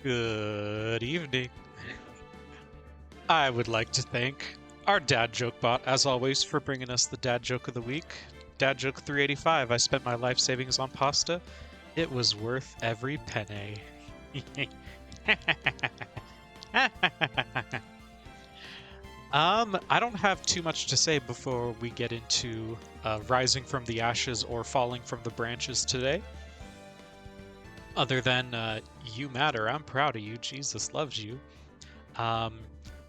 Good evening. I would like to thank our dad joke bot, as always, for bringing us the dad joke of the week. Dad joke 385. I spent my life savings on pasta. It was worth every penny. I don't have too much to say before we get into rising from the ashes or falling from the branches today. Other than you matter, I'm proud of you, Jesus loves you.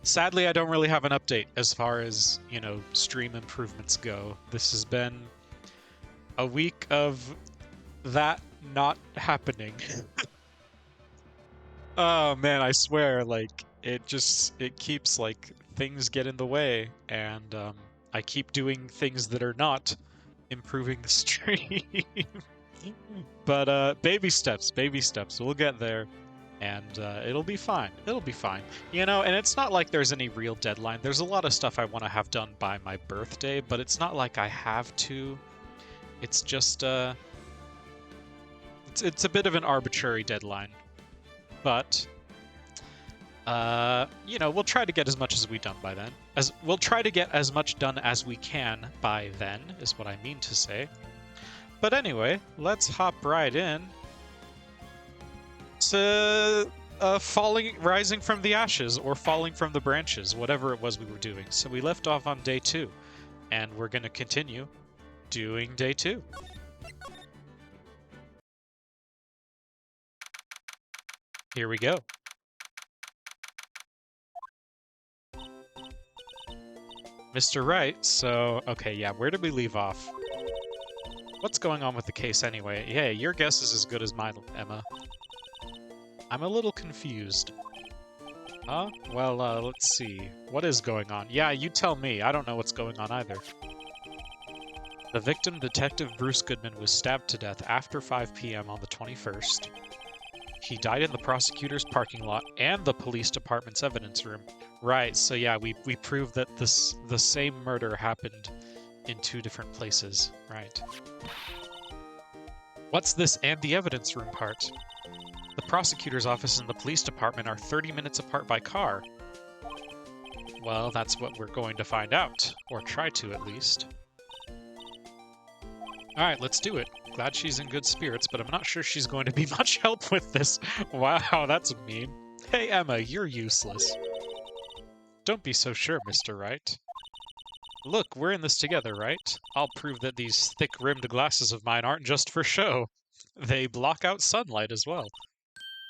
Sadly, I don't really have an update as far as, stream improvements go. This has been a week of that not happening. Oh man, I swear, it keeps things get in the way, and I keep doing things that are not improving the stream. But baby steps, baby steps. We'll get there, and it'll be fine. It'll be fine. And it's not like there's any real deadline. There's a lot of stuff I want to have done by my birthday, but it's not like I have to. It's just it's a bit of an arbitrary deadline. But we'll try to get as much as we done by then. We'll try to get as much done as we can by then, is what I mean to say. But anyway, let's hop right in to rising from the ashes or falling from the branches, whatever it was we were doing. So we left off on day 2, and we're going to continue doing day 2. Here we go. Mr. Wright, so, okay, yeah, where did we leave off? What's going on with the case anyway? Yeah, your guess is as good as mine, Emma. I'm a little confused. Huh? Well, let's see. What is going on? Yeah, you tell me. I don't know what's going on either. The victim, Detective Bruce Goodman, was stabbed to death after 5 p.m. on the 21st. He died in the prosecutor's parking lot and the police department's evidence room. Right, so yeah, we proved that the same murder happened in 2 different places. Right. What's this and the evidence room part? The prosecutor's office and the police department are 30 minutes apart by car. Well, that's what we're going to find out. Or try to, at least. Alright, let's do it. Glad she's in good spirits, but I'm not sure she's going to be much help with this. Wow, that's mean. Hey, Emma, you're useless. Don't be so sure, Mr. Wright. Look, we're in this together, right? I'll prove that these thick-rimmed glasses of mine aren't just for show. They block out sunlight as well.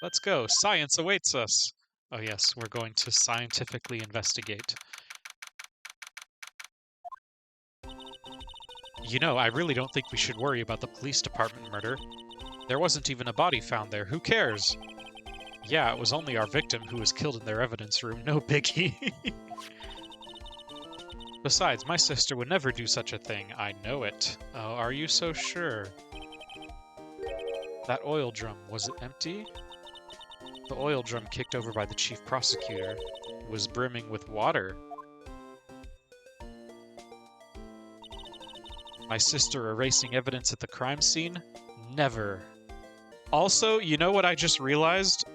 Let's go. Science awaits us. Oh yes, we're going to scientifically investigate. I really don't think we should worry about the police department murder. There wasn't even a body found there. Who cares? Yeah, it was only our victim who was killed in their evidence room. No biggie. Besides, my sister would never do such a thing. I know it. Oh, are you so sure? That oil drum, was it empty? The oil drum kicked over by the chief prosecutor was brimming with water. My sister erasing evidence at the crime scene? Never. Also, you know what I just realized?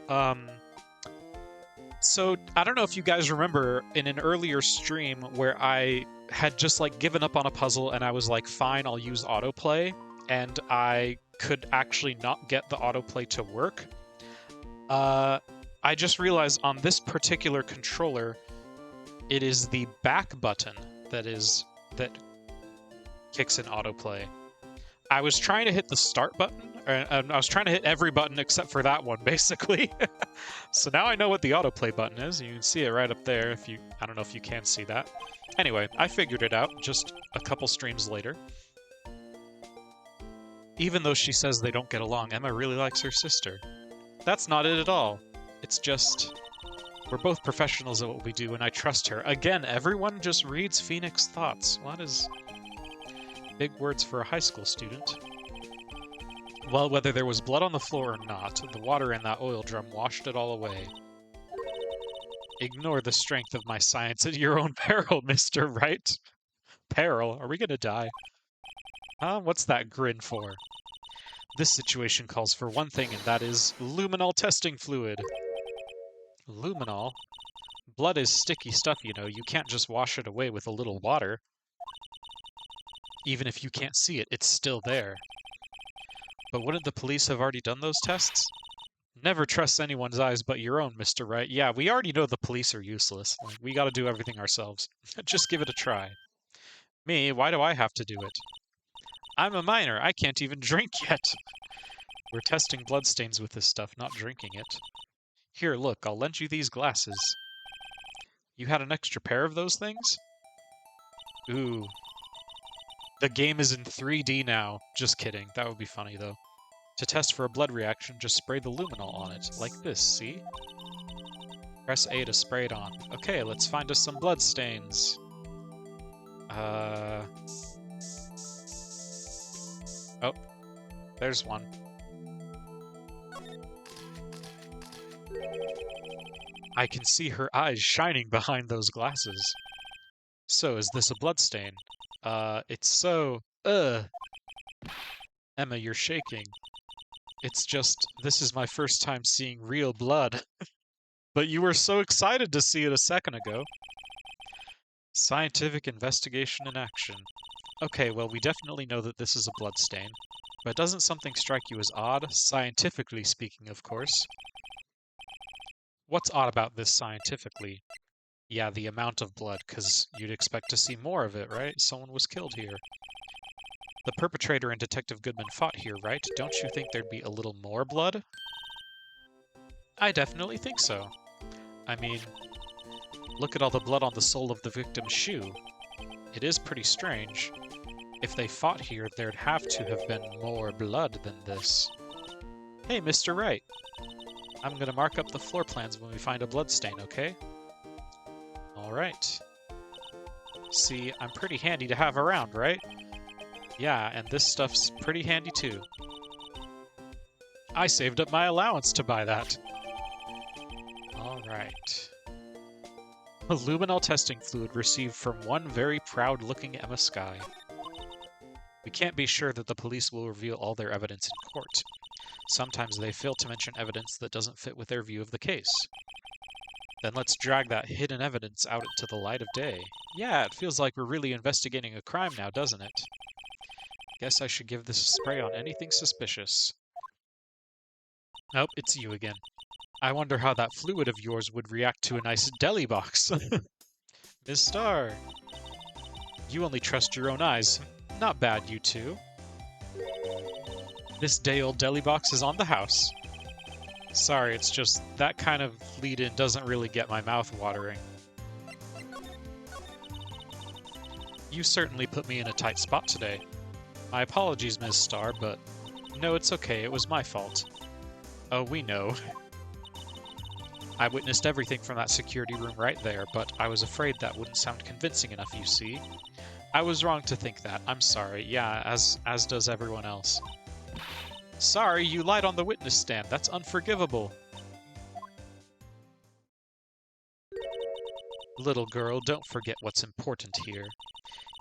So, I don't know if you guys remember in an earlier stream where I had just given up on a puzzle and I was like, fine, I'll use autoplay, and I could actually not get the autoplay to work. I just realized on this particular controller, it is the back button that kicks in autoplay. I was trying to hit the start button, and I was trying to hit every button except for that one, basically. So now I know what the autoplay button is. You can see it right up there. I don't know if you can see that. Anyway, I figured it out just a couple streams later. Even though she says they don't get along, Emma really likes her sister. That's not it at all. It's just, we're both professionals at what we do, and I trust her. Again, everyone just reads Phoenix thoughts. What is... Big words for a high school student. Well, whether there was blood on the floor or not, the water in that oil drum washed it all away. Ignore the strength of my science at your own peril, Mr. Wright. Peril? Are we gonna die? What's that grin for? This situation calls for one thing, and that is luminol testing fluid. Luminol? Blood is sticky stuff, you know. You can't just wash it away with a little water. Even if you can't see it, it's still there. But wouldn't the police have already done those tests? Never trust anyone's eyes but your own, Mr. Wright. Yeah, we already know the police are useless. Like, we gotta do everything ourselves. Just give it a try. Me? Why do I have to do it? I'm a minor. I can't even drink yet. We're testing bloodstains with this stuff, not drinking it. Here, look, I'll lend you these glasses. You had an extra pair of those things? Ooh. The game is in 3D now. Just kidding. That would be funny, though. To test for a blood reaction, just spray the luminol on it. Like this, see? Press A to spray it on. Okay, let's find us some blood stains. Oh. There's one. I can see her eyes shining behind those glasses. So, is this a bloodstain? It's so... Emma, you're shaking. It's just, this is my first time seeing real blood. But you were so excited to see it a second ago. Scientific investigation in action. Okay, well, we definitely know that this is a bloodstain. But doesn't something strike you as odd? Scientifically speaking, of course. What's odd about this scientifically? Yeah, the amount of blood, because you'd expect to see more of it, right? Someone was killed here. The perpetrator and Detective Goodman fought here, right? Don't you think there'd be a little more blood? I definitely think so. I mean, look at all the blood on the sole of the victim's shoe. It is pretty strange. If they fought here, there'd have to have been more blood than this. Hey, Mr. Wright. I'm gonna mark up the floor plans when we find a bloodstain, okay? Alright. See, I'm pretty handy to have around, right? Yeah, and this stuff's pretty handy too. I saved up my allowance to buy that. Alright. A luminol testing fluid received from one very proud-looking Emma Skye. We can't be sure that the police will reveal all their evidence in court. Sometimes they fail to mention evidence that doesn't fit with their view of the case. Then let's drag that hidden evidence out into the light of day. Yeah, it feels like we're really investigating a crime now, doesn't it? Guess I should give this a spray on anything suspicious. Nope, it's you again. I wonder how that fluid of yours would react to a nice deli box. Miss Star. You only trust your own eyes. Not bad, you two. This day-old deli box is on the house. Sorry, it's just that kind of lead-in doesn't really get my mouth watering. You certainly put me in a tight spot today. My apologies, Ms. Star, but no, it's okay, it was my fault. Oh, we know. I witnessed everything from that security room right there, but I was afraid that wouldn't sound convincing enough, you see. I was wrong to think that. I'm sorry. Yeah, as does everyone else. Sorry, you lied on the witness stand. That's unforgivable. Little girl, don't forget what's important here.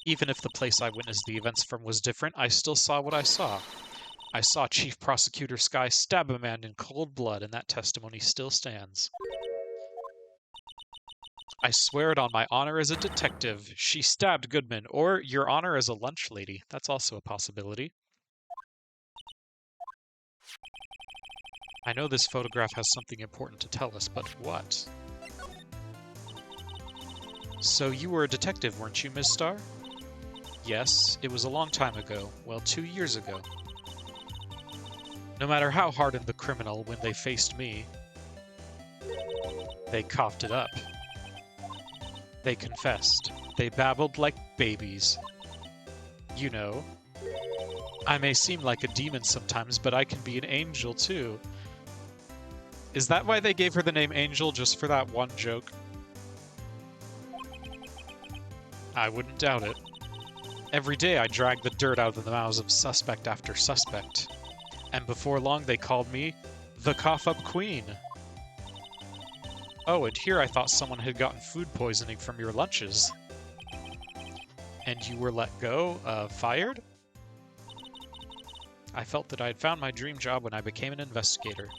Even if the place I witnessed the events from was different, I still saw what I saw. I saw Chief Prosecutor Skye stab a man in cold blood, and that testimony still stands. I swear it on my honor as a detective. She stabbed Goodman, or your honor as a lunch lady. That's also a possibility. I know this photograph has something important to tell us, but what? So you were a detective, weren't you, Miss Star? Yes, it was a long time ago. Well, 2 years ago. No matter how hardened the criminal, when they faced me, they coughed it up. They confessed. They babbled like babies. You know. I may seem like a demon sometimes, but I can be an angel too. Is that why they gave her the name Angel, just for that one joke? I wouldn't doubt it. Every day I drag the dirt out of the mouths of suspect after suspect. And before long they called me the Cough-Up Queen. Oh, and here I thought someone had gotten food poisoning from your lunches. And you were let go? Fired? I felt that I had found my dream job when I became an investigator.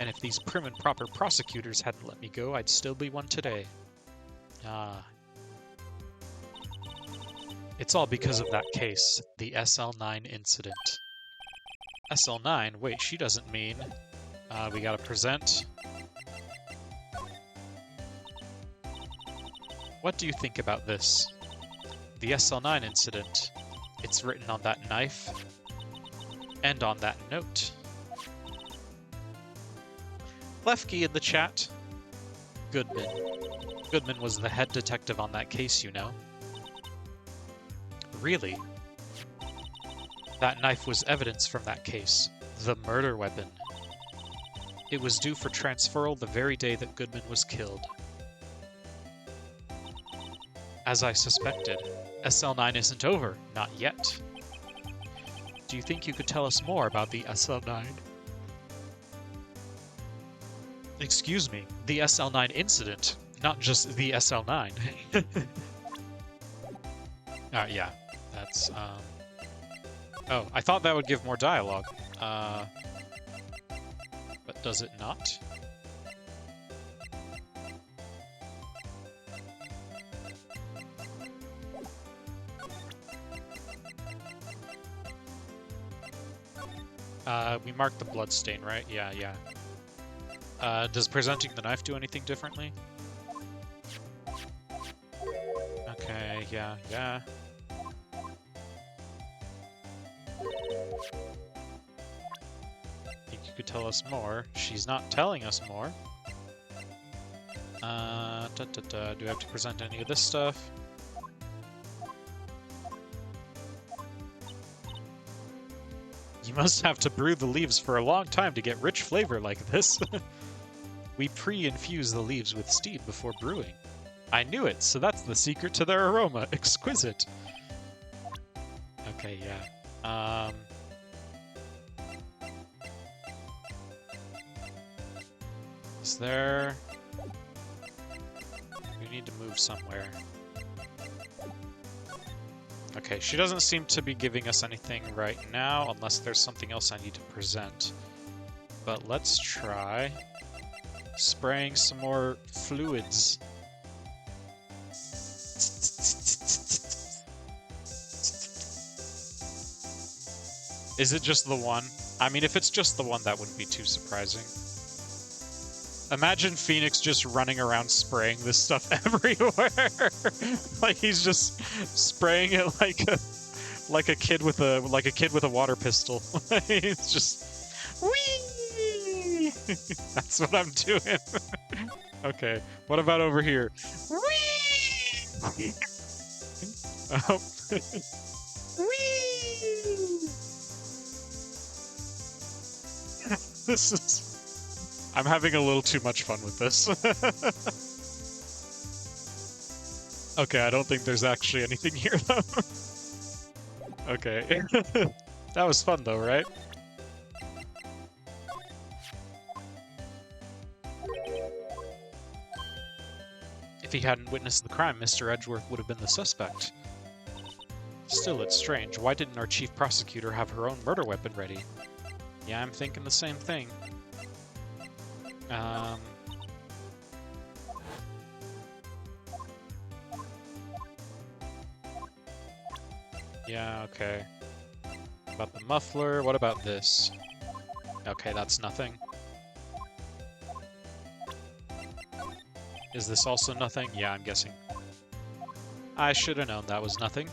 And if these prim and proper prosecutors hadn't let me go, I'd still be one today. Ah. It's all because of that case, the SL9 incident. SL9? Wait, she doesn't mean... we gotta present. What do you think about this? The SL9 incident. It's written on that knife. And on that note. Lefkey in the chat. Goodman. Goodman was the head detective on that case, you know. Really? That knife was evidence from that case. The murder weapon. It was due for transferal the very day that Goodman was killed. As I suspected, SL9 isn't over. Not yet. Do you think you could tell us more about the SL9? Excuse me, the SL9 incident, not just the SL9. Yeah, that's, Oh, I thought that would give more dialogue. But does it not? We marked the bloodstain, right? Yeah, yeah. Does presenting the knife do anything differently? Okay, yeah, yeah. Think you could tell us more. She's not telling us more. Do I have to present any of this stuff? You must have to brew the leaves for a long time to get rich flavor like this. We pre-infuse the leaves with steam before brewing. I knew it, so that's the secret to their aroma. Exquisite. Okay, yeah. Is there... We need to move somewhere. Okay, she doesn't seem to be giving us anything right now, unless there's something else I need to present. But let's try spraying some more fluids. Is it just the one? I mean, if it's just the one, that wouldn't be too surprising. Imagine Phoenix just running around spraying this stuff everywhere. Like he's just spraying it like a kid with a water pistol. He's just whee. That's what I'm doing. Okay, what about over here? Whee. Oh. Whee. This is... I'm having a little too much fun with this. Okay, I don't think there's actually anything here, though. Okay. That was fun, though, right? If he hadn't witnessed the crime, Mr. Edgeworth would have been the suspect. Still, it's strange. Why didn't our chief prosecutor have her own murder weapon ready? Yeah, I'm thinking the same thing. Yeah, okay. About the muffler, what about this? Okay, that's nothing. Is this also nothing? Yeah, I'm guessing. I should have known that was nothing.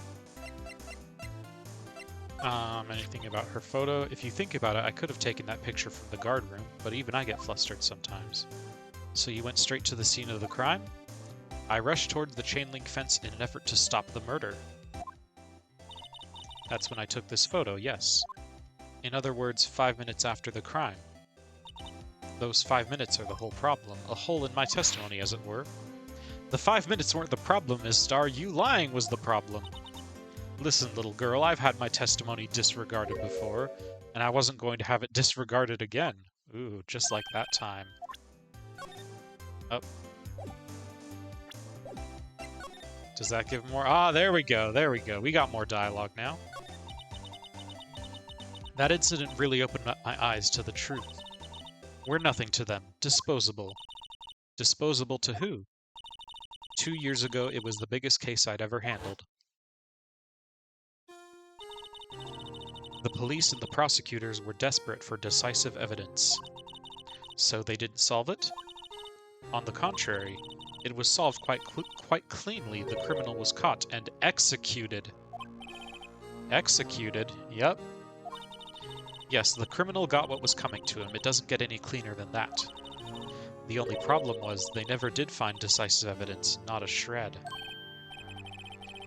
Anything about her photo? If you think about it, I could have taken that picture from the guard room, but even I get flustered sometimes. So you went straight to the scene of the crime? I rushed towards the chain link fence in an effort to stop the murder. That's when I took this photo, yes. In other words, 5 minutes after the crime. Those 5 minutes are the whole problem. A hole in my testimony, as it were. The 5 minutes weren't the problem, Miss Starr. You lying was the problem. Listen, little girl, I've had my testimony disregarded before, and I wasn't going to have it disregarded again. Ooh, just like that time. Oh. Does that give more? Ah, there we go, there we go. We got more dialogue now. That incident really opened up my eyes to the truth. We're nothing to them. Disposable. Disposable to who? 2 years ago, it was the biggest case I'd ever handled. The police and the prosecutors were desperate for decisive evidence. So they didn't solve it? On the contrary, it was solved quite cleanly. The criminal was caught and executed. Executed? Yep. Yes, the criminal got what was coming to him. It doesn't get any cleaner than that. The only problem was they never did find decisive evidence, not a shred.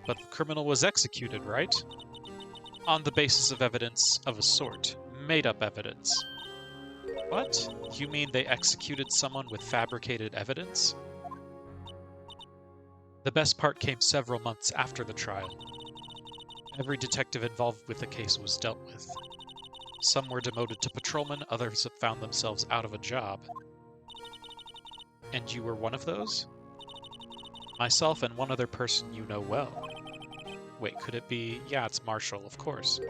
But the criminal was executed, right? On the basis of evidence of a sort. Made-up evidence. What? You mean they executed someone with fabricated evidence? The best part came several months after the trial. Every detective involved with the case was dealt with. Some were demoted to patrolmen, others have found themselves out of a job. And you were one of those? Myself and one other person you know well. Wait, could it be... Yeah, it's Marshall, of course.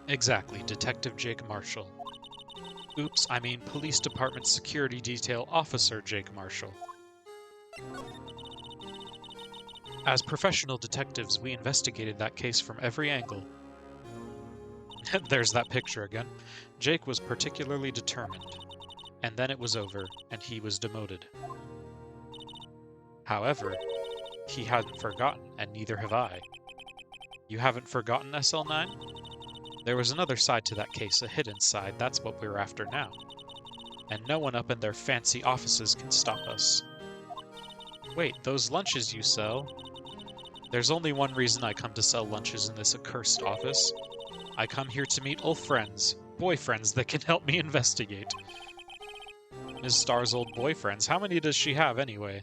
Exactly, Detective Jake Marshall. Oops, I mean Police Department Security Detail Officer Jake Marshall. As professional detectives, we investigated that case from every angle. There's that picture again. Jake was particularly determined. And then it was over, and he was demoted. However, he hadn't forgotten, and neither have I. You haven't forgotten, SL9? There was another side to that case, a hidden side. That's what we're after now. And no one up in their fancy offices can stop us. Wait, those lunches you sell? There's only one reason I come to sell lunches in this accursed office. I come here to meet old friends, boyfriends that can help me investigate. Ms. Star's old boyfriends, how many does she have anyway?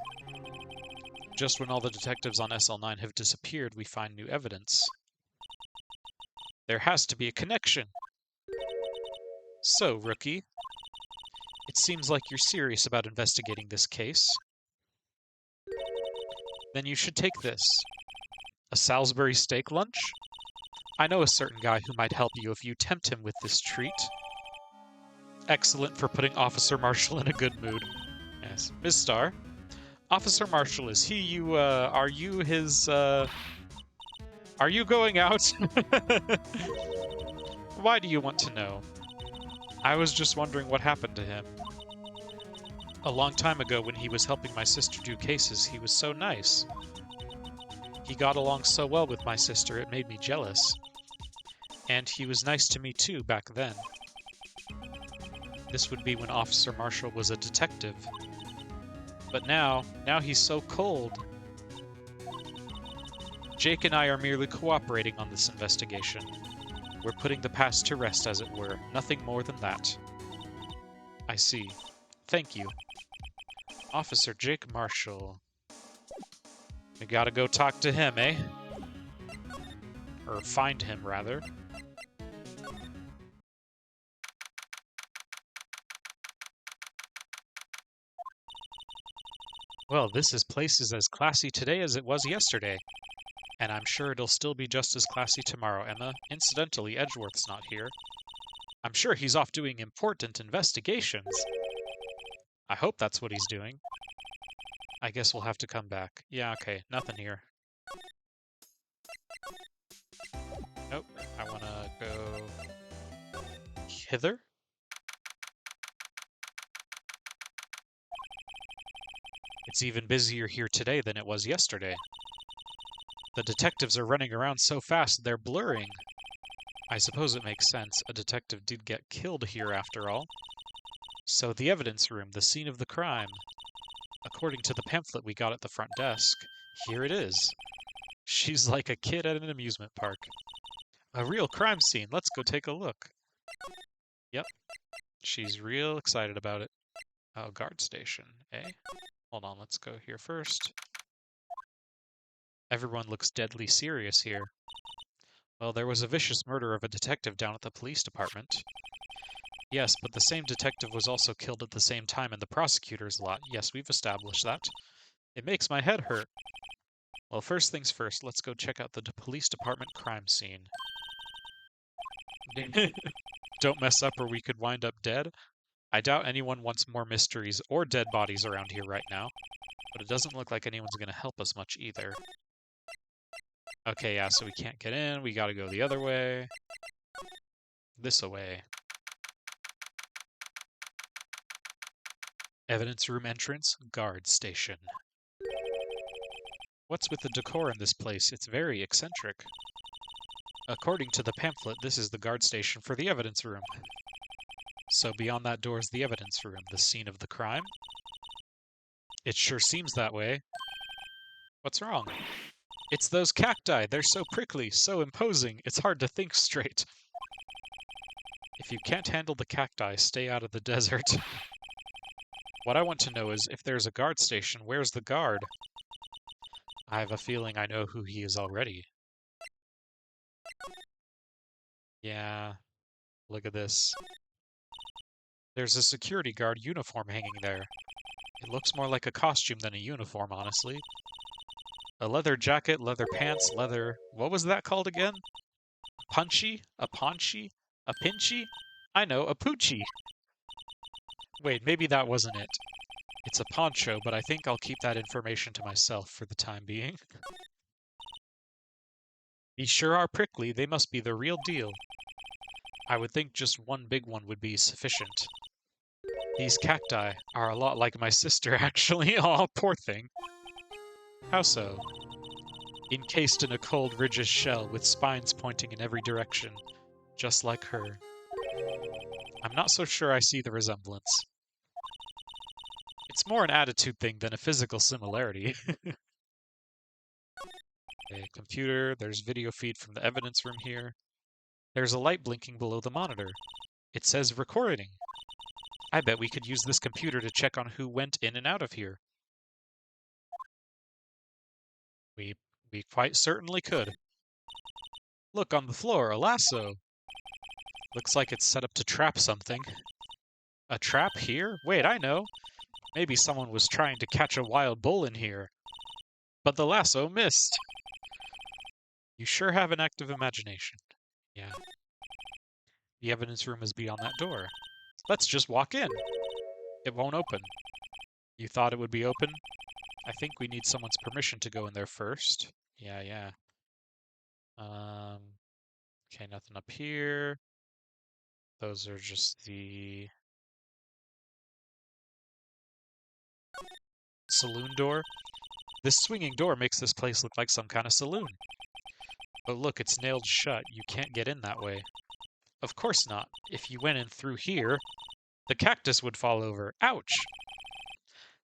Just when all the detectives on SL9 have disappeared, we find new evidence. There has to be a connection. So, rookie, it seems like you're serious about investigating this case. Then you should take this. A Salisbury steak lunch? I know a certain guy who might help you if you tempt him with this treat. Excellent for putting Officer Marshall in a good mood. Yes. Ms. Star, Officer Marshall, is he you, are you his, are you going out? Why do you want to know? I was just wondering what happened to him. A long time ago when he was helping my sister do cases, he was so nice. He got along so well with my sister, it made me jealous. And he was nice to me too back then. This would be when Officer Marshall was a detective. But now he's so cold. Jake and I are merely cooperating on this investigation. We're putting the past to rest, as it were. Nothing more than that. I see. Thank you. Officer Jake Marshall. We gotta go talk to him, eh? Or find him, rather. Well, this place is as classy today as it was yesterday. And I'm sure it'll still be just as classy tomorrow, Emma. Incidentally, Edgeworth's not here. I'm sure he's off doing important investigations. I hope that's what he's doing. I guess we'll have to come back. Yeah, okay, nothing here. Nope, I wanna go hither. It's even busier here today than it was yesterday. The detectives are running around so fast they're blurring. I suppose it makes sense. A detective did get killed here after all. So the evidence room, the scene of the crime. According to the pamphlet we got at the front desk, here it is. She's like a kid at an amusement park. A real crime scene. Let's go take a look. Yep. She's real excited about it. Oh, guard station, eh? Hold on, let's go here first. Everyone looks deadly serious here. Well, there was a vicious murder of a detective down at the police department. Yes, but the same detective was also killed at the same time in the prosecutor's lot. Yes, we've established that. It makes my head hurt. Well, first things first, let's go check out the police department crime scene. Don't mess up or we could wind up dead. I doubt anyone wants more mysteries or dead bodies around here right now, but it doesn't look like anyone's going to help us much either. Okay, yeah, so we can't get in. We gotta go the other way. This away. Evidence room entrance, guard station. What's with the decor in this place? It's very eccentric. According to the pamphlet, this is the guard station for the evidence room. So beyond that door is the evidence room, the scene of the crime? It sure seems that way. What's wrong? It's those cacti. They're so prickly, so imposing. It's hard to think straight. If you can't handle the cacti, stay out of the desert. What I want to know is, if there's a guard station, where's the guard? I have a feeling I know who he is already. Yeah, look at this. There's a security guard uniform hanging there. It looks more like a costume than a uniform, honestly. A leather jacket, leather pants, leather... What was that called again? Punchy? A paunchy? A pinchy? I know, a poochie! Wait, maybe that wasn't it. It's a poncho, but I think I'll keep that information to myself for the time being. These sure are prickly, they must be the real deal. I would think just one big one would be sufficient. These cacti are a lot like my sister, actually. Oh, poor thing. How so? Encased in a cold, rigid shell with spines pointing in every direction, just like her. I'm not so sure I see the resemblance. It's more an attitude thing than a physical similarity. Okay, computer, there's video feed from the evidence room here. There's a light blinking below the monitor. It says recording. I bet we could use this computer to check on who went in and out of here. We quite certainly could. Look, on the floor, a lasso. Looks like it's set up to trap something. A trap here? Wait, I know. Maybe someone was trying to catch a wild bull in here. But the lasso missed. You sure have an active imagination. Yeah. The evidence room is beyond that door. Let's just walk in. It won't open. You thought it would be open? I think we need someone's permission to go in there first. Yeah. Okay, nothing up here. Those are just the saloon door. This swinging door makes this place look like some kind of saloon. But look, it's nailed shut. You can't get in that way. Of course not. If you went in through here, the cactus would fall over. Ouch!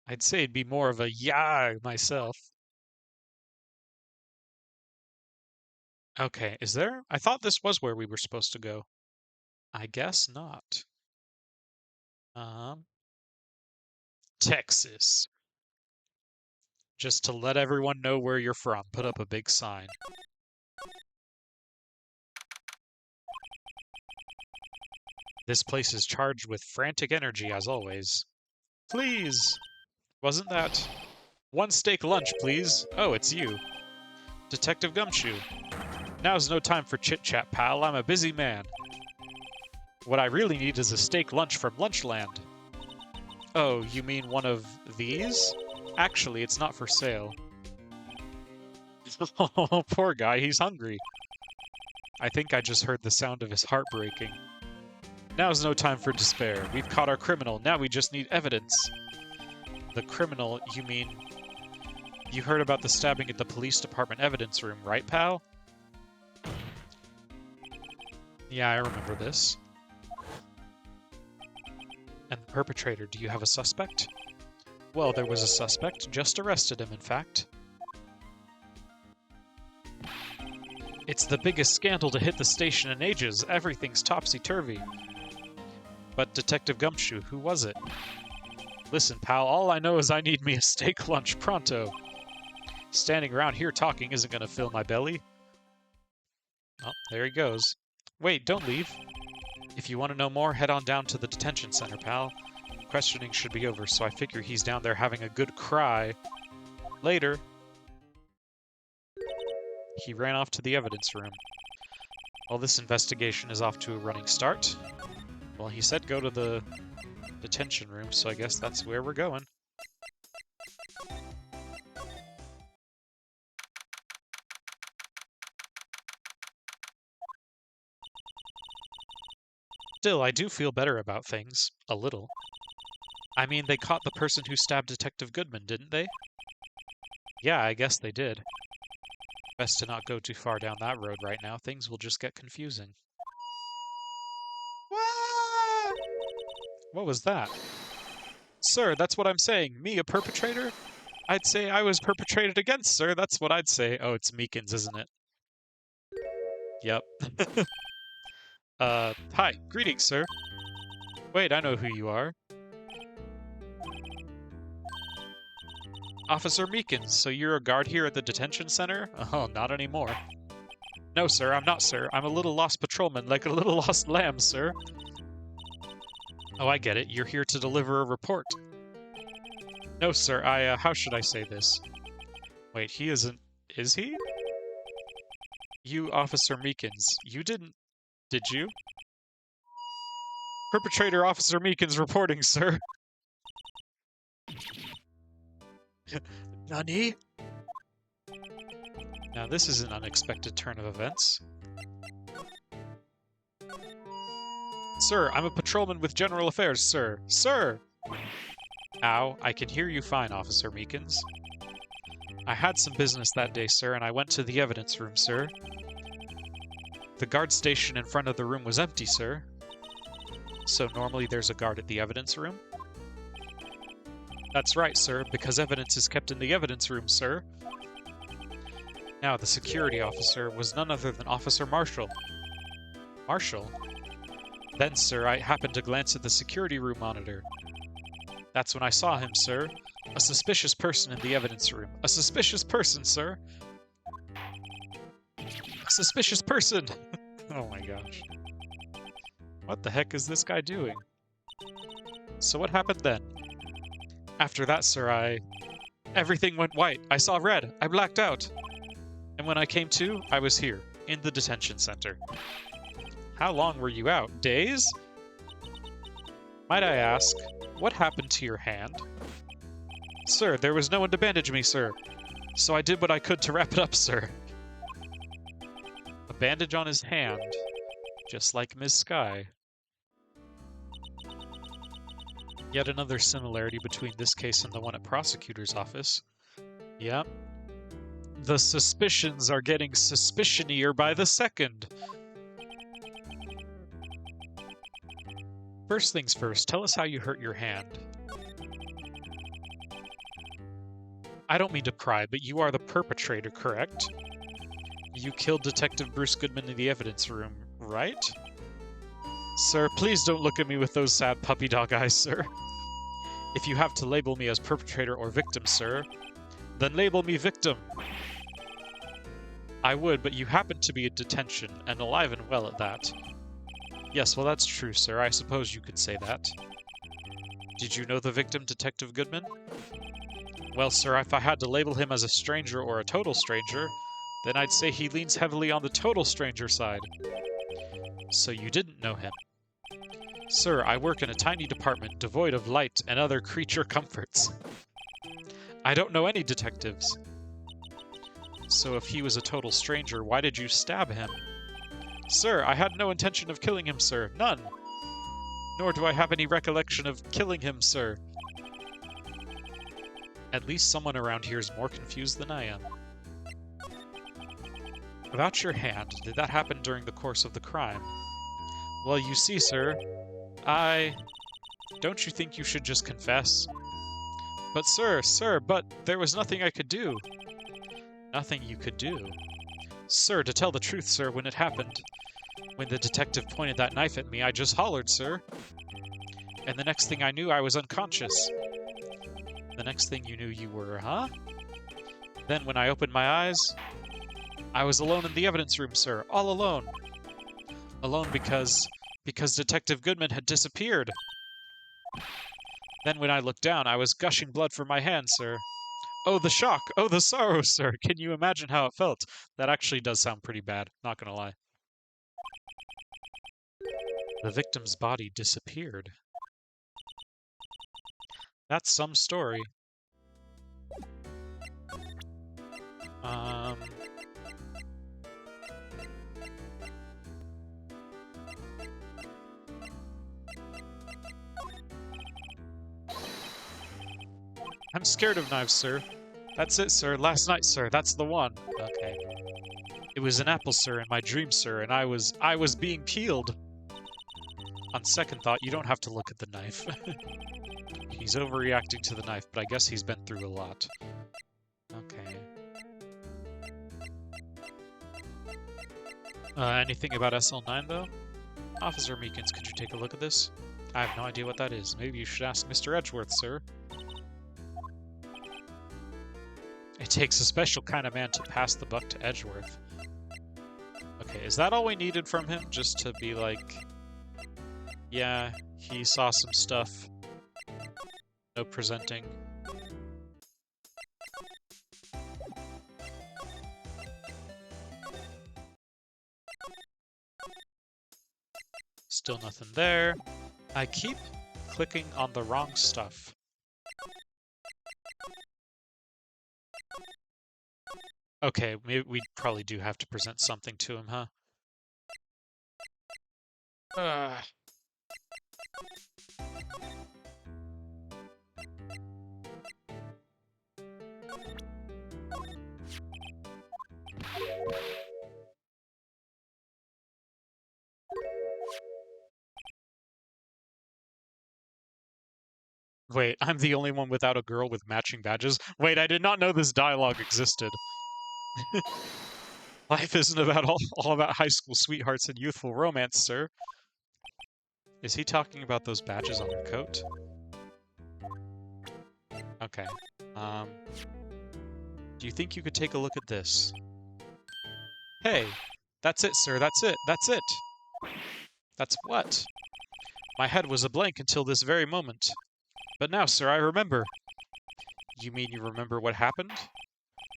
I'd say it'd be more of a yeah myself. Okay, is there? I thought this was where we were supposed to go. I guess not. Texas. Just to let everyone know where you're from, put up a big sign. This place is charged with frantic energy, as always. Please! Wasn't that... One steak lunch, please. Oh, it's you. Detective Gumshoe. Now's no time for chit-chat, pal. I'm a busy man. What I really need is a steak lunch from Lunchland. Oh, you mean one of these? Actually, it's not for sale. Oh, poor guy, he's hungry. I think I just heard the sound of his heart breaking. Now's no time for despair. We've caught our criminal. Now we just need evidence. The criminal, you mean... You heard about the stabbing at the police department evidence room, right, pal? Yeah, I remember this. And the perpetrator, do you have a suspect? Well, there was a suspect. Just arrested him, in fact. It's the biggest scandal to hit the station in ages. Everything's topsy-turvy. But Detective Gumshoe, who was it? Listen, pal, all I know is I need me a steak lunch pronto. Standing around here talking isn't going to fill my belly. Oh, there he goes. Wait, don't leave. If you want to know more, head on down to the detention center, pal. Questioning should be over, so I figure he's down there having a good cry. Later. He ran off to the evidence room. Well, this investigation is off to a running start. Well, he said go to the detention room, so I guess that's where we're going. Still, I do feel better about things. A little. I mean, they caught the person who stabbed Detective Goodman, didn't they? Yeah, I guess they did. Best to not go too far down that road right now. Things will just get confusing. What was that? Sir, that's what I'm saying. Me, a perpetrator? I'd say I was perpetrated against, sir. That's what I'd say. Oh, it's Meekins, isn't it? Yep. Hi. Greetings, sir. Wait, I know who you are. Officer Meekins, so you're a guard here at the detention center? Oh, not anymore. No, sir, I'm not, sir. I'm a little lost patrolman, like a little lost lamb, sir. Oh, I get it. You're here to deliver a report. No, sir, how should I say this? Wait, he isn't... Is he? You, Officer Meekins, you didn't... Did you? Perpetrator Officer Meekins reporting, sir. Nani? Now this is an unexpected turn of events. Sir, I'm a patrolman with General Affairs, sir. Sir! Ow, I can hear you fine, Officer Meekins. I had some business that day, sir, and I went to the evidence room, sir. The guard station in front of the room was empty, sir. So normally there's a guard at the evidence room? That's right, sir, because evidence is kept in the evidence room, sir. Now, the security officer was none other than Officer Marshall. Marshall? Then, sir, I happened to glance at the security room monitor. That's when I saw him, sir. A suspicious person in the evidence room. A suspicious person, sir. A suspicious person! Oh my gosh. What the heck is this guy doing? So what happened then? After that, sir, everything went white. I saw red. I blacked out. And when I came to, I was here, in the detention center. How long were you out? Days? Might I ask, what happened to your hand? Sir, there was no one to bandage me, sir. So I did what I could to wrap it up, sir. A bandage on his hand, just like Ms. Sky. Yet another similarity between this case and the one at prosecutor's office. Yep. The suspicions are getting suspicionier by the second. First things first, tell us how you hurt your hand. I don't mean to pry, but you are the perpetrator, correct? You killed Detective Bruce Goodman in the evidence room, right? Sir, please don't look at me with those sad puppy dog eyes, sir. If you have to label me as perpetrator or victim, sir, then label me victim. I would, but you happen to be in detention, and alive and well at that. Yes, well that's true, sir. I suppose you could say that. Did you know the victim, Detective Goodman? Well, sir, if I had to label him as a stranger or a total stranger, then I'd say he leans heavily on the total stranger side. So you didn't know him. Sir, I work in a tiny department devoid of light and other creature comforts. I don't know any detectives. So if he was a total stranger, why did you stab him? Sir, I had no intention of killing him, sir. None. Nor do I have any recollection of killing him, sir. At least someone around here is more confused than I am. About your hand, did that happen during the course of the crime? Well, you see, sir, Don't you think you should just confess? But sir, but there was nothing I could do. Nothing you could do? Sir, to tell the truth, sir, when it happened, when the detective pointed that knife at me, I just hollered, sir. And the next thing I knew, I was unconscious. The next thing you knew, you were, huh? Then when I opened my eyes, I was alone in the evidence room, sir. All alone. Alone because Detective Goodman had disappeared. Then when I looked down, I was gushing blood from my hand, sir. Oh, the shock! Oh, the sorrow, sir! Can you imagine how it felt? That actually does sound pretty bad, not gonna lie. The victim's body disappeared. That's some story. I'm scared of knives, sir. That's it, sir. Last night, sir. That's the one. Okay. It was an apple, sir, in my dream, sir, and I was being peeled. On second thought, you don't have to look at the knife. He's overreacting to the knife, but I guess he's been through a lot. Okay. Anything about SL9, though? Officer Meekins, could you take a look at this? I have no idea what that is. Maybe you should ask Mr. Edgeworth, sir. It takes a special kind of man to pass the buck to Edgeworth. Okay, is that all we needed from him? Just to be like, yeah, he saw some stuff. No presenting. Still nothing there. I keep clicking on the wrong stuff. Okay, maybe we probably do have to present something to him, huh? Wait, I'm the only one without a girl with matching badges? Wait, I did not know this dialogue existed. Life isn't about all about high school sweethearts and youthful romance, sir. Is he talking about those badges on her coat? Okay. Do you think you could take a look at this? Hey! That's it, sir, that's it, that's it! That's what? My head was a blank until this very moment. But now, sir, I remember. You mean you remember what happened?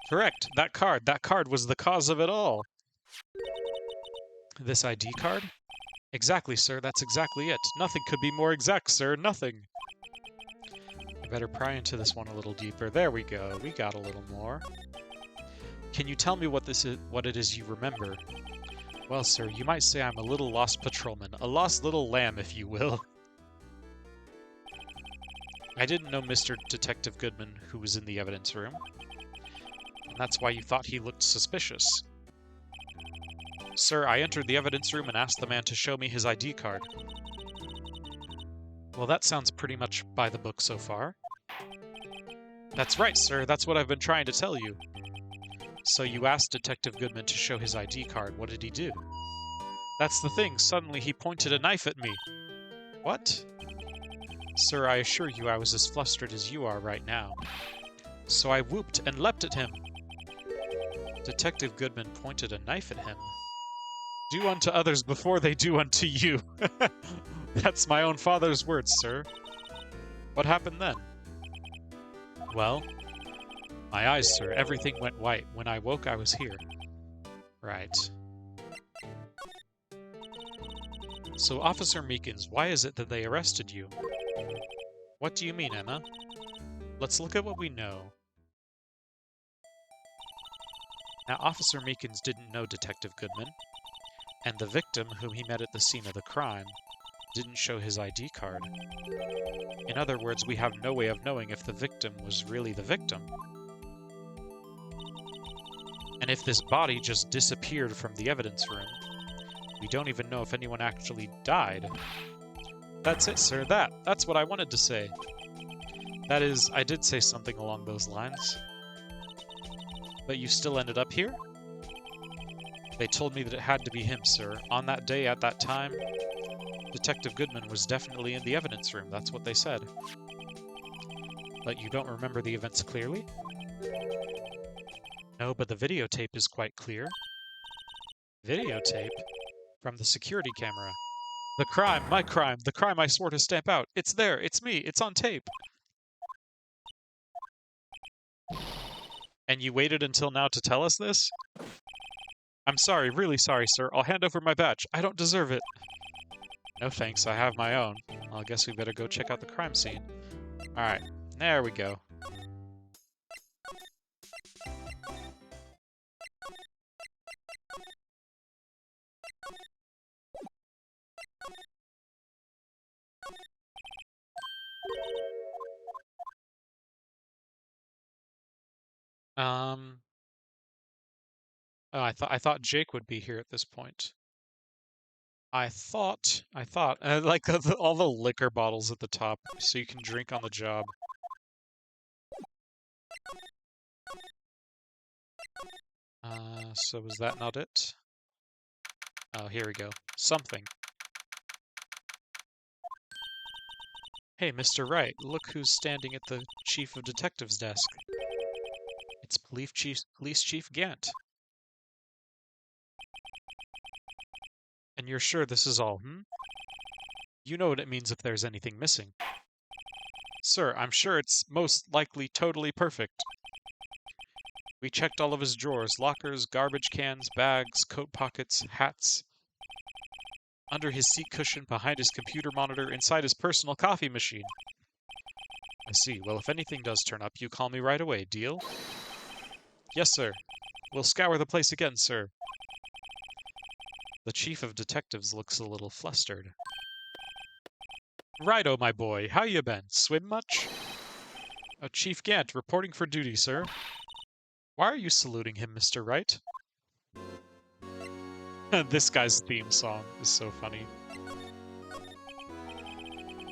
Correct, that card was the cause of it all. This ID card? Exactly, sir, that's exactly it. Nothing could be more exact, sir, nothing. I better pry into this one a little deeper. There we go, we got a little more. Can you tell me what it is you remember? Well, sir, you might say I'm a little lost patrolman, a lost little lamb, if you will. I didn't know Mr. Detective Goodman, who was in the evidence room. And that's why you thought he looked suspicious. Sir, I entered the evidence room and asked the man to show me his ID card. Well, that sounds pretty much by the book so far. That's right, sir. That's what I've been trying to tell you. So you asked Detective Goodman to show his ID card. What did he do? That's the thing. Suddenly he pointed a knife at me. What? Sir, I assure you I was as flustered as you are right now. So I whooped and leapt at him. Detective Goodman pointed a knife at him. Do unto others before they do unto you. That's my own father's words, sir. What happened then? Well, my eyes, sir, everything went white. When I woke, I was here. Right. So, Officer Meekins, why is it that they arrested you? What do you mean, Emma? Let's look at what we know. Now, Officer Meekins didn't know Detective Goodman, and the victim, whom he met at the scene of the crime, didn't show his ID card. In other words, we have no way of knowing if the victim was really the victim. And if this body just disappeared from the evidence room, we don't even know if anyone actually died. That's it, sir, that's what I wanted to say. That is, I did say something along those lines. But you still ended up here? They told me that it had to be him, sir. On that day, at that time, Detective Goodman was definitely in the evidence room. That's what they said. But you don't remember the events clearly? No, but the videotape is quite clear. Videotape? From the security camera. The crime, my crime, the crime I swore to stamp out. It's there, it's me, it's on tape. And you waited until now to tell us this? I'm sorry, really sorry, sir. I'll hand over my badge. I don't deserve it. No thanks, I have my own. Well, I guess we better go check out the crime scene. Alright, there we go. Um, oh, I thought Jake would be here at this point. Like all the liquor bottles at the top, so you can drink on the job. So was that not it? Oh, here we go. Something. Hey, Mr. Wright, look who's standing at the Chief of Detectives desk. It's Police Chief Gant. And you're sure this is all, hmm? You know what it means if there's anything missing. Sir, I'm sure it's most likely totally perfect. We checked all of his drawers, lockers, garbage cans, bags, coat pockets, hats. Under his seat cushion, behind his computer monitor, inside his personal coffee machine. I see. Well, if anything does turn up, you call me right away. Deal? Yes, sir. We'll scour the place again, sir. The Chief of Detectives looks a little flustered. Righto, my boy. How you been? Swim much? Chief Gant, reporting for duty, sir. Why are you saluting him, Mr. Wright? This guy's theme song is so funny.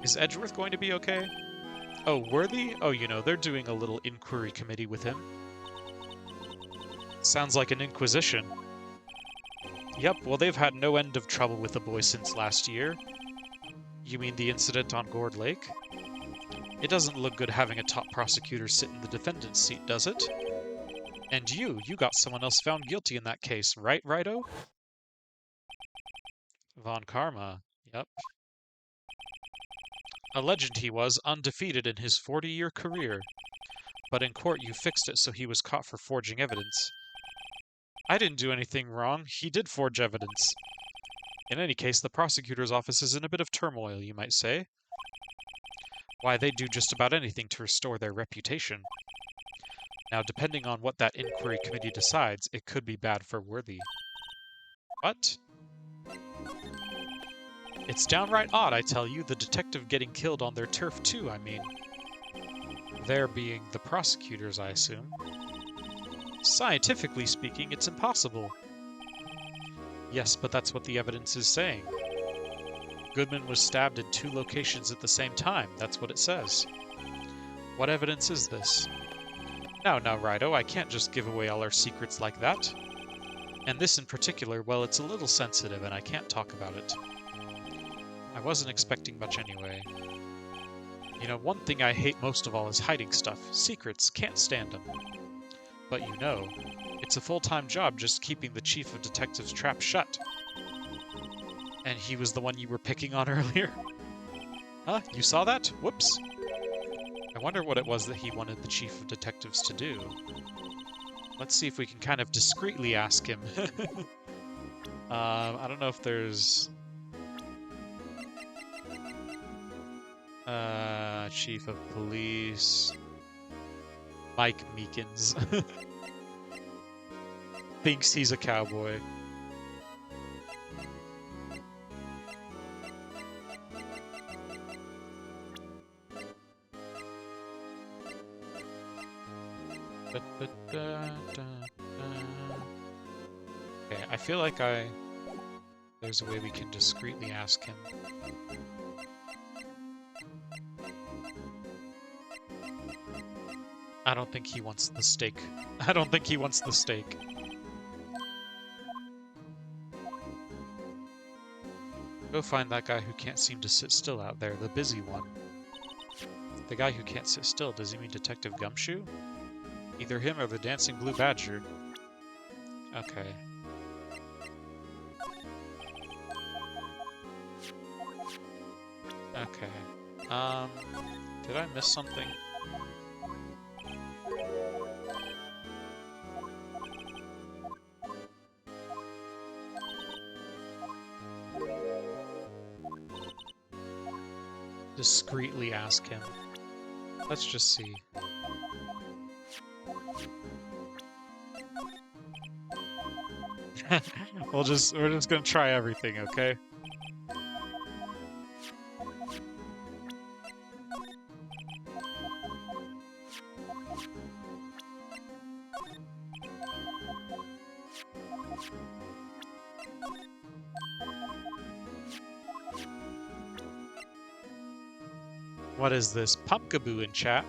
Is Edgeworth going to be okay? Oh, Worthy? Oh, they're doing a little inquiry committee with him. Sounds like an inquisition. Yep, well, they've had no end of trouble with the boy since last year. You mean the incident on Gourd Lake? It doesn't look good having a top prosecutor sit in the defendant's seat, does it? And you got someone else found guilty in that case, right, Righto? Von Karma, yep. A legend he was, undefeated in his 40-year career. But in court you fixed it so he was caught for forging evidence. I didn't do anything wrong. He did forge evidence. In any case, the prosecutor's office is in a bit of turmoil, you might say. Why, they do just about anything to restore their reputation. Now, depending on what that inquiry committee decides, it could be bad for Worthy. What? It's downright odd, I tell you, the detective getting killed on their turf too, I mean. There being the prosecutors, I assume. Scientifically speaking, it's impossible. Yes, but that's what the evidence is saying. Goodman was stabbed in 2 locations at the same time, that's what it says. What evidence is this? Now, Righto, I can't just give away all our secrets like that. And this in particular, well, it's a little sensitive and I can't talk about it. I wasn't expecting much anyway. One thing I hate most of all is hiding stuff. Secrets, can't stand them. But it's a full-time job just keeping the Chief of Detectives' trap shut. And he was the one you were picking on earlier? Huh? You saw that? Whoops. I wonder what it was that he wanted the Chief of Detectives to do. Let's see if we can kind of discreetly ask him. I don't know if there's... Chief of Police... Mike Meekins. Thinks he's a cowboy. Okay, I feel like there's a way we can discreetly ask him. I don't think he wants the steak. I don't think he wants the steak. Go find that guy who can't seem to sit still out there, the busy one. The guy who can't sit still, does he mean Detective Gumshoe? Either him or the Dancing Blue Badger. Okay. Okay. Did I miss something? discreetly ask him. Let's just see. We're just gonna try everything, okay? What is this? Pumpkaboo in chat.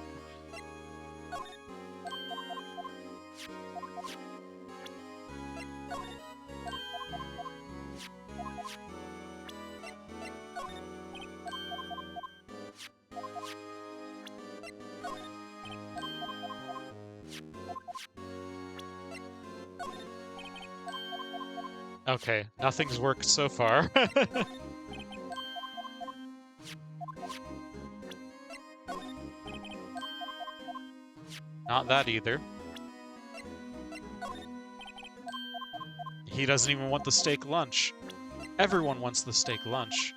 Okay, nothing's worked so far. Not that either. He doesn't even want the steak lunch. Everyone wants the steak lunch.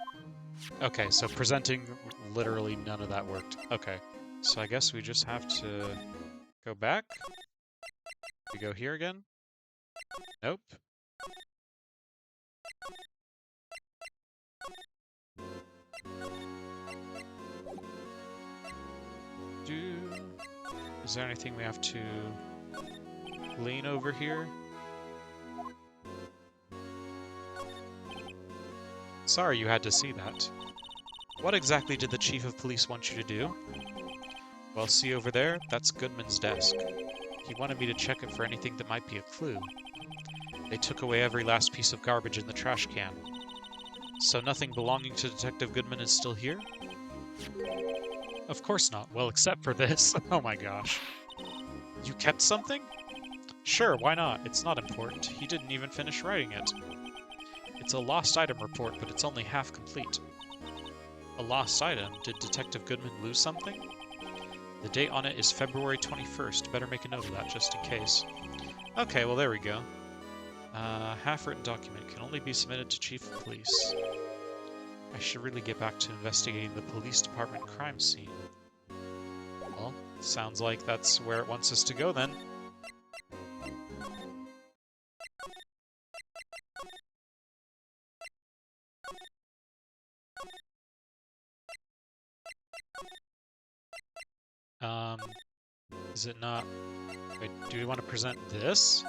Okay, so presenting, literally none of that worked. Okay, so I guess we just have to go back. We go here again? Nope. Is there anything we have to lean over here? Sorry you had to see that. What exactly did the chief of police want you to do? Well, see over there? That's Goodman's desk. He wanted me to check it for anything that might be a clue. They took away every last piece of garbage in the trash can. So nothing belonging to Detective Goodman is still here? Of course not. Well, except for this. Oh my gosh. You kept something? Sure, why not? It's not important. He didn't even finish writing it. It's a lost item report, but it's only half complete. A lost item? Did Detective Goodman lose something? The date on it is February 21st. Better make a note of that, just in case. Okay, well there we go. Half-written document can only be submitted to Chief of Police. I should really get back to investigating the police department crime scene. Well, sounds like that's where it wants us to go then. Is it not... Wait, do we want to present this?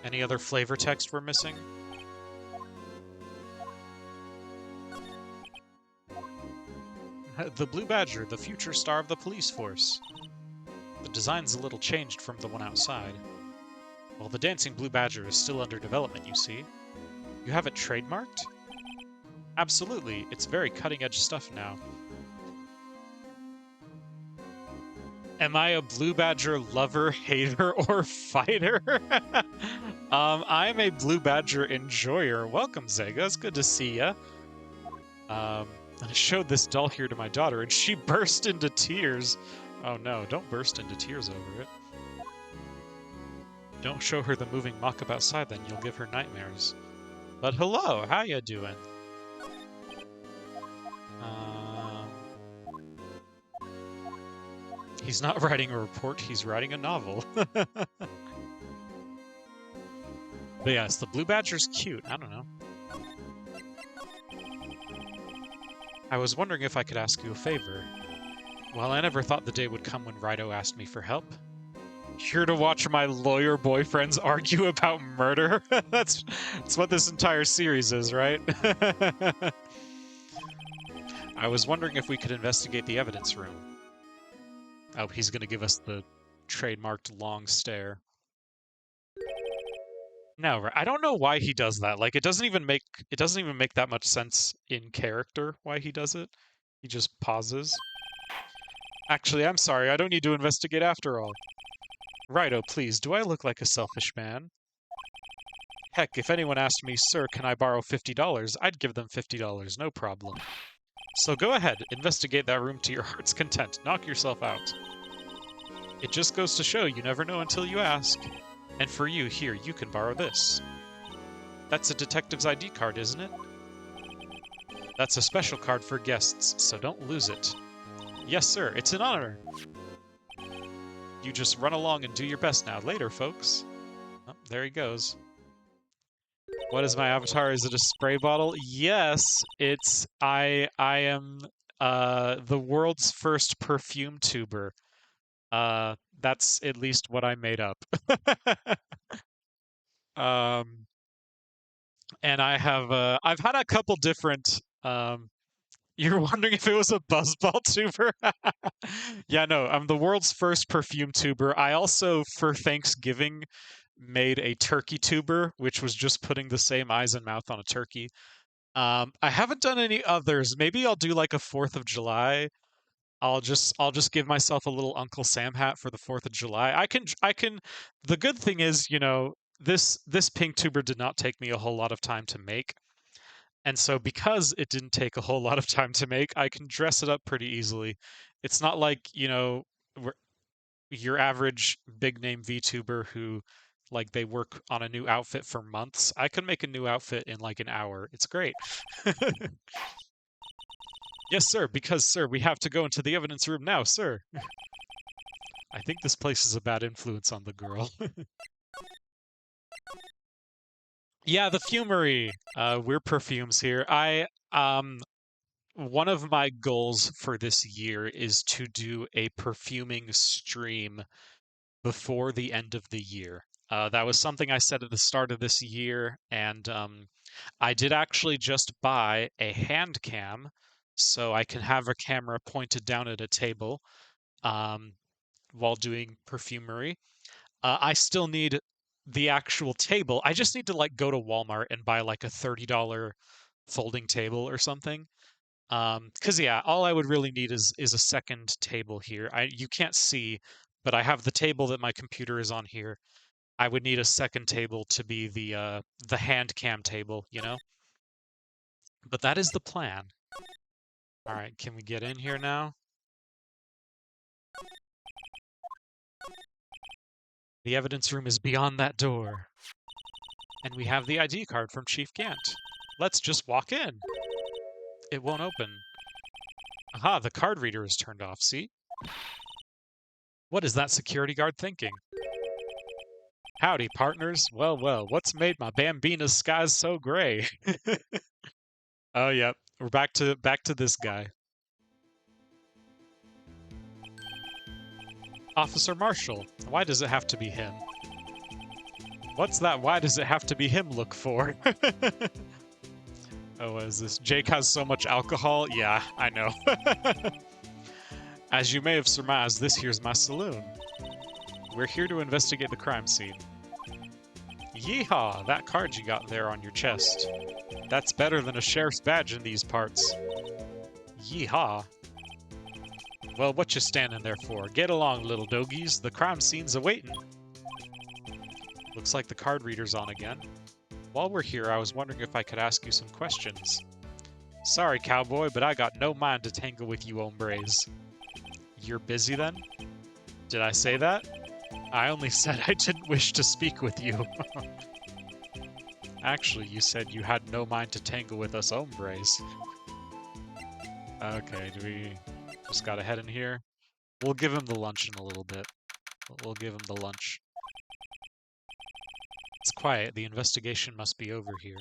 Any other flavor text we're missing? The Blue Badger, the future star of the police force. The design's a little changed from the one outside. Well, the dancing Blue Badger is still under development, you see. You have it trademarked? Absolutely, it's very cutting-edge stuff now. Am I a Blue Badger lover, hater, or fighter? I'm a Blue Badger enjoyer. Welcome, Zega. It's good to see ya. I showed this doll here to my daughter, and she burst into tears. Oh no, don't burst into tears over it. Don't show her the moving mock-up outside, then you'll give her nightmares. But hello, how ya doing? He's not writing a report, he's writing a novel. But yes, the Blue Badger's cute. I don't know. I was wondering if I could ask you a favor. Well, I never thought the day would come when Wright asked me for help. Here to watch my lawyer boyfriends argue about murder? That's what this entire series is, right? I was wondering if we could investigate the evidence room. Oh, he's gonna give us the trademarked long stare. No, I don't know why he does that. Like, it doesn't even make that much sense in character why he does it. He just pauses. Actually, I'm sorry, I don't need to investigate after all. Righto, please, do I look like a selfish man? Heck, if anyone asked me, sir, can I borrow $50, I'd give them $50, no problem. So go ahead, investigate that room to your heart's content. Knock yourself out. It just goes to show you never know until you ask. And for you, here, you can borrow this. That's a detective's ID card, isn't it? That's a special card for guests, so don't lose it. Yes, sir, it's an honor. You just run along and do your best now. Later, folks. Oh, there he goes. What is my avatar? Is it a spray bottle? Yes, it's I am the world's first perfume tuber. That's at least what I made up. Um, and I've had a couple different you're wondering if it was a buzzball tuber? Yeah, no, I'm the world's first perfume tuber. I also, for Thanksgiving, made a turkey tuber, which was just putting the same eyes and mouth on a turkey. I haven't done any others. Maybe I'll do like a 4th of July. I'll just give myself a little Uncle Sam hat for the 4th of July. I can the good thing is, this pink tuber did not take me a whole lot of time to make. And so because it didn't take a whole lot of time to make, I can dress it up pretty easily. It's not like, your average big name VTuber who like they work on a new outfit for months. I can make a new outfit in like an hour. It's great. Yes, sir, because sir, we have to go into the evidence room now, sir. I think this place is a bad influence on the girl. Yeah, the fumery. We're perfumes here. One of my goals for this year is to do a perfuming stream before the end of the year. That was something I said at the start of this year, and I did actually just buy a hand cam so I can have a camera pointed down at a table um, while doing perfumery. I still need the actual table. I just need to like go to Walmart and buy like a $30 folding table or something. Because yeah, all I would really need is a second table here. You can't see, but I have the table that my computer is on here. I would need a second table to be the hand cam table, you know? But that is the plan. All right, can we get in here now? The evidence room is beyond that door. And we have the ID card from Chief Gant. Let's just walk in. It won't open. Aha, the card reader is turned off, see? What is that security guard thinking? Howdy, partners. Well, well, what's made my Bambina's skies so gray? Oh, yep. We're back to this guy. Officer Marshall. Why does it have to be him? What's that why does it have to be him look for? Oh, what is this? Jake has so much alcohol? Yeah, I know. As you may have surmised, this here's my saloon. We're here to investigate the crime scene. Yeehaw! That card you got there on your chest. That's better than a sheriff's badge in these parts. Yeehaw! Well, what you standing there for? Get along, little dogies. The crime scene's awaiting. Looks like the card reader's on again. While we're here, I was wondering if I could ask you some questions. Sorry, cowboy, but I got no mind to tangle with you hombres. You're busy then? Did I say that? I only said I didn't wish to speak with you. Actually, you said you had no mind to tangle with us hombres. Okay, do we just gotta head in here? We'll give him the lunch in a little bit. We'll give him the lunch. It's quiet. The investigation must be over here.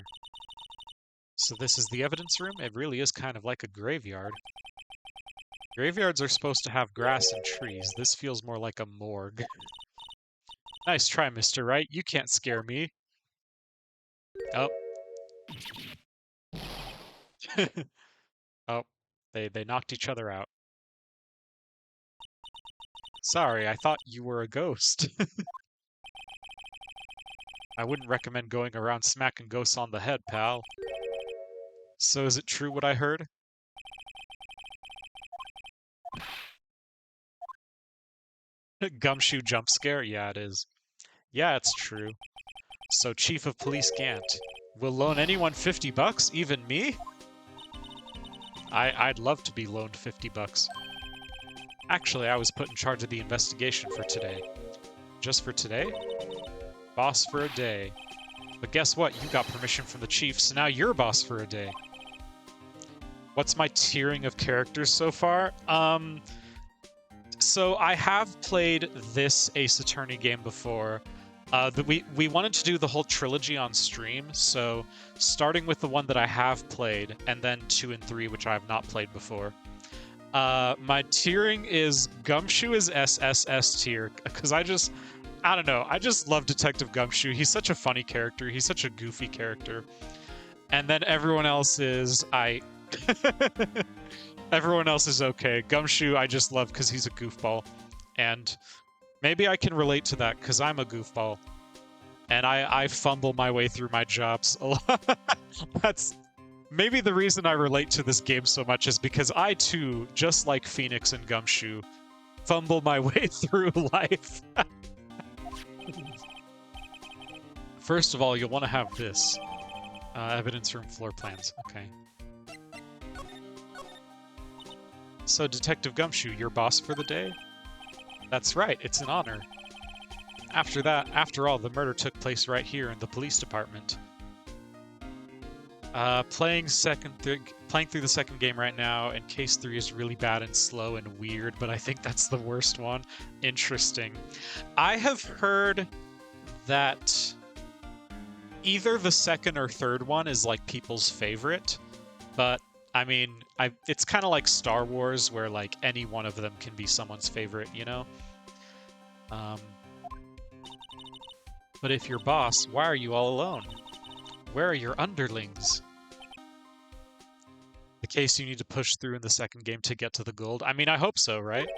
So this is the evidence room? It really is kind of like a graveyard. Graveyards are supposed to have grass and trees. This feels more like a morgue. Nice try, Mr. Wright. You can't scare me. Oh. Oh, they knocked each other out. Sorry, I thought you were a ghost. I wouldn't recommend going around smacking ghosts on the head, pal. So is it true what I heard? Gumshoe jump scare? Yeah, it is. Yeah, it's true. So Chief of Police Gant will loan anyone $50, even me? I'd love to be loaned $50. Actually, I was put in charge of the investigation for today. Just for today? Boss for a day. But guess what? You got permission from the chief, so now you're boss for a day. What's my tiering of characters so far? So I have played this Ace Attorney game before. We wanted to do the whole trilogy on stream, so starting with the one that I have played, and then 2 and 3, which I have not played before. My tiering is Gumshoe is SSS tier, because I don't know, I just love Detective Gumshoe. He's such a funny character, he's such a goofy character. And then everyone else is everyone else is okay. Gumshoe I just love because he's a goofball. And maybe I can relate to that because I'm a goofball. And I fumble my way through my jobs a lot. That's maybe the reason I relate to this game so much is because I too, just like Phoenix and Gumshoe, fumble my way through life. First of all, you'll want to have this. Evidence room floor plans. Okay. So, Detective Gumshoe, your boss for the day? That's right, it's an honor. After all, the murder took place right here in the police department. Playing through the second game right now, and Case 3 is really bad and slow and weird, but I think that's the worst one. Interesting. I have heard that either the second or third one is like people's favorite, but I mean, it's kind of like Star Wars, where like any one of them can be someone's favorite, you know? But if you're boss, why are you all alone? Where are your underlings? The case you need to push through in the second game to get to the gold. I mean, I hope so, right?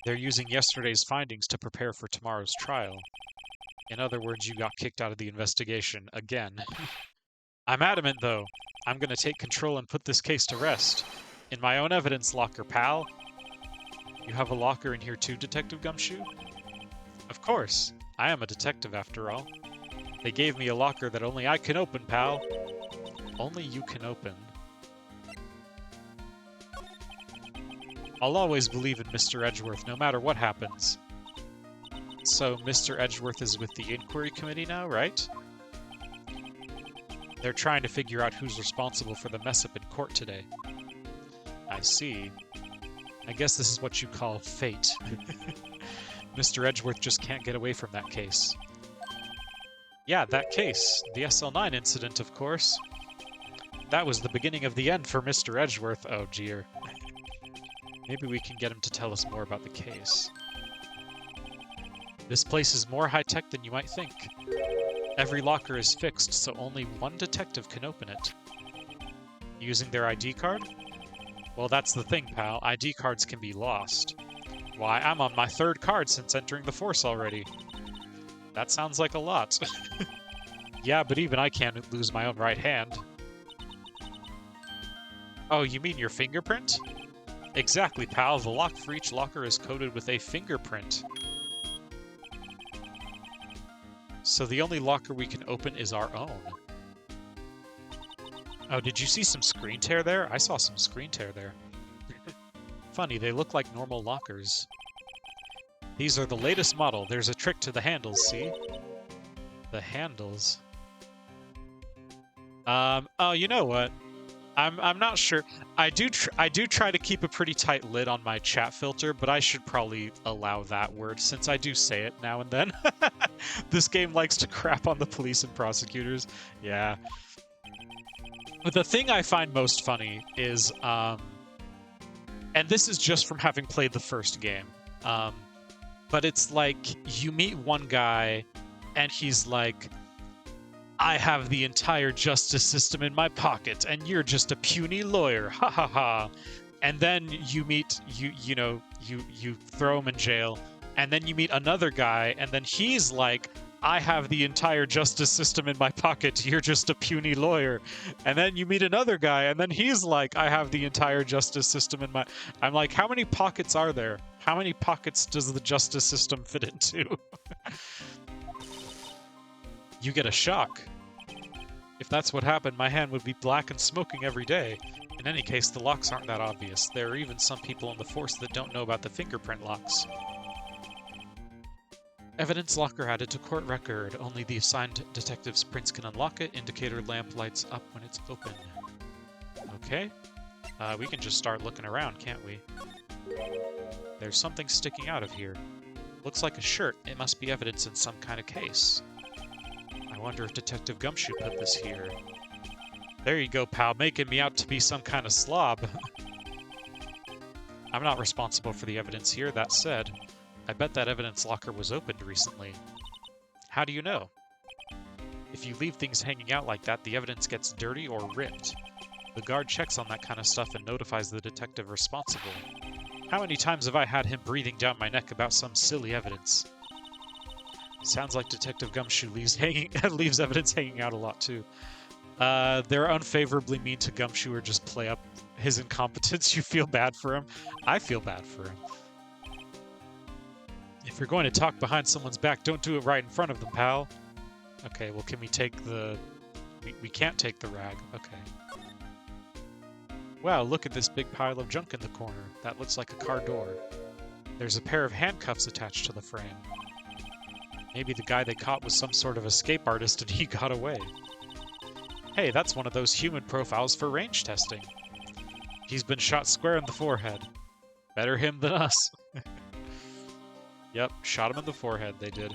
They're using yesterday's findings to prepare for tomorrow's trial. In other words, you got kicked out of the investigation again. I'm adamant, though. I'm gonna take control and put this case to rest. In my own evidence locker, pal. You have a locker in here too, Detective Gumshoe? Of course. I am a detective, after all. They gave me a locker that only I can open, pal. Only you can open. I'll always believe in Mr. Edgeworth, no matter what happens. So, Mr. Edgeworth is with the inquiry committee now, right? They're trying to figure out who's responsible for the mess-up in court today. I see. I guess this is what you call fate. Mr. Edgeworth just can't get away from that case. Yeah, that case. The SL9 incident, of course. That was the beginning of the end for Mr. Edgeworth. Oh, dear. Maybe we can get him to tell us more about the case. This place is more high-tech than you might think. Every locker is fixed, so only one detective can open it. Using their ID card? Well, that's the thing, pal. ID cards can be lost. Why, I'm on my 3rd card since entering the force already. That sounds like a lot. Yeah, but even I can't lose my own right hand. Oh, you mean your fingerprint? Exactly, pal. The lock for each locker is coded with a fingerprint. So the only locker we can open is our own. Oh, did you see some screen tear there? I saw some screen tear there. Funny, they look like normal lockers. These are the latest model. There's a trick to the handles, see? The handles. Oh, you know what? I'm not sure. I do try to keep a pretty tight lid on my chat filter, but I should probably allow that word since I do say it now and then. This game likes to crap on the police and prosecutors. Yeah. But the thing I find most funny is, and this is just from having played the first game, but it's like you meet one guy and he's like, I have the entire justice system in my pocket, and you're just a puny lawyer, ha ha ha. And then you meet, you throw him in jail, and then you meet another guy, and then he's like, I have the entire justice system in my pocket, you're just a puny lawyer. And then you meet another guy, and then he's like, I have the entire justice system in my... I'm like, how many pockets are there? How many pockets does the justice system fit into? You get a shock. If that's what happened, my hand would be black and smoking every day. In any case, the locks aren't that obvious. There are even some people in the force that don't know about the fingerprint locks. Evidence locker added to court record. Only the assigned detective's prints can unlock it. Indicator lamp lights up when it's open. Okay. We can just start looking around, can't we? There's something sticking out of here. Looks like a shirt. It must be evidence in some kind of case. I wonder if Detective Gumshoe put this here. There you go, pal, making me out to be some kind of slob. I'm not responsible for the evidence here. That said, I bet that evidence locker was opened recently. How do you know? If you leave things hanging out like that, the evidence gets dirty or ripped. The guard checks on that kind of stuff and notifies the detective responsible. How many times have I had him breathing down my neck about some silly evidence? Sounds like Detective Gumshoe leaves evidence hanging out a lot, too. They're unfavorably mean to Gumshoe or just play up his incompetence. You feel bad for him. I feel bad for him. If you're going to talk behind someone's back, don't do it right in front of them, pal. Okay, well, can we take the... We can't take the rag. Okay. Wow, look at this big pile of junk in the corner. That looks like a car door. There's a pair of handcuffs attached to the frame. Maybe the guy they caught was some sort of escape artist and he got away. Hey, that's one of those human profiles for range testing. He's been shot square in the forehead. Better him than us. Yep, shot him in the forehead, they did.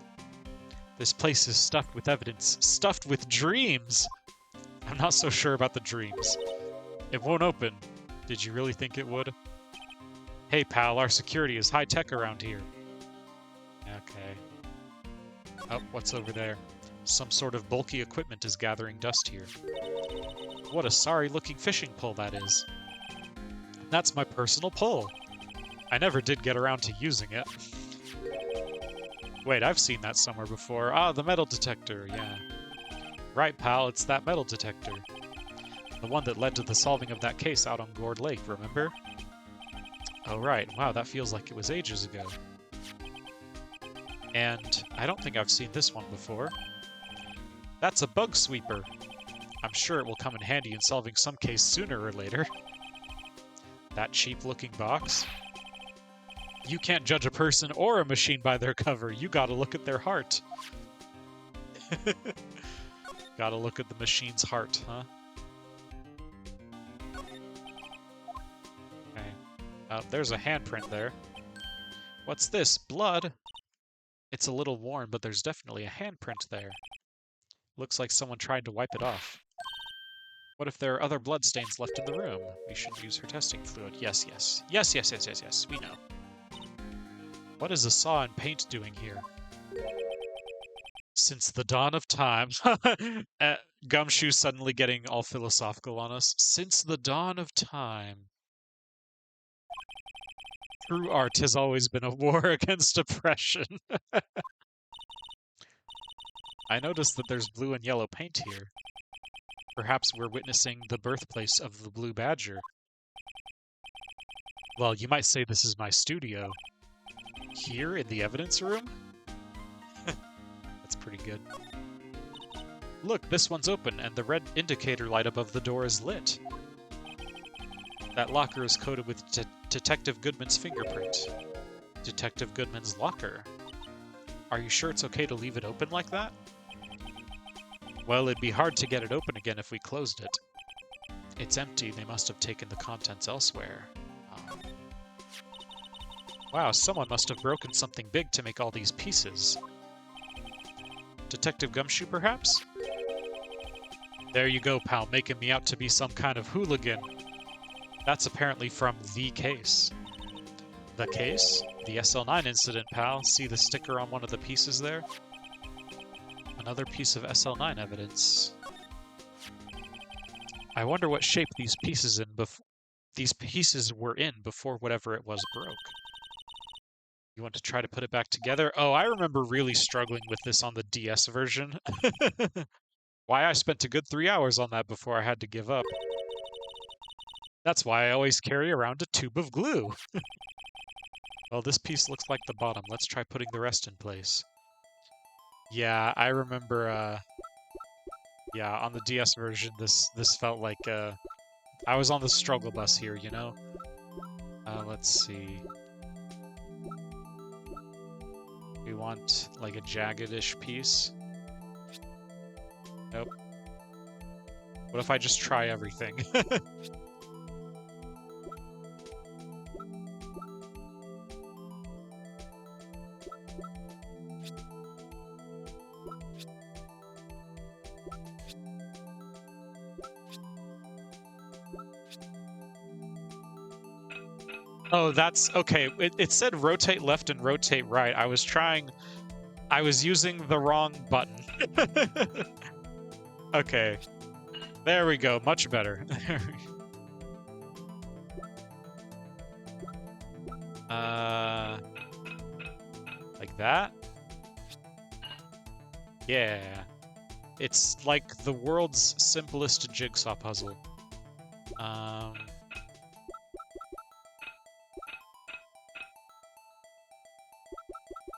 This place is stuffed with evidence. Stuffed with dreams! I'm not so sure about the dreams. It won't open. Did you really think it would? Hey, pal, our security is high-tech around here. Okay. Oh, what's over there? Some sort of bulky equipment is gathering dust here. What a sorry-looking fishing pole that is. That's my personal pole. I never did get around to using it. Wait, I've seen that somewhere before. Ah, the metal detector, yeah. Right, pal, it's that metal detector. The one that led to the solving of that case out on Gourd Lake, remember? Oh, right. Wow, that feels like it was ages ago. And I don't think I've seen this one before. That's a bug sweeper. I'm sure it will come in handy in solving some case sooner or later. That cheap-looking box. You can't judge a person or a machine by their cover. You gotta look at their heart. Gotta look at the machine's heart, huh? Okay. There's a handprint there. What's this? Blood? It's a little worn, but there's definitely a handprint there. Looks like someone tried to wipe it off. What if there are other bloodstains left in the room? We should use her testing fluid. Yes, yes. Yes, yes, yes, yes, yes. We know. What is a saw and paint doing here? Since the dawn of time. Gumshoe suddenly getting all philosophical on us. Since the dawn of time. True art has always been a war against oppression. I noticed that there's blue and yellow paint here. Perhaps we're witnessing the birthplace of the Blue Badger. Well, you might say this is my studio. Here in the evidence room? That's pretty good. Look, this one's open, and the red indicator light above the door is lit. That locker is coated with Detective Goodman's fingerprint. Detective Goodman's locker? Are you sure it's okay to leave it open like that? Well, it'd be hard to get it open again if we closed it. It's empty. They must have taken the contents elsewhere. Wow, someone must have broken something big to make all these pieces. Detective Gumshoe, perhaps? There you go, pal, making me out to be some kind of hooligan. That's apparently from the case. The case? The SL9 incident, pal. See the sticker on one of the pieces there? Another piece of SL9 evidence. I wonder what shape these pieces were in before whatever it was broke. You want to try to put it back together? Oh, I remember really struggling with this on the DS version. Why, I spent a good 3 hours on that before I had to give up. That's why I always carry around a tube of glue. Well, this piece looks like the bottom. Let's try putting the rest in place. Yeah, I remember, yeah, on the DS version, this felt like, I was on the struggle bus here, you know? Let's see. We want like a jaggedish piece? Nope. What if I just try everything? Oh, that's okay. It said rotate left and rotate right. I was using the wrong button. Okay. There we go. Much better. Like that? Yeah. It's like the world's simplest jigsaw puzzle.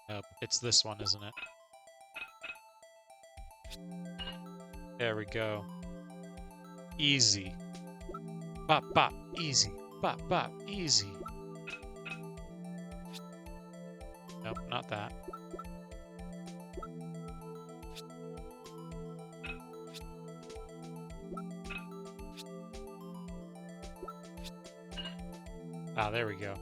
Nope, it's this one, isn't it? There we go. Easy. Bop, bop, easy. Bop, bop, easy. Nope, not that. Ah, there we go.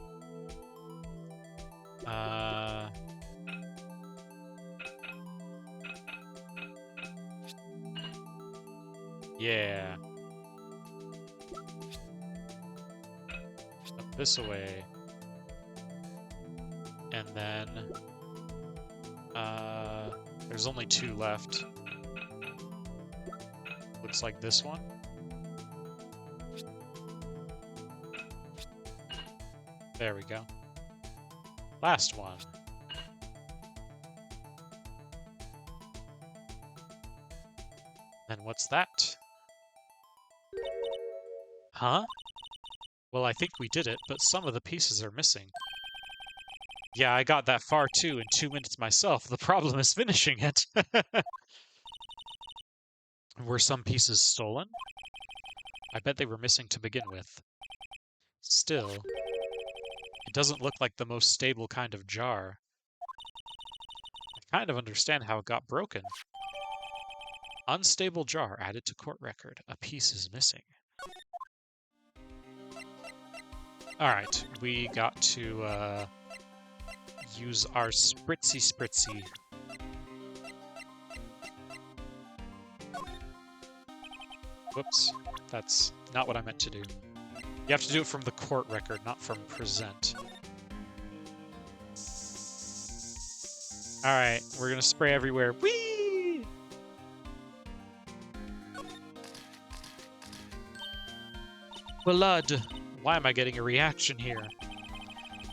Yeah. Up this way. And then, there's only 2 left. Looks like this one. There we go. Last one. And what's that? Huh? Well, I think we did it, but some of the pieces are missing. Yeah, I got that far too in 2 minutes myself. The problem is finishing it. Were some pieces stolen? I bet they were missing to begin with. Still, it doesn't look like the most stable kind of jar. I kind of understand how it got broken. Unstable jar added to court record. A piece is missing. Alright, we got to use our spritzy. Whoops, that's not what I meant to do. You have to do it from the court record, not from present. Alright, we're gonna spray everywhere. Whee! Blood! Why am I getting a reaction here?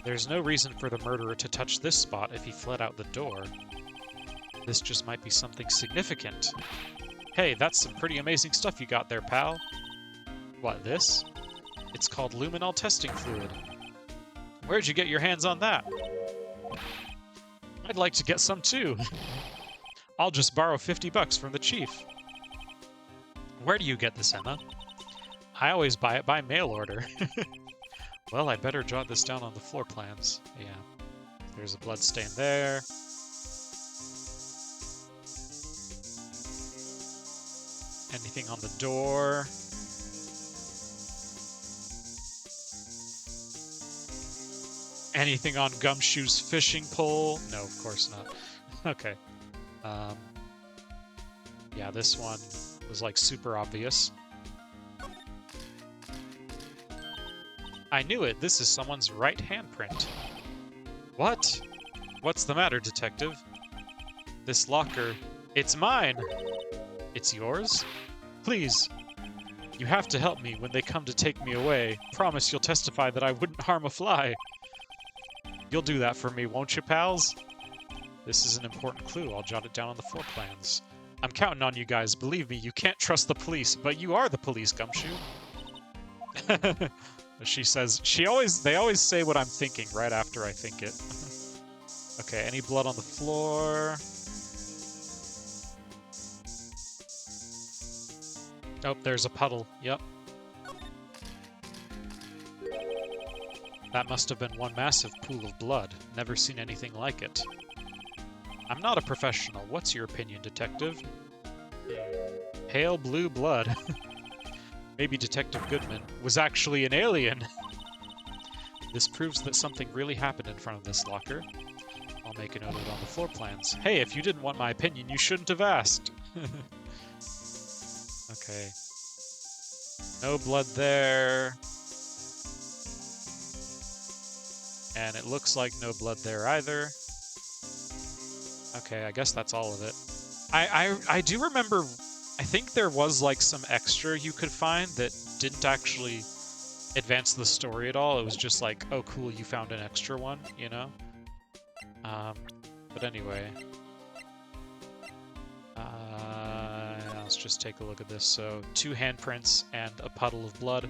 There's no reason for the murderer to touch this spot if he fled out the door. This just might be something significant. Hey, that's some pretty amazing stuff you got there, pal. What, this? It's called luminol testing fluid. Where'd you get your hands on that? I'd like to get some too. I'll just borrow $50 from the chief. Where do you get this, Emma? I always buy it by mail order. Well, I'd better jot this down on the floor plans. Yeah. There's a blood stain there. Anything on the door? Anything on Gumshoe's fishing pole? No, of course not. Okay. Yeah, this one was like super obvious. I knew it. This is someone's right handprint. What? What's the matter, detective? This locker... It's mine! It's yours? Please. You have to help me when they come to take me away. Promise you'll testify that I wouldn't harm a fly. You'll do that for me, won't you, pals? This is an important clue. I'll jot it down on the floor plans. I'm counting on you guys. Believe me, you can't trust the police, but you are the police, Gumshoe. She says, they always say what I'm thinking right after I think it. Okay, any blood on the floor? Oh, there's a puddle. Yep. That must have been one massive pool of blood. Never seen anything like it. I'm not a professional. What's your opinion, Detective? Pale blue blood. Maybe Detective Goodman was actually an alien. This proves that something really happened in front of this locker. I'll make a note of it on the floor plans. Hey, if you didn't want my opinion, you shouldn't have asked. Okay. No blood there. And it looks like no blood there either. Okay, I guess that's all of it. I do remember, I think there was like some extra you could find that didn't actually advance the story at all. It was just like, oh cool, you found an extra one, you know? But anyway. Let's just take a look at this. So, 2 handprints and a puddle of blood.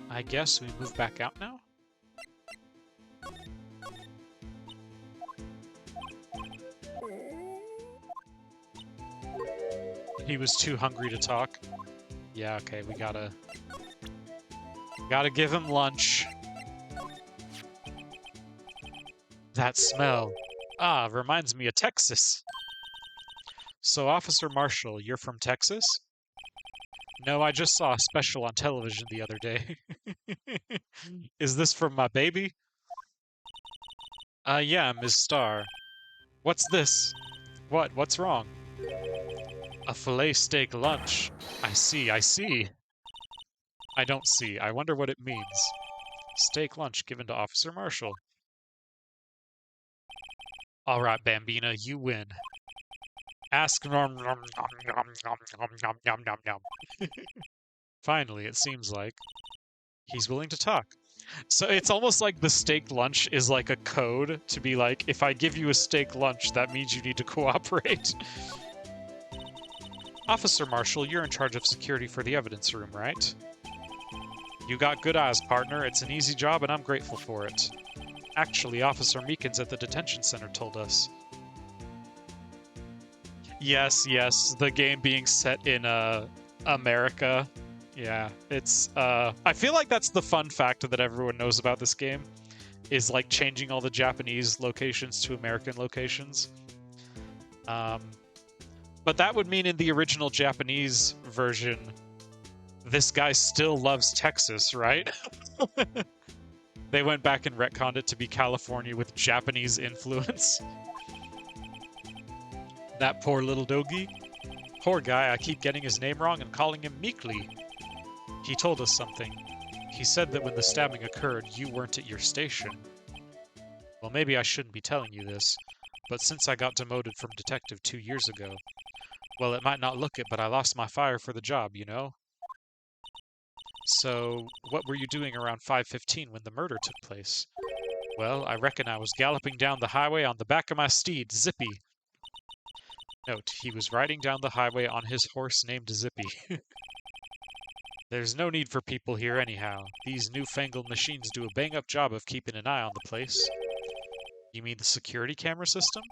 I guess we move back out now? He was too hungry to talk. Yeah, okay, we gotta give him lunch. That smell. Ah, reminds me of Texas. So, Officer Marshall, you're from Texas? No, I just saw a special on television the other day. Is this from my baby? Yeah, Ms. Starr. What's this? What's wrong? A filet steak lunch. I see. I don't see. I wonder what it means. Steak lunch given to Officer Marshall. All right, Bambina, you win. Ask nom nom nom nom nom nom nom nom nom nom. Finally, it seems like he's willing to talk. So it's almost like the steak lunch is like a code to be like, if I give you a steak lunch, that means you need to cooperate. Officer Marshall, you're in charge of security for the evidence room, right? You got good eyes, partner. It's an easy job, and I'm grateful for it. Actually, Officer Meekins at the detention center told us. Yes, the game being set in America. Yeah, it's I feel like that's the fun fact that everyone knows about this game, is like changing all the Japanese locations to American locations. But that would mean in the original Japanese version, this guy still loves Texas, right? They went back and retconned it to be California with Japanese influence. That poor little doggy. Poor guy, I keep getting his name wrong and calling him Meekly. He told us something. He said that when the stabbing occurred, you weren't at your station. Well, maybe I shouldn't be telling you this, but since I got demoted from detective 2 years ago, well, it might not look it, but I lost my fire for the job, you know? So, what were you doing around 5:15 when the murder took place? Well, I reckon I was galloping down the highway on the back of my steed, Zippy. Note, he was riding down the highway on his horse named Zippy. There's no need for people here anyhow. These newfangled machines do a bang-up job of keeping an eye on the place. You mean the security camera system?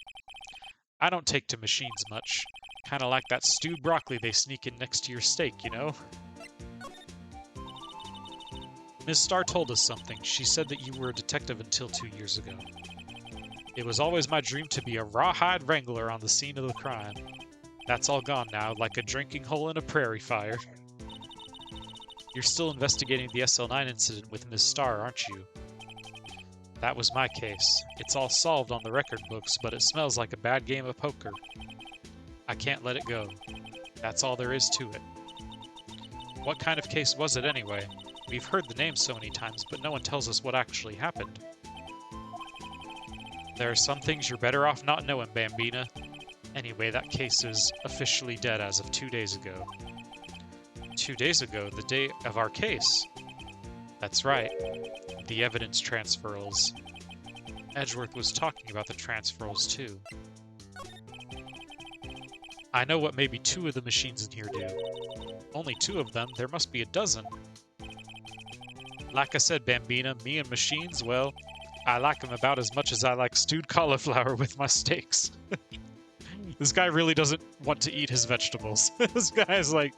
I don't take to machines much. Kinda like that stewed broccoli they sneak in next to your steak, you know? Ms. Starr told us something. She said that you were a detective until 2 years ago. It was always my dream to be a rawhide wrangler on the scene of the crime. That's all gone now, like a drinking hole in a prairie fire. You're still investigating the SL9 incident with Ms. Starr, aren't you? That was my case. It's all solved on the record books, but it smells like a bad game of poker. I can't let it go. That's all there is to it. What kind of case was it anyway? We've heard the name so many times, but no one tells us what actually happened. There are some things you're better off not knowing, Bambina. Anyway, that case is officially dead as of 2 days ago. 2 days ago, the day of our case. That's right. The evidence transferals. Edgeworth was talking about the transferals too. I know what maybe 2 of the machines in here do. Only 2 of them? There must be a dozen. Like I said, Bambina, me and machines, well, I like them about as much as I like stewed cauliflower with my steaks. This guy really doesn't want to eat his vegetables. This guy's like,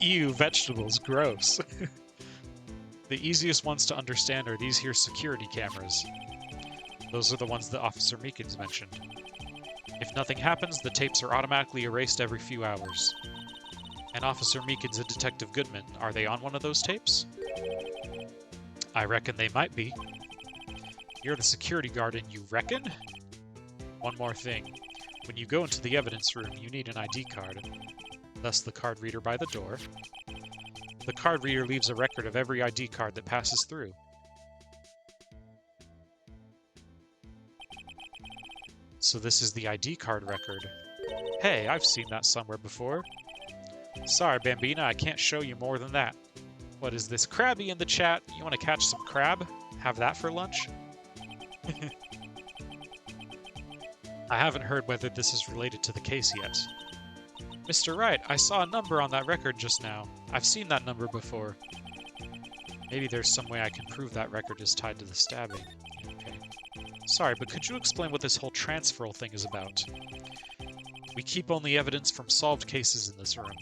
Ew, vegetables, gross. The easiest ones to understand are these here security cameras. Those are the ones that Officer Meekins mentioned. If nothing happens, the tapes are automatically erased every few hours. And Officer Meekins and Detective Goodman, are they on one of those tapes? I reckon they might be. You're the security guard and you reckon? One more thing. When you go into the evidence room, you need an ID card. Thus the card reader by the door. The card reader leaves a record of every ID card that passes through. So this is the ID card record. Hey, I've seen that somewhere before. Sorry, Bambina, I can't show you more than that. What is this? Krabby in the chat. You want to catch some crab? Have that for lunch? I haven't heard whether this is related to the case yet. Mr. Wright, I saw a number on that record just now. I've seen that number before. Maybe there's some way I can prove that record is tied to the stabbing. Okay. Sorry, but could you explain what this whole transferal thing is about? We keep only evidence from solved cases in this room.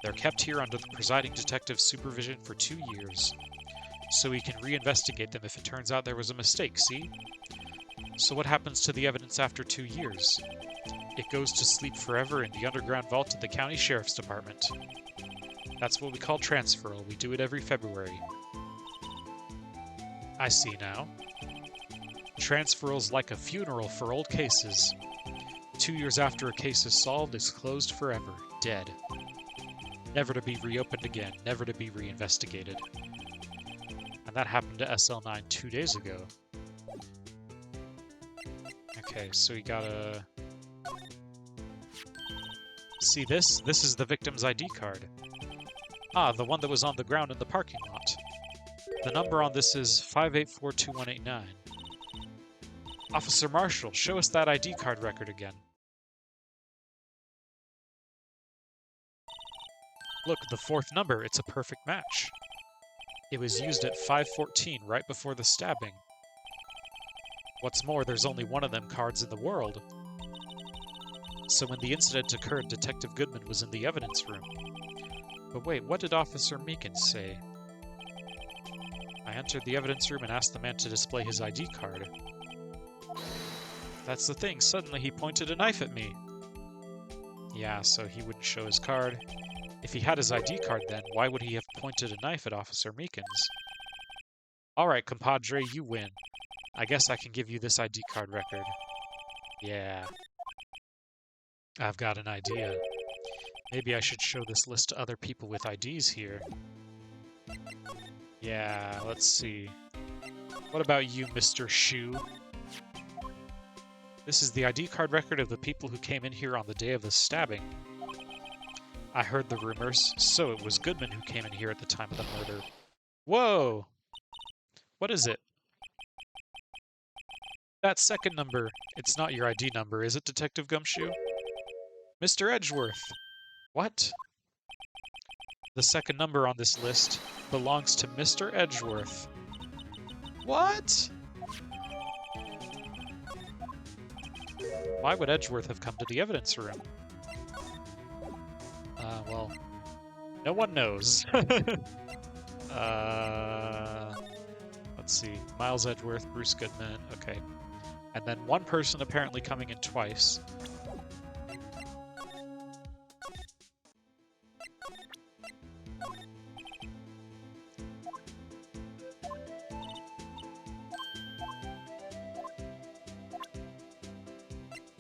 They're kept here under the presiding detective's supervision for 2 years. So we can reinvestigate them if it turns out there was a mistake, see? So what happens to the evidence after 2 years? It goes to sleep forever in the underground vault of the county sheriff's department. That's what we call transferal. We do it every February. I see now. Transferal's like a funeral for old cases. 2 years after a case is solved, it's closed forever. Dead. Never to be reopened again. Never to be reinvestigated. And that happened to SL9 2 days ago. Okay, so we gotta... See this? This is the victim's ID card. Ah, the one that was on the ground in the parking lot. The number on this is 5842189. Officer Marshall, show us that ID card record again. Look, the fourth number, it's a perfect match. It was used at 5:14, right before the stabbing. What's more, there's only one of them cards in the world. So when the incident occurred, Detective Goodman was in the evidence room. But wait, what did Officer Meekins say? I entered the evidence room and asked the man to display his ID card. That's the thing, suddenly he pointed a knife at me. Yeah, so he wouldn't show his card. If he had his ID card then, why would he have pointed a knife at Officer Meekins? Alright, compadre, you win. I guess I can give you this ID card record. Yeah. I've got an idea. Maybe I should show this list to other people with IDs here. Yeah, let's see. What about you, Mr. Shoe? This is the ID card record of the people who came in here on the day of the stabbing. I heard the rumors, so it was Goodman who came in here at the time of the murder. Whoa! What is it? That second number. It's not your ID number, is it, Detective Gumshoe? Mr. Edgeworth. What? The second number on this list belongs to Mr. Edgeworth. What? Why would Edgeworth have come to the evidence room? Well, no one knows. Let's see. Miles Edgeworth, Bruce Goodman, okay. And then one person apparently coming in twice.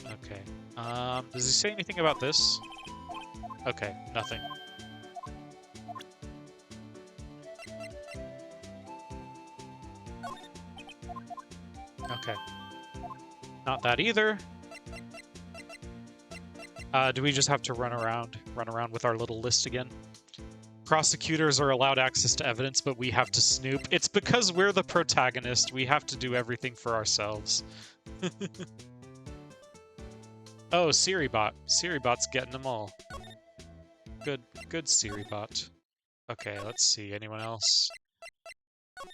Okay. Does he say anything about this? Okay, nothing. Okay. Not that either. Do we just have to run around with our little list again? Prosecutors are allowed access to evidence, but we have to snoop. It's because we're the protagonist. We have to do everything for ourselves. Oh, SiriBot. SiriBot's getting them all. Good SiriBot. Okay, let's see. Anyone else?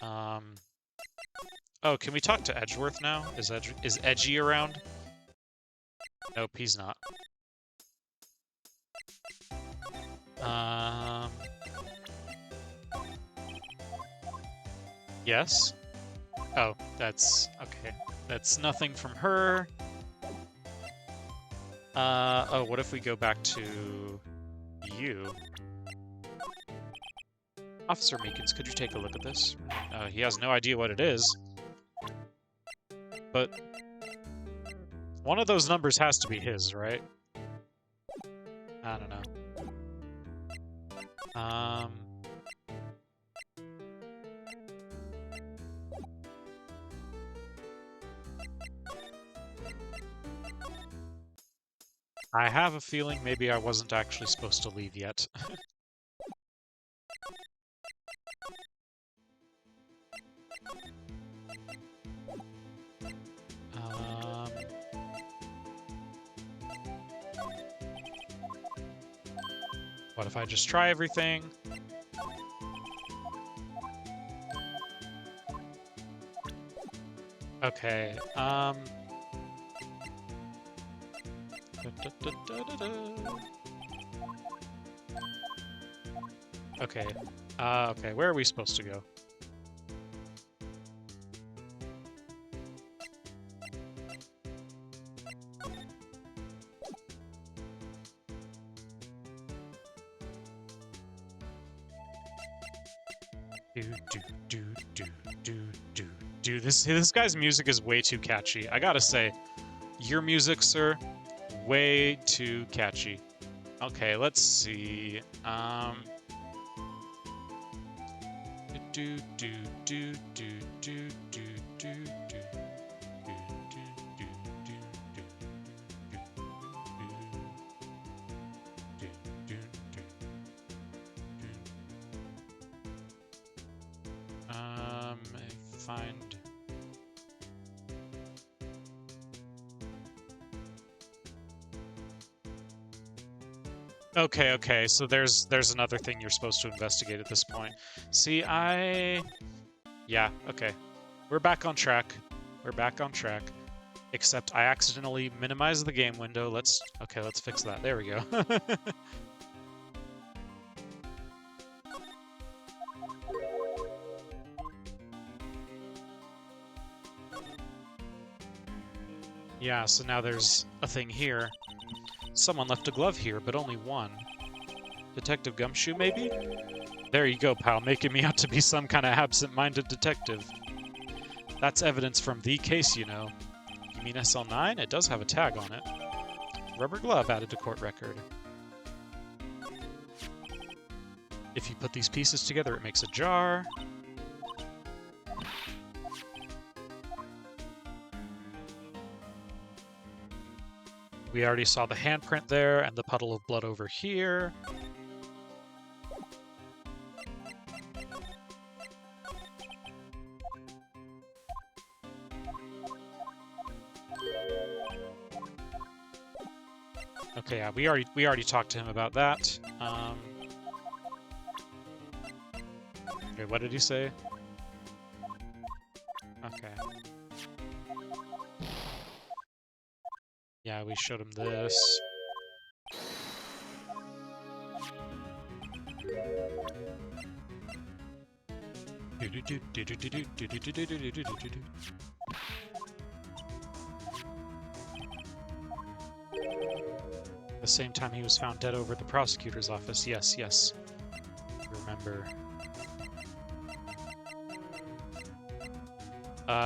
Oh, can we talk to Edgeworth now? Is Edgy around? Nope, he's not. Yes? Oh, that's... okay. That's nothing from her. Oh, what if we go back to you? Officer Meekins, could you take a look at this? He has no idea what it is. But one of those numbers has to be his, right? I don't know. I have a feeling maybe I wasn't actually supposed to leave yet. What if I just try everything? Okay, okay, okay, where are we supposed to go? This guy's music is way too catchy. I gotta say, your music, sir, way too catchy. Okay, let's see. Find. Okay, so there's another thing you're supposed to investigate at this point. See, yeah, okay. We're back on track. We're back on track. Except I accidentally minimized the game window. Let's fix that. There we go. Yeah, so now there's a thing here. Someone left a glove here, but only one. Detective Gumshoe, maybe? There you go, pal, making me out to be some kind of absent-minded detective. That's evidence from the case, you know. You mean SL9? It does have a tag on it. Rubber glove added to court record. If you put these pieces together, it makes a jar. We already saw the handprint there and the puddle of blood over here. Okay, yeah, we already talked to him about that. Okay, what did he say? Okay. Yeah, we showed him this. The same time he was found dead over at the prosecutor's office. Yes, yes. Remember.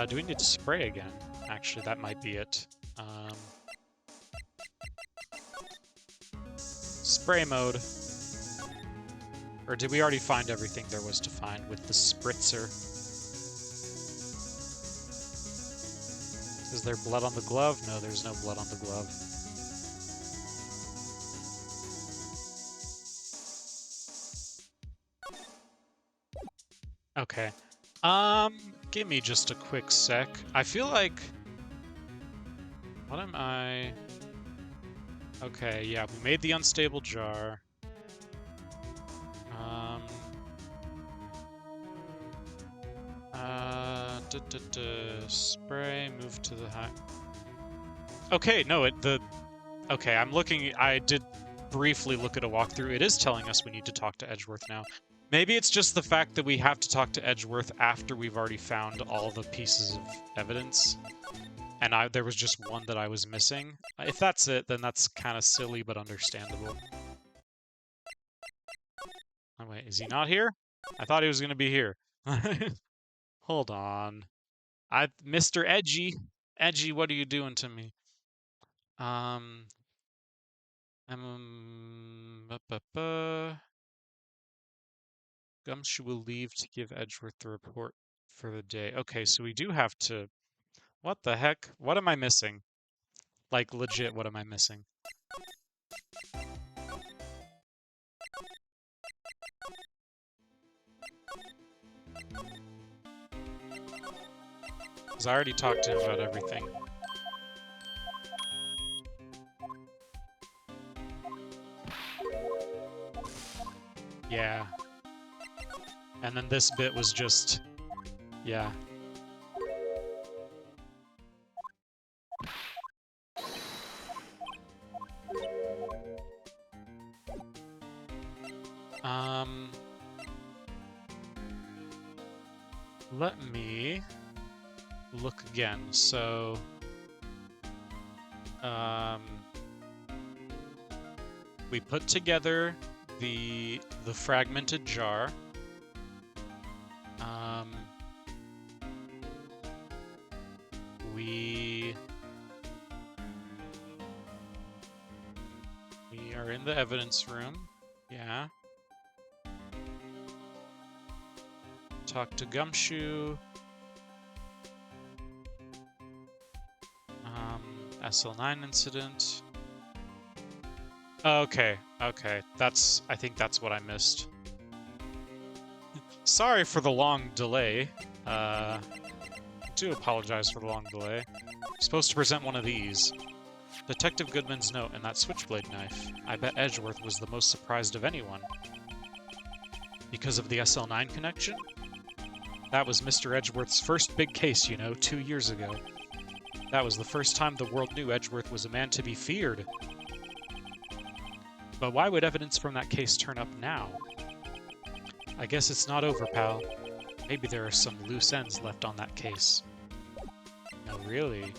Do we need to spray again? Actually, that might be it. Spray mode. Or did we already find everything there was to find with the spritzer? Is there blood on the glove? No, there's no blood on the glove. Okay. Give me just a quick sec. I feel like... What am I... Okay, yeah, we made the unstable jar. Spray, move to the high... Okay, no, Okay, I'm looking... I did briefly look at a walkthrough. It is telling us we need to talk to Edgeworth now. Maybe it's just the fact that we have to talk to Edgeworth after we've already found all the pieces of evidence. And there was just one that I was missing. If that's it, then that's kind of silly but understandable. Oh, wait, is he not here? I thought he was going to be here. Hold on. Mr. Edgy. Edgy, what are you doing to me? Gumshoe will leave to give Edgeworth the report for the day. Okay, so we do have to... What the heck? What am I missing? Like, legit, what am I missing? Because I already talked to him about everything. Yeah. And then this bit was just... Yeah. Let me look again. So, we put together the fragmented jar. We are in the evidence room. Yeah. Talk to Gumshoe. SL9 incident. Okay, okay. I think that's what I missed. Sorry for the long delay. I do apologize for the long delay. I'm supposed to present one of these. Detective Goodman's note and that switchblade knife. I bet Edgeworth was the most surprised of anyone. Because of the SL9 connection? That was Mr. Edgeworth's first big case, you know, 2 years ago. That was the first time the world knew Edgeworth was a man to be feared. But why would evidence from that case turn up now? I guess it's not over, pal. Maybe there are some loose ends left on that case. No, really?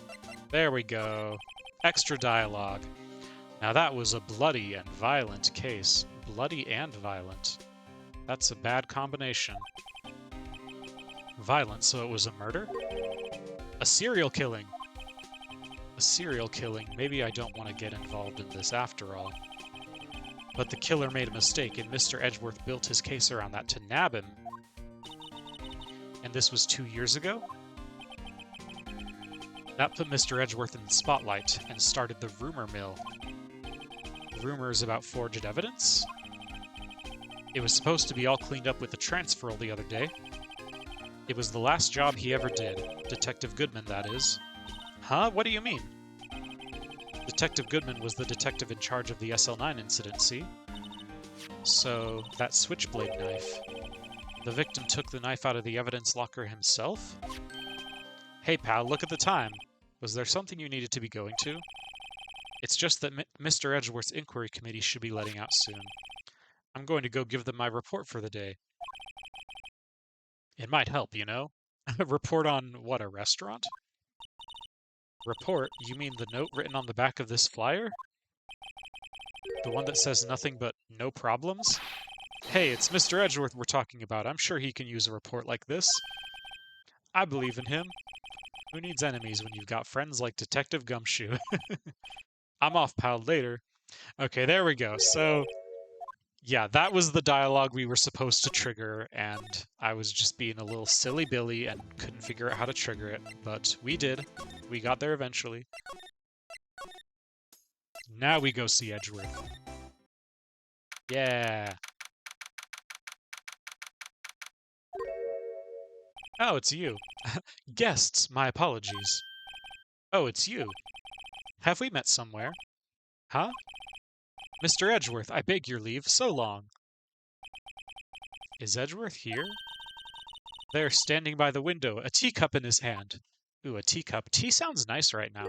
There we go. Extra dialogue. Now that was a bloody and violent case. Bloody and violent. That's a bad combination. Violent, so it was a murder? A serial killing! A serial killing. Maybe I don't want to get involved in this after all. But the killer made a mistake, and Mr. Edgeworth built his case around that to nab him. And this was 2 years ago? That put Mr. Edgeworth in the spotlight and started the rumor mill. Rumors about forged evidence? It was supposed to be all cleaned up with the transferal the other day. It was the last job he ever did. Detective Goodman, that is. Huh? What do you mean? Detective Goodman was the detective in charge of the SL9 incident, see? So, that switchblade knife. The victim took the knife out of the evidence locker himself? Hey pal, look at the time. Was there something you needed to be going to? It's just that Mr. Edgeworth's inquiry committee should be letting out soon. I'm going to go give them my report for the day. It might help, you know? Report on, what, a restaurant? Report? You mean the note written on the back of this flyer? The one that says nothing but no problems? Hey, it's Mr. Edgeworth we're talking about. I'm sure he can use a report like this. I believe in him. Who needs enemies when you've got friends like Detective Gumshoe? I'm off, pal. Later. Okay, there we go. So, yeah, that was the dialogue we were supposed to trigger, and I was just being a little silly Billy and couldn't figure out how to trigger it, but we did. We got there eventually. Now we go see Edgeworth. Yeah. Oh, it's you. Guests, my apologies. Oh, it's you. Have we met somewhere? Huh? Mr. Edgeworth, I beg your leave, so long. Is Edgeworth here? There, standing by the window, a teacup in his hand. Ooh, a teacup. Tea sounds nice right now.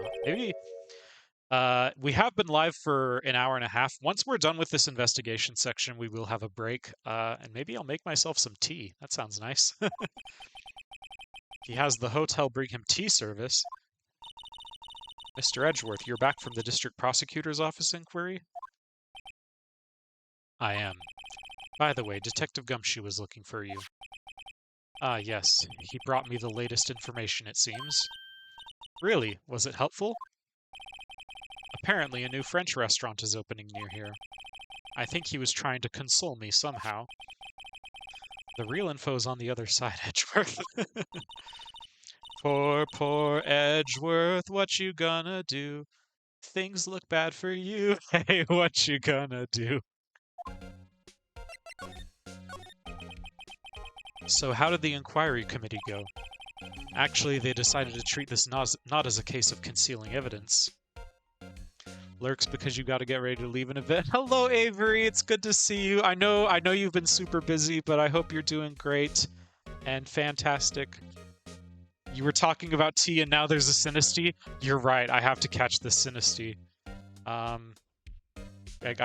We have been live for an hour and a half. Once we're done with this investigation section, we will have a break, and maybe I'll make myself some tea. That sounds nice. He has the hotel bring him tea service. Mr. Edgeworth, you're back from the district prosecutor's office inquiry? I am. By the way, Detective Gumshoe was looking for you. Ah, yes. He brought me the latest information, it seems. Really? Was it helpful? Apparently, a new French restaurant is opening near here. I think he was trying to console me somehow. The real info's on the other side, Edgeworth. Poor Edgeworth, what you gonna do? Things look bad for you. Hey, what you gonna do? So how did the inquiry committee go? Actually, they decided to treat this not as a case of concealing evidence. Lurks because you gotta get ready to leave in a bit. Hello, Avery. It's good to see you. I know you've been super busy, but I hope you're doing great and fantastic. You were talking about tea, and now there's a Sinistea. You're right. I have to catch the Sinistea. I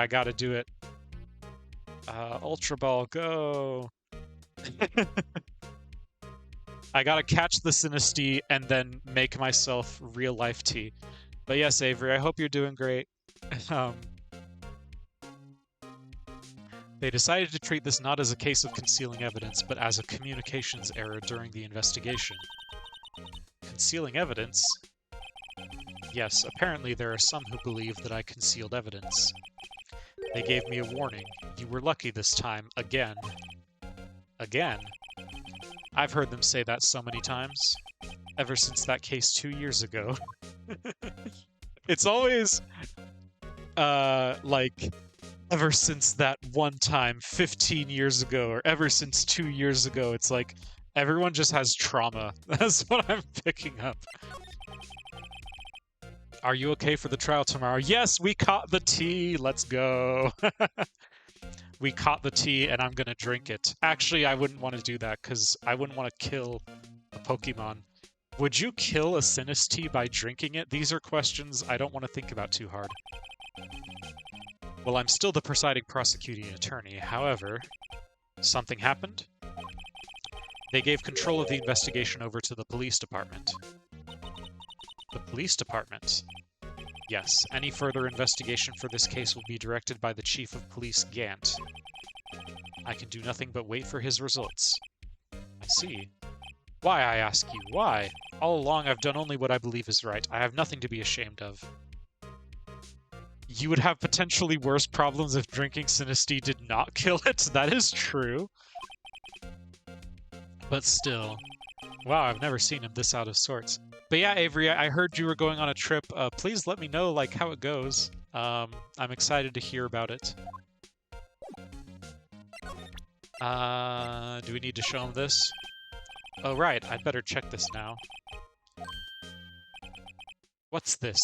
gotta do it. Ultra Ball, go! I gotta catch the Sinistea and then make myself real life tea. But yes, Avery, I hope you're doing great. They decided to treat this not as a case of concealing evidence, but as a communications error during the investigation. Concealing evidence? Yes, apparently there are some who believe that I concealed evidence. They gave me a warning. You were lucky this time, again. Again? I've heard them say that so many times. Ever since that case 2 years ago. It's always, like, ever since that one time 15 years ago, or ever since 2 years ago. It's like, everyone just has trauma. That's what I'm picking up. Are you okay for the trial tomorrow? Yes, we caught the tea. Let's go. We caught the tea, and I'm gonna drink it. Actually, I wouldn't want to do that, because I wouldn't want to kill a Pokemon. Would you kill a Sinistea by drinking it? These are questions I don't want to think about too hard. Well, I'm still the presiding prosecuting attorney. However, something happened. They gave control of the investigation over to the police department. The police department? Yes, any further investigation for this case will be directed by the Chief of Police Gant. I can do nothing but wait for his results. I see. Why, I ask you, why? All along I've done only what I believe is right. I have nothing to be ashamed of. You would have potentially worse problems if drinking Sinistea did not kill it. That is true. But still. Wow, I've never seen him this out of sorts. But yeah, Avery, I heard you were going on a trip. Please let me know, like, how it goes. I'm excited to hear about it. Do we need to show him this? Oh, right. I'd better check this now. What's this?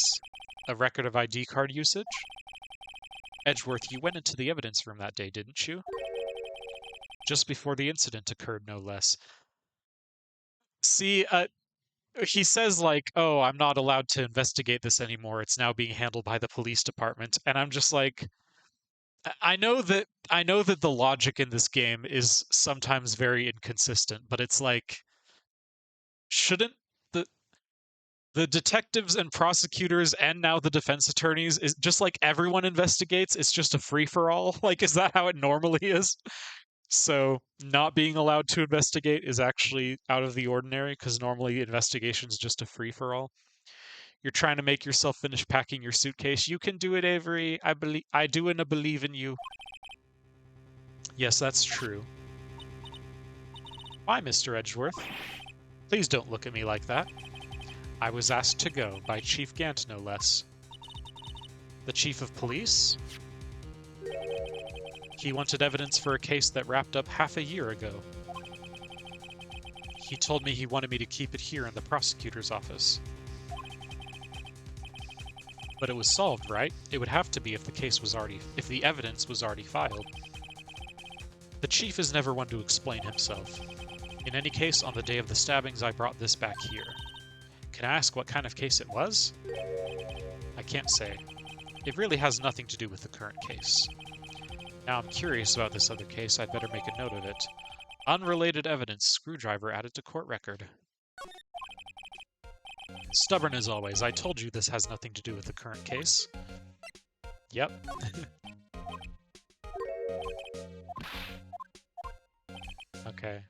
A record of ID card usage? Edgeworth, you went into the evidence room that day, didn't you? Just before the incident occurred, no less. See, he says, like, oh, I'm not allowed to investigate this anymore. It's now being handled by the police department. And I'm just like, I know that the logic in this game is sometimes very inconsistent, but it's like, shouldn't the detectives and prosecutors and now the defense attorneys, is just like everyone investigates, it's just a free-for-all? Like, is that how it normally is? So not being allowed to investigate is actually out of the ordinary, because normally investigation's just a free-for-all. You're trying to make yourself finish packing your suitcase. You can do it, Avery. I do and I believe in you. Yes, that's true. Why, Mr. Edgeworth? Please don't look at me like that. I was asked to go by Chief Gant, no less. The Chief of Police? He wanted evidence for a case that wrapped up half a year ago. He told me he wanted me to keep it here in the prosecutor's office. But it was solved, right? It would have to be if the evidence was already filed. The chief is never one to explain himself. In any case, on the day of the stabbings, I brought this back here. Can I ask what kind of case it was? I can't say. It really has nothing to do with the current case. Now I'm curious about this other case. I'd better make a note of it. Unrelated evidence, screwdriver added to court record. Stubborn as always. I told you this has nothing to do with the current case. Yep. Okay.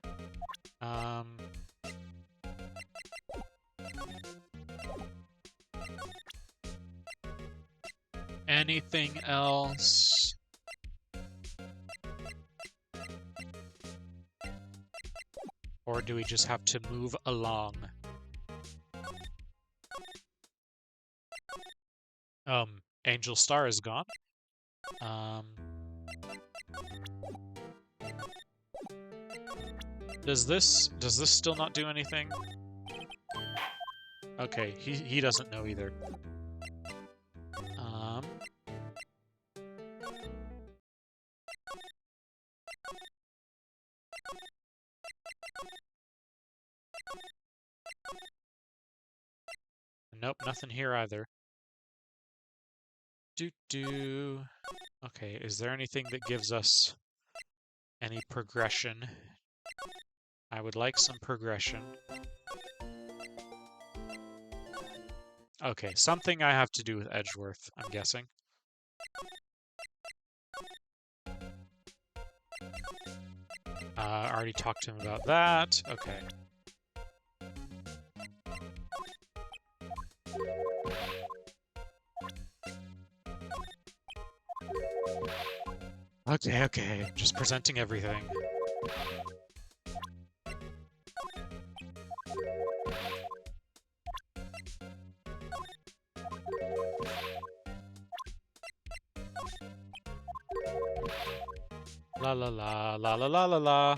Anything else? Or do we just have to move along? Angel Star is gone. Does this still not do anything? Okay, he doesn't know either. Nope, nothing here either. Okay, is there anything that gives us any progression? I would like some progression. Okay, something I have to do with Edgeworth, I'm guessing. I already talked to him about that. Okay. Okay, just presenting everything. La la la, la la la la la.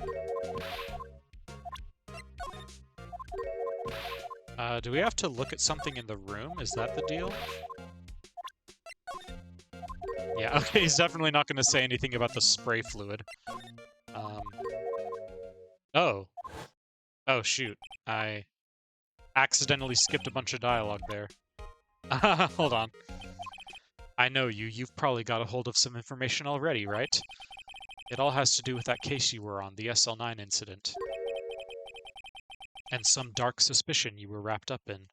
Do we have to look at something in the room? Is that the deal? Yeah, okay, he's definitely not going to say anything about the spray fluid. Oh. Oh, shoot. I accidentally skipped a bunch of dialogue there. Hold on. I know you. You've probably got a hold of some information already, right? It all has to do with that case you were on, the SL9 incident. And some dark suspicion you were wrapped up in.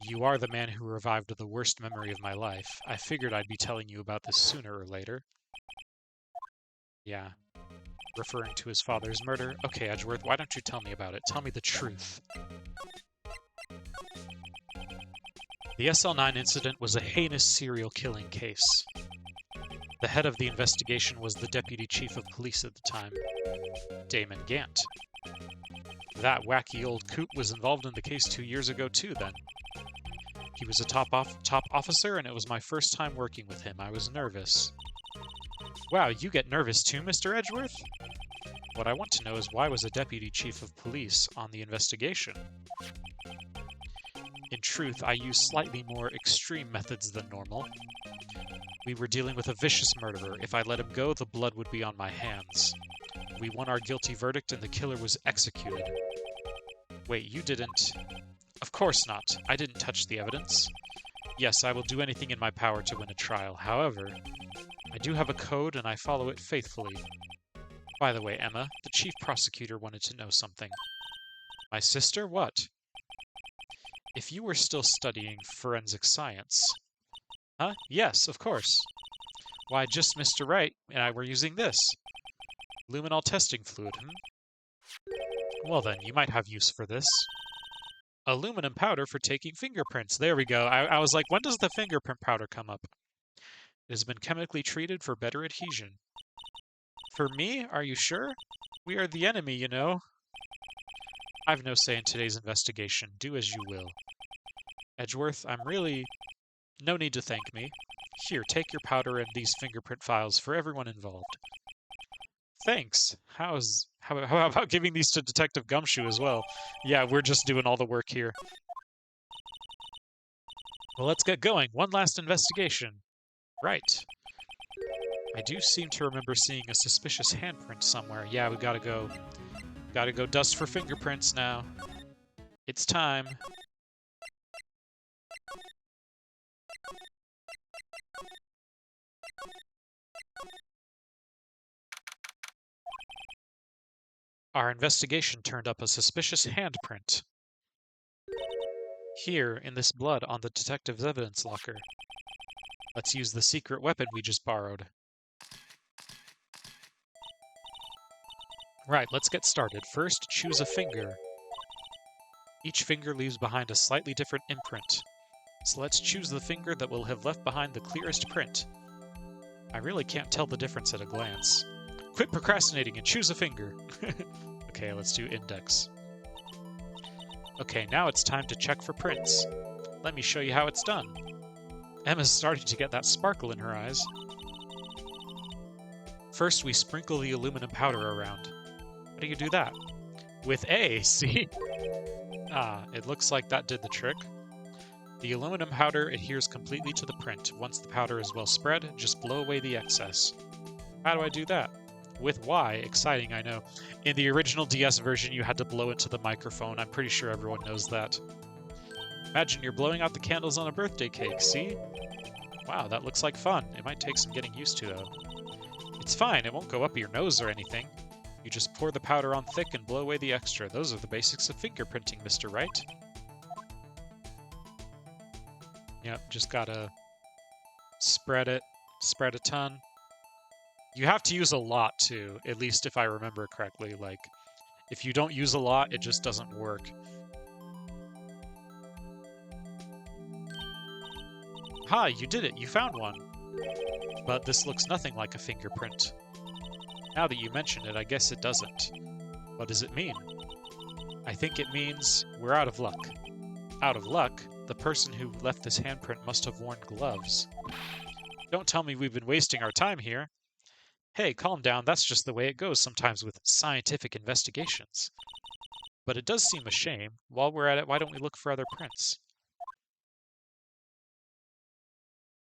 You are the man who revived the worst memory of my life. I figured I'd be telling you about this sooner or later. Yeah. Referring to his father's murder. Okay, Edgeworth, why don't you tell me about it? Tell me the truth. The SL9 incident was a heinous serial killing case. The head of the investigation was the deputy chief of police at the time, Damon Gant. That wacky old coot was involved in the case 2 years ago too, then. He was a top officer, and it was my first time working with him. I was nervous. Wow, you get nervous too, Mr. Edgeworth? What I want to know is why was a deputy chief of police on the investigation? In truth, I used slightly more extreme methods than normal. We were dealing with a vicious murderer. If I let him go, the blood would be on my hands. We won our guilty verdict and the killer was executed. Wait, you didn't... Of course not. I didn't touch the evidence. Yes, I will do anything in my power to win a trial. However, I do have a code and I follow it faithfully. By the way, Emma, the chief prosecutor wanted to know something. My sister? What? If you were still studying forensic science... Huh? Yes, of course. Why, just Mr. Wright and I were using this. Luminol testing fluid, Well then, you might have use for this. Aluminum powder for taking fingerprints. There we go. I was like, when does the fingerprint powder come up? It has been chemically treated for better adhesion. For me? Are you sure? We are the enemy, you know. I've no say in today's investigation. Do as you will. Edgeworth, I'm really... No need to thank me. Here, take your powder and these fingerprint files for everyone involved. Thanks. How about giving these to Detective Gumshoe as well? Yeah, we're just doing all the work here. Well, let's get going. One last investigation. Right. I do seem to remember seeing a suspicious handprint somewhere. Yeah, we gotta go. Gotta go dust for fingerprints now. It's time. Our investigation turned up a suspicious handprint. Here, in this blood on the detective's evidence locker. Let's use the secret weapon we just borrowed. Right, let's get started. First, choose a finger. Each finger leaves behind a slightly different imprint. So let's choose the finger that will have left behind the clearest print. I really can't tell the difference at a glance. Quit procrastinating and choose a finger. Okay, let's do index. Okay, now it's time to check for prints. Let me show you how it's done. Emma's starting to get that sparkle in her eyes. First, we sprinkle the aluminum powder around. How do you do that? With A, see? Ah, it looks like that did the trick. The aluminum powder adheres completely to the print. Once the powder is well spread, just blow away the excess. How do I do that? With Y. Exciting, I know. In the original DS version, you had to blow into the microphone. I'm pretty sure everyone knows that. Imagine you're blowing out the candles on a birthday cake, see? Wow, that looks like fun. It might take some getting used to, though. It's fine, it won't go up your nose or anything. You just pour the powder on thick and blow away the extra. Those are the basics of fingerprinting, Mr. Wright. Yep, just gotta spread it. Spread a ton. You have to use a lot, too, at least if I remember correctly. Like, if you don't use a lot, it just doesn't work. Ha, you did it! You found one! But this looks nothing like a fingerprint. Now that you mention it, I guess it doesn't. What does it mean? I think it means we're out of luck. Out of luck? The person who left this handprint must have worn gloves. Don't tell me we've been wasting our time here. Hey, calm down, that's just the way it goes sometimes with scientific investigations. But it does seem a shame. While we're at it, why don't we look for other prints?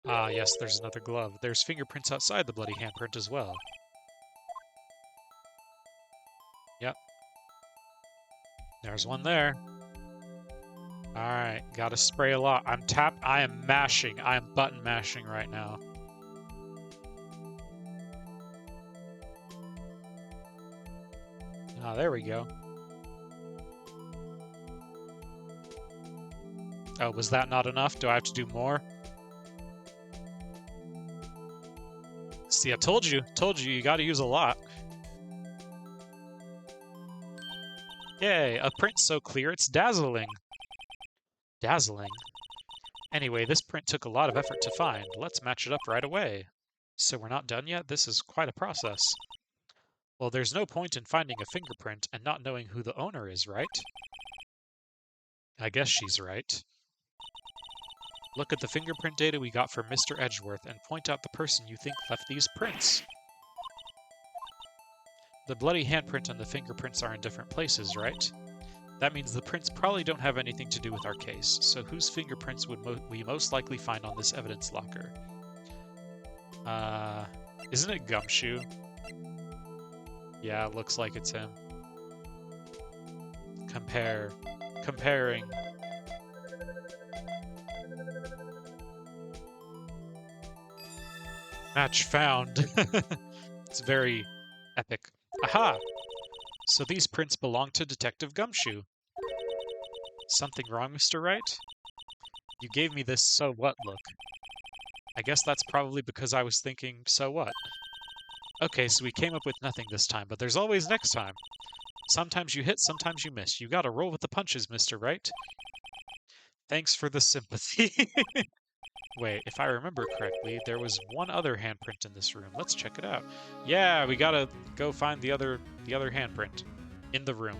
Ah, yes, there's another glove. There's fingerprints outside the bloody handprint as well. Yep. There's one there. Alright, gotta spray a lot. I am mashing. I am button mashing right now. Ah, there we go. Oh, was that not enough? Do I have to do more? See, I told you, you gotta use a lot. Yay, a print so clear it's dazzling. Dazzling? Anyway, this print took a lot of effort to find. Let's match it up right away. So we're not done yet? This is quite a process. Well, there's no point in finding a fingerprint and not knowing who the owner is, right? I guess she's right. Look at the fingerprint data we got from Mr. Edgeworth and point out the person you think left these prints. The bloody handprint and the fingerprints are in different places, right? That means the prints probably don't have anything to do with our case, so whose fingerprints would we most likely find on this evidence locker? Isn't it Gumshoe? Yeah, it looks like it's him. Comparing. Match found. It's very epic. Aha! So these prints belong to Detective Gumshoe. Something wrong, Mr. Wright? You gave me this so what look. I guess that's probably because I was thinking, so what? Okay, so we came up with nothing this time, but there's always next time. Sometimes you hit, sometimes you miss. You gotta roll with the punches, Mr. Wright. Thanks for the sympathy. Wait, if I remember correctly, there was one other handprint in this room. Let's check it out. Yeah, we gotta go find the other handprint in the room.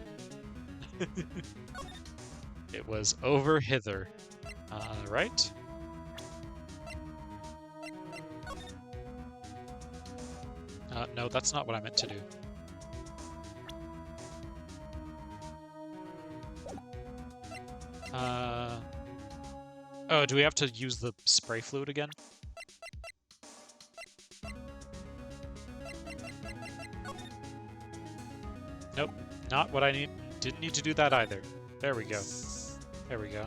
It was over hither. Right? No, that's not what I meant to do. Oh, do we have to use the spray fluid again? Nope, not what I need. Didn't need to do that either. There we go. There we go.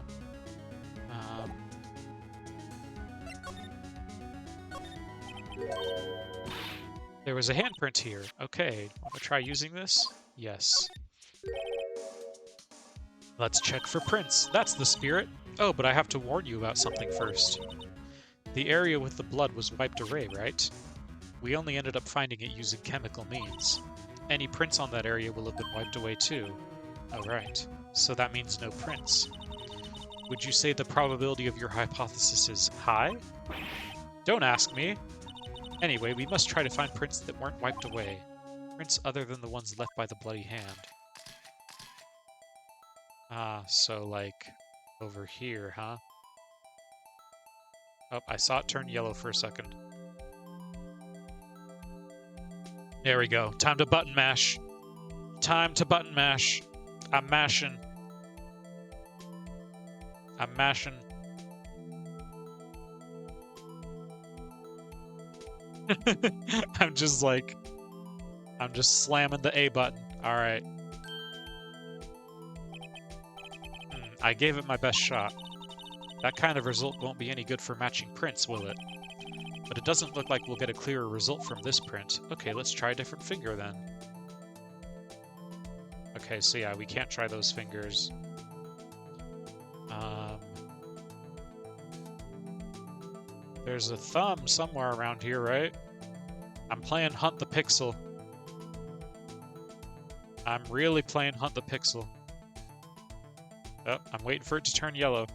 There was a handprint here. Okay, want to try using this? Yes. Let's check for prints. That's the spirit. Oh, but I have to warn you about something first. The area with the blood was wiped away, right? We only ended up finding it using chemical means. Any prints on that area will have been wiped away too. Oh, right. So that means no prints. Would you say the probability of your hypothesis is high? Don't ask me. Anyway, we must try to find prints that weren't wiped away. Prints other than the ones left by the bloody hand. Ah, so like over here, huh? Oh, I saw it turn yellow for a second. There we go. Time to button mash. Time to button mash. I'm mashing. I'm mashing. I'm just slamming the A button. All right. I gave it my best shot. That kind of result won't be any good for matching prints, will it? But it doesn't look like we'll get a clearer result from this print. Okay, let's try a different finger then. Okay, so yeah, we can't try those fingers. There's a thumb somewhere around here, right? I'm playing Hunt the Pixel. I'm really playing Hunt the Pixel. Oh, I'm waiting for it to turn yellow.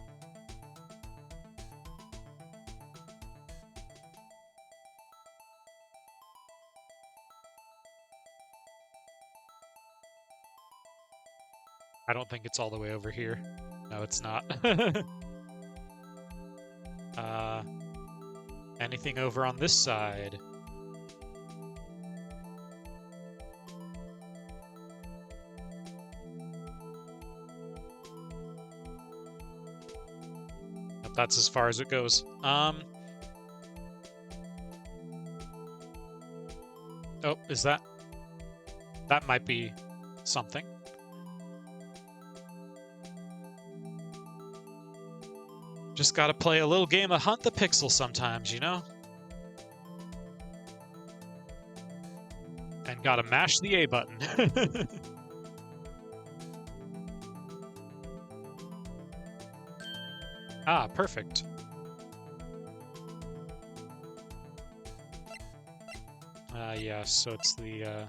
I don't think it's all the way over here. No, it's not. Anything over on this side? That's as far as it goes. Oh, is that? That might be something. Just gotta play a little game of Hunt the Pixel sometimes, you know? And gotta mash the A button. Ah, perfect. Yeah, so it's the,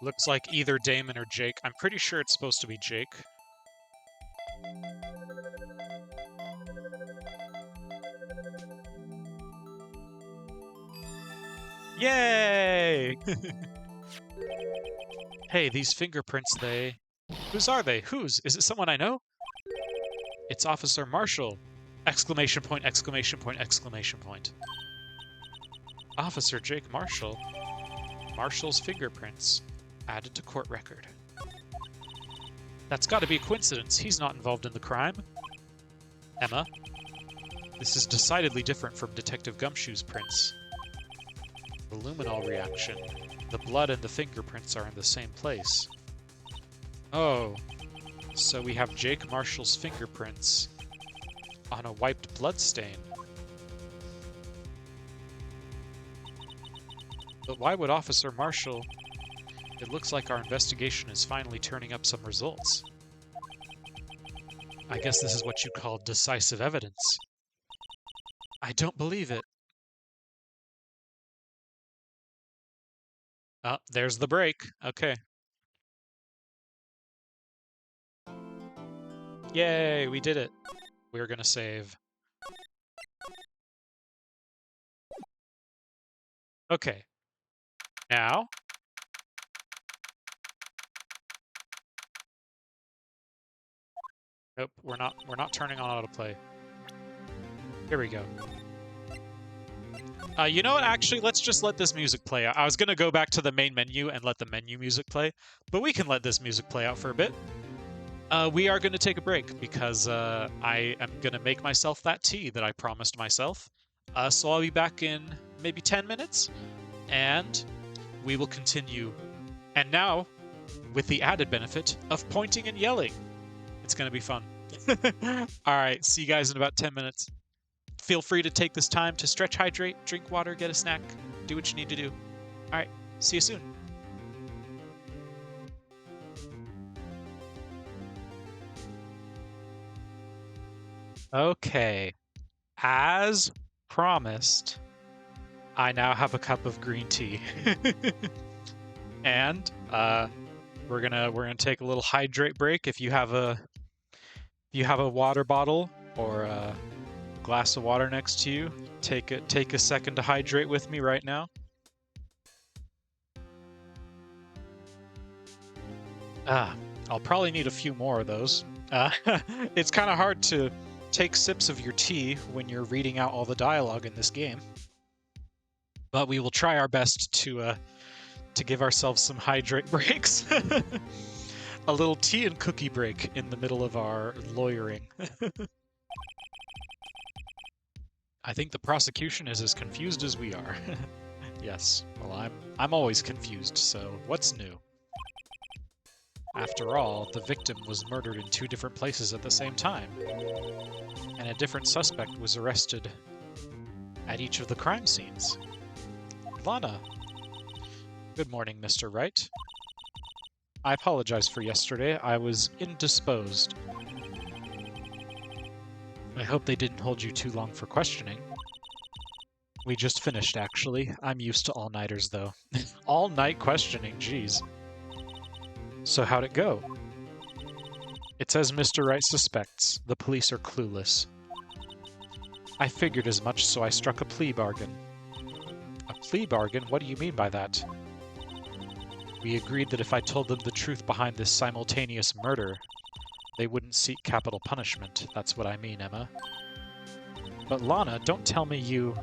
looks like either Damon or Jake. I'm pretty sure it's supposed to be Jake. Yay! Hey, these fingerprints, they... Whose are they? Whose? Is it someone I know? It's Officer Marshall! Exclamation point, exclamation point, exclamation point. Officer Jake Marshall? Marshall's fingerprints. Added to court record. That's gotta be a coincidence. He's not involved in the crime. Emma? This is decidedly different from Detective Gumshoe's prints. The luminol reaction. The blood and the fingerprints are in the same place. Oh, so we have Jake Marshall's fingerprints on a wiped blood stain. But why would Officer Marshall... It looks like our investigation is finally turning up some results. I guess this is what you call decisive evidence. I don't believe it. Oh, there's the break. Okay. Yay, we did it. We're gonna save. Okay. Now... Nope, we're not turning on autoplay. Here we go. You know what? Actually, let's just let this music play out. I was gonna go back to the main menu and let the menu music play, but we can let this music play out for a bit. We are gonna take a break because I am gonna make myself that tea that I promised myself. So I'll be back in maybe 10 minutes, and we will continue. And now, with the added benefit of pointing and yelling. It's gonna be fun. All right, see you guys in about 10 minutes. Feel free to take this time to stretch, hydrate, drink water, get a snack, do what you need to do. All right, see you soon. Okay, as promised, I now have a cup of green tea. And we're gonna take a little hydrate break. If you have a water bottle or a glass of water next to you, take a second to hydrate with me right now. I'll probably need a few more of those. It's kind of hard to take sips of your tea when you're reading out all the dialogue in this game, but we will try our best to give ourselves some hydrate breaks. A little tea and cookie break in the middle of our lawyering. I think the prosecution is as confused as we are. Yes, well, I'm always confused, so what's new? After all, the victim was murdered in 2 different places at the same time, and a different suspect was arrested at each of the crime scenes. Lana. Good morning, Mr. Wright. I apologize for yesterday. I was indisposed. I hope they didn't hold you too long for questioning. We just finished, actually. I'm used to all-nighters, though. All-night questioning, geez. So how'd it go? It says Mr. Wright suspects. The police are clueless. I figured as much, so I struck a plea bargain. A plea bargain? What do you mean by that? We agreed that if I told them the truth behind this simultaneous murder, they wouldn't seek capital punishment. That's what I mean, Emma. But Lana, don't tell me you...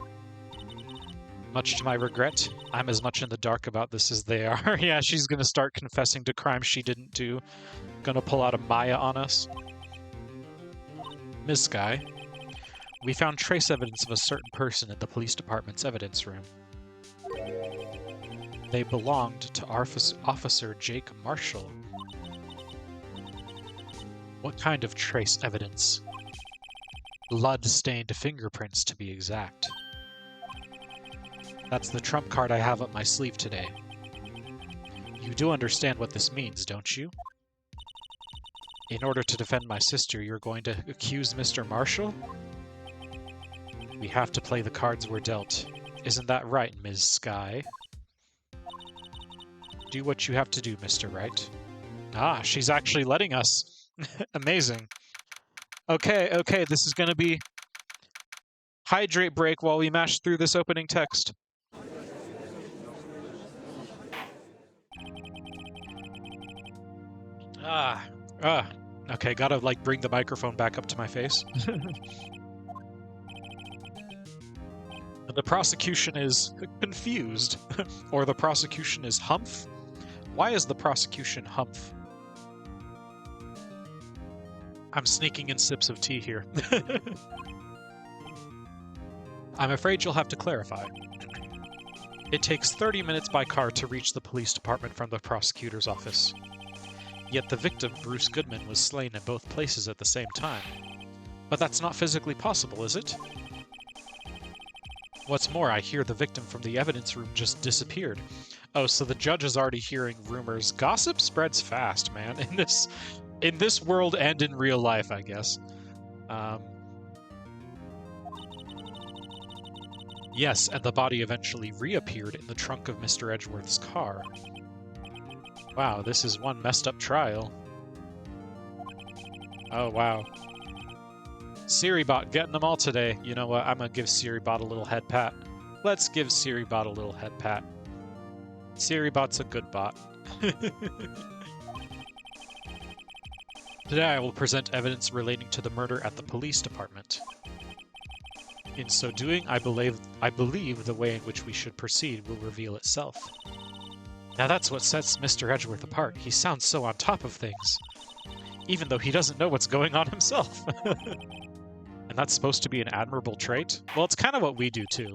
Much to my regret, I'm as much in the dark about this as they are. Yeah, she's gonna start confessing to crimes she didn't do. Gonna pull out a Maya on us. Ms. Sky, we found trace evidence of a certain person at the police department's evidence room. They belonged to Officer Jake Marshall. What kind of trace evidence? Blood-stained fingerprints, to be exact. That's the trump card I have up my sleeve today. You do understand what this means, don't you? In order to defend my sister, you're going to accuse Mr. Marshall? We have to play the cards we're dealt. Isn't that right, Ms. Sky? Do what you have to do, Mr. Wright. Ah, she's actually letting us. Amazing. Okay, this is gonna be hydrate break while we mash through this opening text. Okay, gotta like bring the microphone back up to my face. The prosecution is confused, or the prosecution is humph? Why is the prosecution humph? I'm sneaking in sips of tea here. I'm afraid you'll have to clarify. It takes 30 minutes by car to reach the police department from the prosecutor's office. Yet the victim, Bruce Goodman, was slain in both places at the same time. But that's not physically possible, is it? What's more, I hear the victim from the evidence room just disappeared. Oh, so the judge is already hearing rumors. Gossip spreads fast, man, in this world and in real life, I guess. Yes, and the body eventually reappeared in the trunk of Mr. Edgeworth's car. Wow, this is one messed up trial. Oh, wow. Siribot getting them all today. You know what? I'm gonna give Siribot a little head pat. Let's give Siribot a little head pat. Siribot's a good bot. Today I will present evidence relating to the murder at the police department. In so doing, I believe the way in which we should proceed will reveal itself. Now that's what sets Mr. Edgeworth apart. He sounds so on top of things, even though he doesn't know what's going on himself. And that's supposed to be an admirable trait? Well, it's kind of what we do too.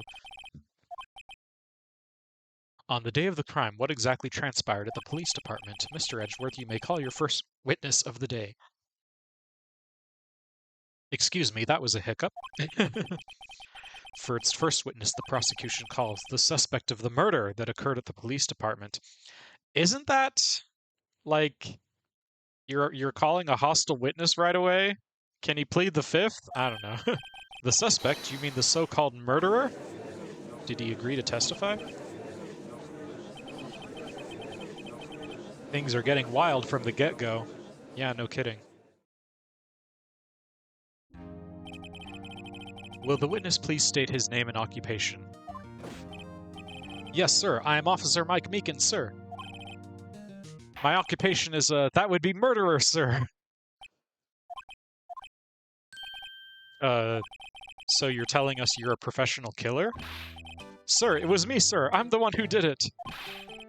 On the day of the crime, what exactly transpired at the police department? Mr. Edgeworth, you may call your first witness of the day. Excuse me, that was a hiccup. For its first witness, the prosecution calls the suspect of the murder that occurred at the police department. Isn't that, like, you're calling a hostile witness right away? Can he plead the fifth? I don't know. The suspect? You mean the so-called murderer? Did he agree to testify? Things are getting wild from the get-go. Yeah, no kidding. Will the witness please state his name and occupation? Yes, sir. I am Officer Mike Meekins, sir. My occupation is, that would be murderer, sir. So you're telling us you're a professional killer? Sir, it was me, sir. I'm the one who did it.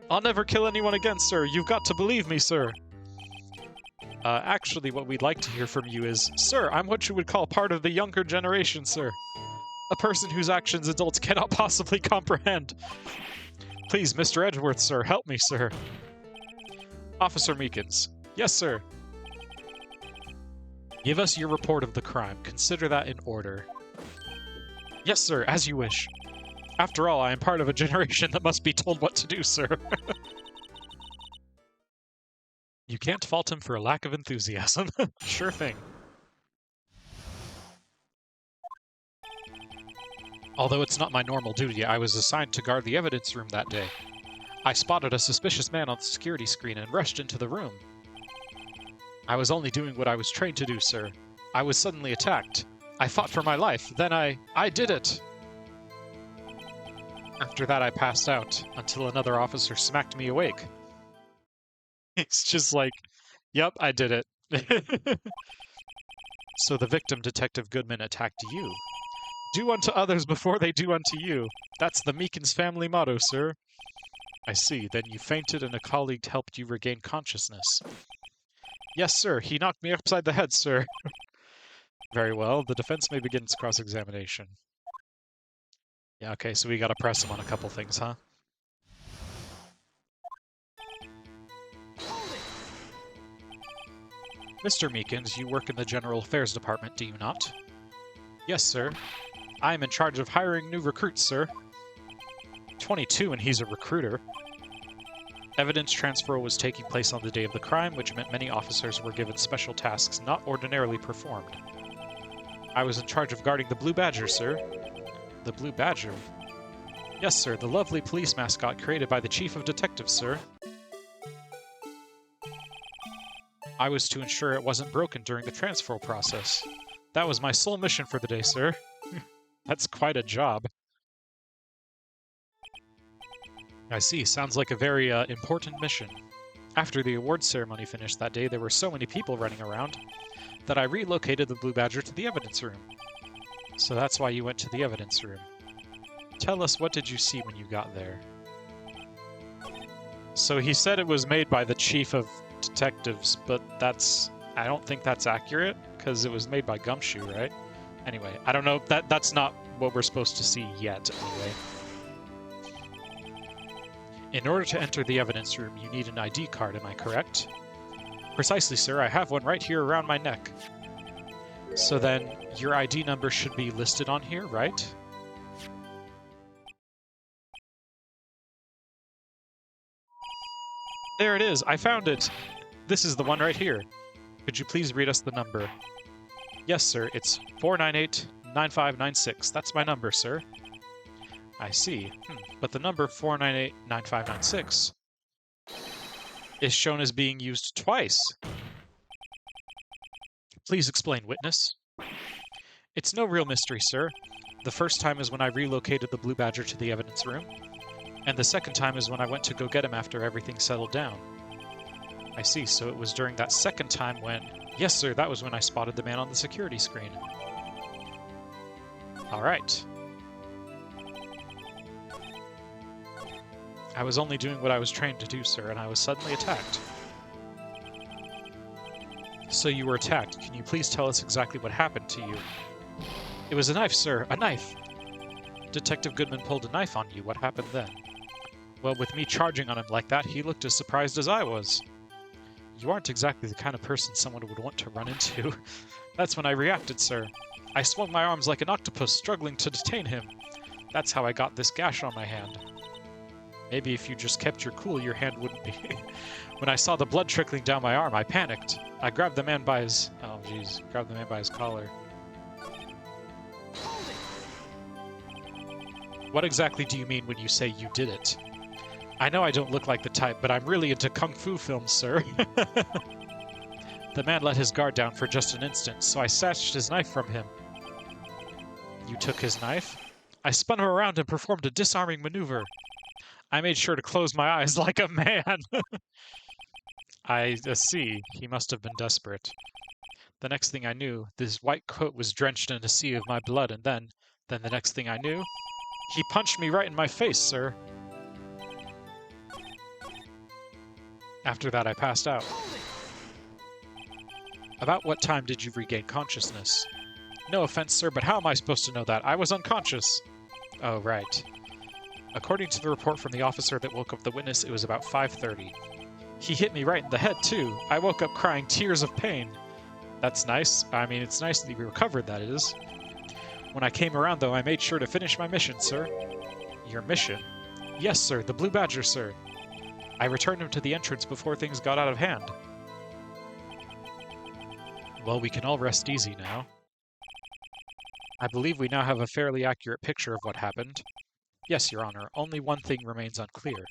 I'll never kill anyone again, sir. You've got to believe me, sir. Actually, what we'd like to hear from you is, sir, I'm what you would call part of the younger generation, sir. A person whose actions adults cannot possibly comprehend. Please, Mr. Edgeworth, sir, help me, sir. Officer Meekins. Yes, sir. Give us your report of the crime. Consider that in order. Yes, sir, as you wish. After all, I am part of a generation that must be told what to do, sir. You can't fault him for a lack of enthusiasm. Sure thing. Although it's not my normal duty, I was assigned to guard the evidence room that day. I spotted a suspicious man on the security screen and rushed into the room. I was only doing what I was trained to do, sir. I was suddenly attacked. I fought for my life. Then I did it. After that, I passed out until another officer smacked me awake. It's just like, yep, I did it. So the victim, Detective Goodman, attacked you. Do unto others before they do unto you. That's the Meekins family motto, sir. I see. Then you fainted and a colleague helped you regain consciousness. Yes, sir. He knocked me upside the head, sir. Very well. The defense may begin its cross-examination. Yeah, okay, so we gotta press him on a couple things, huh? Mr. Meekins, you work in the General Affairs Department, do you not? Yes, sir. I am in charge of hiring new recruits, sir. 22 and he's a recruiter. Evidence transfer was taking place on the day of the crime, which meant many officers were given special tasks not ordinarily performed. I was in charge of guarding the Blue Badger, sir. The Blue Badger? Yes, sir, the lovely police mascot created by the Chief of Detectives, sir. I was to ensure it wasn't broken during the transfer process. That was my sole mission for the day, sir. That's quite a job. I see. Sounds like a very important mission. After the awards ceremony finished that day, there were so many people running around that I relocated the Blue Badger to the evidence room. So that's why you went to the evidence room. Tell us, what did you see when you got there? So he said it was made by the Chief of Detectives, but I don't think that's accurate, because it was made by Gumshoe, right? Anyway, I don't know, that's not what we're supposed to see yet, anyway. In order to enter the evidence room, you need an ID card, am I correct? Precisely, sir. I have one right here around my neck. So then, your ID number should be listed on here, right? There it is! I found it! This is the one right here. Could you please read us the number? Yes, sir. It's 498-9596. That's my number, sir. I see. But the number 498-9596 is shown as being used twice. Please explain, witness. It's no real mystery, sir. The first time is when I relocated the Blue Badger to the evidence room, and the second time is when I went to go get him after everything settled down. I see, so it was during that second time when... Yes, sir, that was when I spotted the man on the security screen. All right. I was only doing what I was trained to do, sir, and I was suddenly attacked. So you were attacked. Can you please tell us exactly what happened to you? It was a knife, sir, a knife! Detective Goodman pulled a knife on you. What happened then? Well, with me charging on him like that, he looked as surprised as I was. You aren't exactly the kind of person someone would want to run into. That's when I reacted, sir. I swung my arms like an octopus, struggling to detain him. That's how I got this gash on my hand. Maybe if you just kept your cool, your hand wouldn't be. When I saw the blood trickling down my arm, I panicked. I grabbed the man by his... Oh, jeez. Grabbed the man by his collar. What exactly do you mean when you say you did it? I know I don't look like the type, but I'm really into kung fu films, sir. The man let his guard down for just an instant, so I snatched his knife from him. You took his knife? I spun him around and performed a disarming maneuver. I made sure to close my eyes like a man. I see. He must have been desperate. The next thing I knew, this white coat was drenched in a sea of my blood, and then the next thing I knew, he punched me right in my face, sir. After that, I passed out. About what time did you regain consciousness? No offense, sir, but how am I supposed to know that? I was unconscious. Oh, right. According to the report from the officer that woke up the witness, it was about 5:30. He hit me right in the head, too. I woke up crying tears of pain. That's nice. I mean, it's nice that we recovered, that is. When I came around, though, I made sure to finish my mission, sir. Your mission? Yes, sir, the Blue Badger, sir. I returned him to the entrance before things got out of hand. Well, we can all rest easy now. I believe we now have a fairly accurate picture of what happened. Yes, Your Honor, only one thing remains unclear.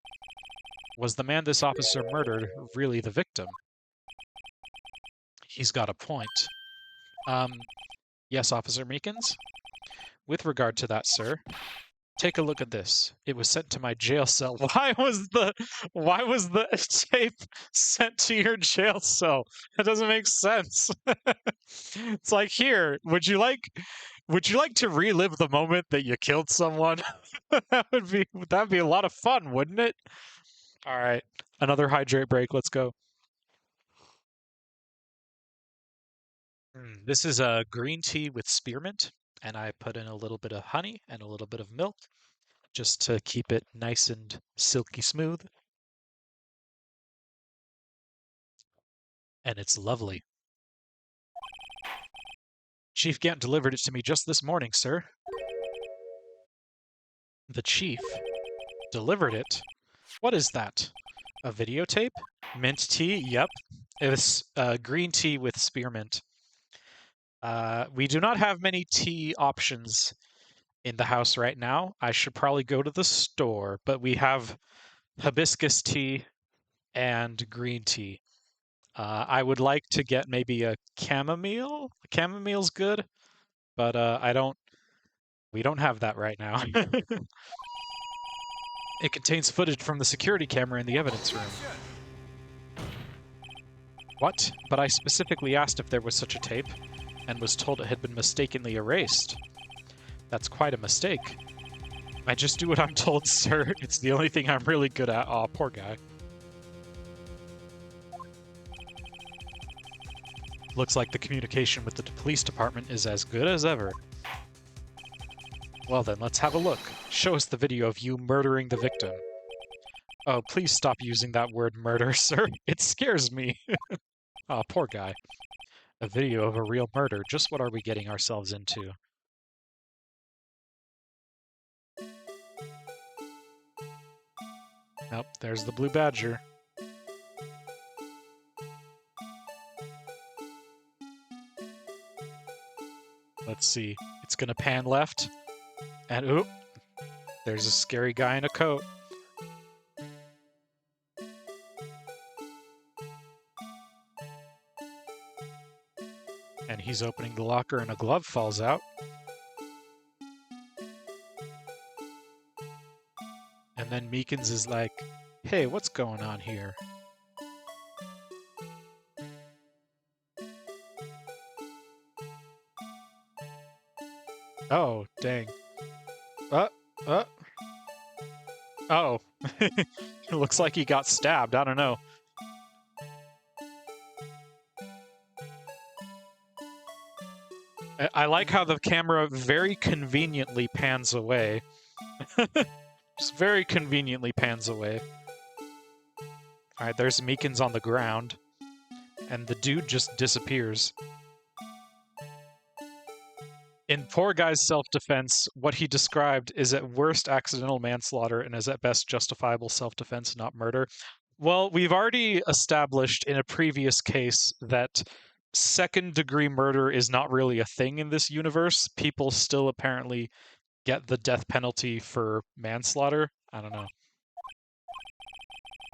Was the man this officer murdered really the victim? He's got a point. Yes, Officer Meekins? With regard to that, sir, take a look at this. It was sent to my jail cell. Why was the tape sent to your jail cell? That doesn't make sense. It's like, here, would you like to relive the moment that you killed someone? That'd be a lot of fun, wouldn't it? All right, another hydrate break. Let's go. This is a green tea with spearmint, and I put in a little bit of honey and a little bit of milk just to keep it nice and silky smooth. And it's lovely. Chief Gant delivered it to me just this morning, sir. The chief delivered it? What is that? A videotape? Mint tea? Yep. It was green tea with spearmint. We do not have many tea options in the house right now. I should probably go to the store, but we have hibiscus tea and green tea. I would like to get maybe a chamomile. Chamomile's good, but we don't have that right now. It contains footage from the security camera in the evidence room. What? But I specifically asked if there was such a tape, and was told it had been mistakenly erased. That's quite a mistake. I just do what I'm told, sir. It's the only thing I'm really good at. Aw, poor guy. Looks like the communication with the police department is as good as ever. Well then, let's have a look. Show us the video of you murdering the victim. Oh, please stop using that word murder, sir. It scares me. Aw, poor guy. A video of a real murder. Just what are we getting ourselves into? Nope, there's the Blue Badger. Let's see. It's gonna pan left. And oop! There's a scary guy in a coat. And he's opening the locker and a glove falls out. And then Meekins is like, hey, what's going on here? Oh, dang. Oh. It looks like he got stabbed. I don't know. I like how the camera very conveniently pans away. Just very conveniently pans away. Alright, there's Meekins on the ground. and the dude just disappears. In poor guy's self-defense, what he described is at worst accidental manslaughter and is at best justifiable self-defense, not murder. Well, we've already established in a previous case that second-degree murder is not really a thing in this universe. People still apparently get the death penalty for manslaughter. I don't know.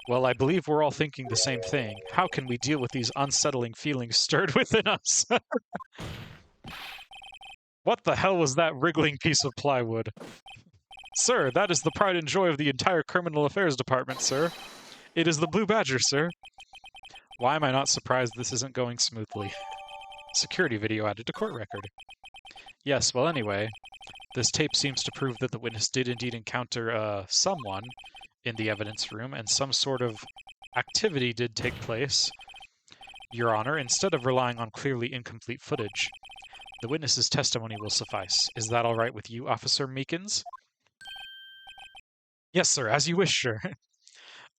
Well, I believe we're all thinking the same thing. How can we deal with these unsettling feelings stirred within us? What the hell was that wriggling piece of plywood? Sir, that is the pride and joy of the entire Criminal Affairs Department, sir. It is the Blue Badger, sir. Why am I not surprised this isn't going smoothly? Security video added to court record. Yes, well anyway, this tape seems to prove that the witness did indeed encounter someone in the evidence room, and some sort of activity did take place. Your Honor, instead of relying on clearly incomplete footage, the witness's testimony will suffice. Is that all right with you, Officer Meekins? Yes, sir, as you wish, sir.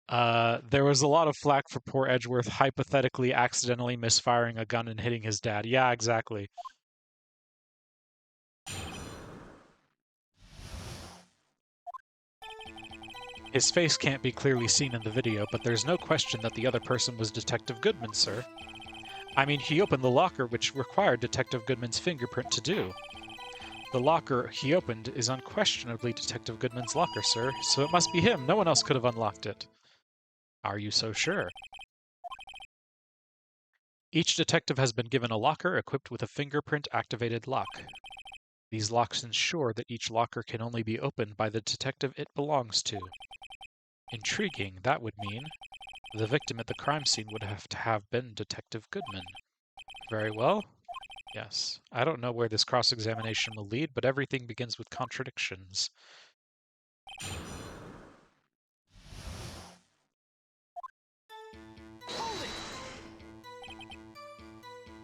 There was a lot of flack for poor Edgeworth hypothetically accidentally misfiring a gun and hitting his dad. Yeah, exactly. His face can't be clearly seen in the video, but there's no question that the other person was Detective Goodman, sir. I mean, he opened the locker, which required Detective Goodman's fingerprint to do. The locker he opened is unquestionably Detective Goodman's locker, sir, so it must be him. No one else could have unlocked it. Are you so sure? Each detective has been given a locker equipped with a fingerprint-activated lock. These locks ensure that each locker can only be opened by the detective it belongs to. Intriguing, that would mean the victim at the crime scene would have to have been Detective Goodman. Very well. Yes. I don't know where this cross-examination will lead, but everything begins with contradictions.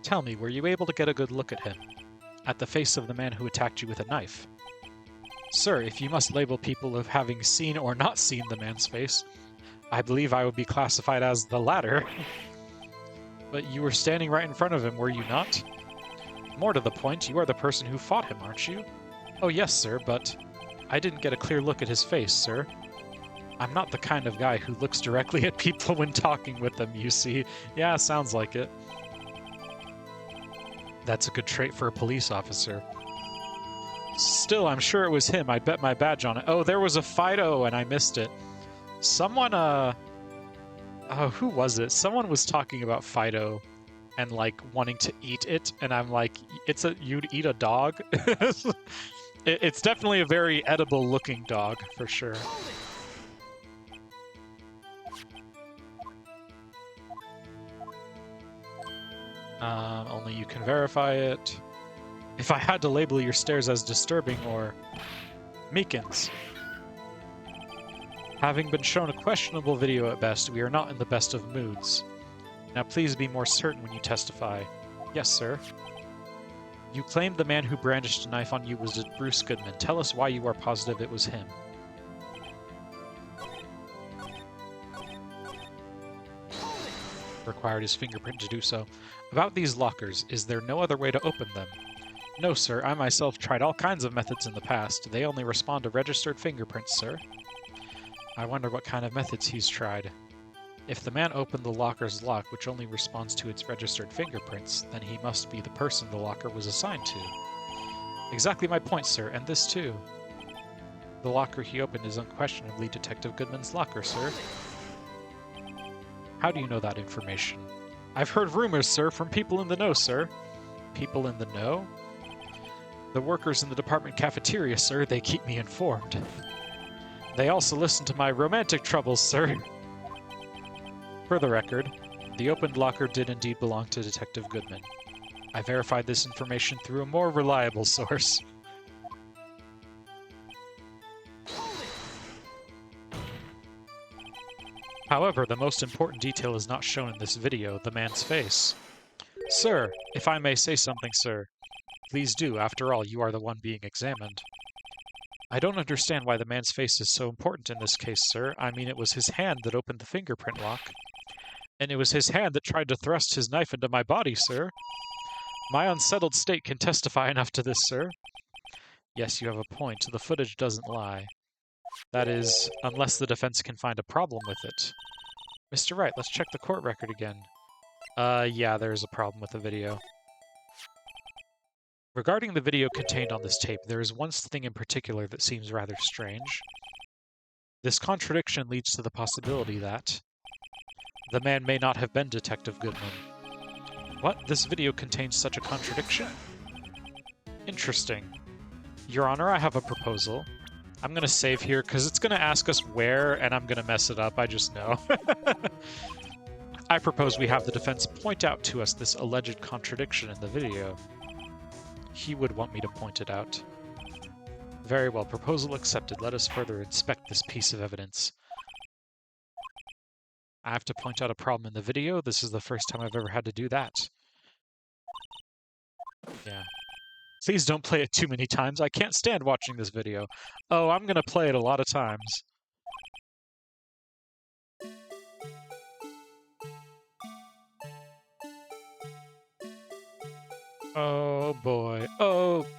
Tell me, were you able to get a good look at him? At the face of the man who attacked you with a knife? Sir, if you must label people of having seen or not seen the man's face, I believe I would be classified as the latter. But you were standing right in front of him, were you not? More to the point, you are the person who fought him, aren't you? Oh yes, sir, but I didn't get a clear look at his face, sir. I'm not the kind of guy who looks directly at people when talking with them, you see. Yeah, sounds like it. That's a good trait for a police officer. Still, I'm sure it was him. I'd bet my badge on it. Oh, there was a Fido, and I missed it. Someone, oh, who was it? Someone was talking about Fido and, like, wanting to eat it, and I'm like, you'd eat a dog? It's definitely a very edible-looking dog, for sure. Only you can verify it. If I had to label your stares as disturbing or Meekins. Having been shown a questionable video at best, we are not in the best of moods. Now please be more certain when you testify. Yes, sir. You claimed the man who brandished a knife on you was Bruce Goodman. Tell us why you are positive it was him. Required his fingerprint to do so. About these lockers, is there no other way to open them? No, sir. I myself tried all kinds of methods in the past. They only respond to registered fingerprints, sir. I wonder what kind of methods he's tried. If the man opened the locker's lock, which only responds to its registered fingerprints, then he must be the person the locker was assigned to. Exactly my point, sir, and this too. The locker he opened is unquestionably Detective Goodman's locker, sir. How do you know that information? I've heard rumors, sir, from people in the know, sir. People in the know? The workers in the department cafeteria, sir, they keep me informed. They also listen to my romantic troubles, sir. For the record, the opened locker did indeed belong to Detective Goodman. I verified this information through a more reliable source. However, the most important detail is not shown in this video, the man's face. Sir, if I may say something, sir. Please do, after all, you are the one being examined. I don't understand why the man's face is so important in this case, sir. I mean, it was his hand that opened the fingerprint lock. And it was his hand that tried to thrust his knife into my body, sir. My unsettled state can testify enough to this, sir. Yes, you have a point. The footage doesn't lie. That is, unless the defense can find a problem with it. Mr. Wright, let's check the court record again. Yeah, there's a problem with the video. Regarding the video contained on this tape, there is one thing in particular that seems rather strange. This contradiction leads to the possibility that the man may not have been Detective Goodman. What? This video contains such a contradiction? Interesting. Your Honor, I have a proposal. I'm going to save here because it's going to ask us where, and I'm going to mess it up, I just know. I propose we have the defense point out to us this alleged contradiction in the video. He would want me to point it out. Very well, proposal accepted. Let us further inspect this piece of evidence. I have to point out a problem in the video. This is the first time I've ever had to do that. Yeah. Please don't play it too many times. I can't stand watching this video. Oh, I'm gonna play it a lot of times. Oh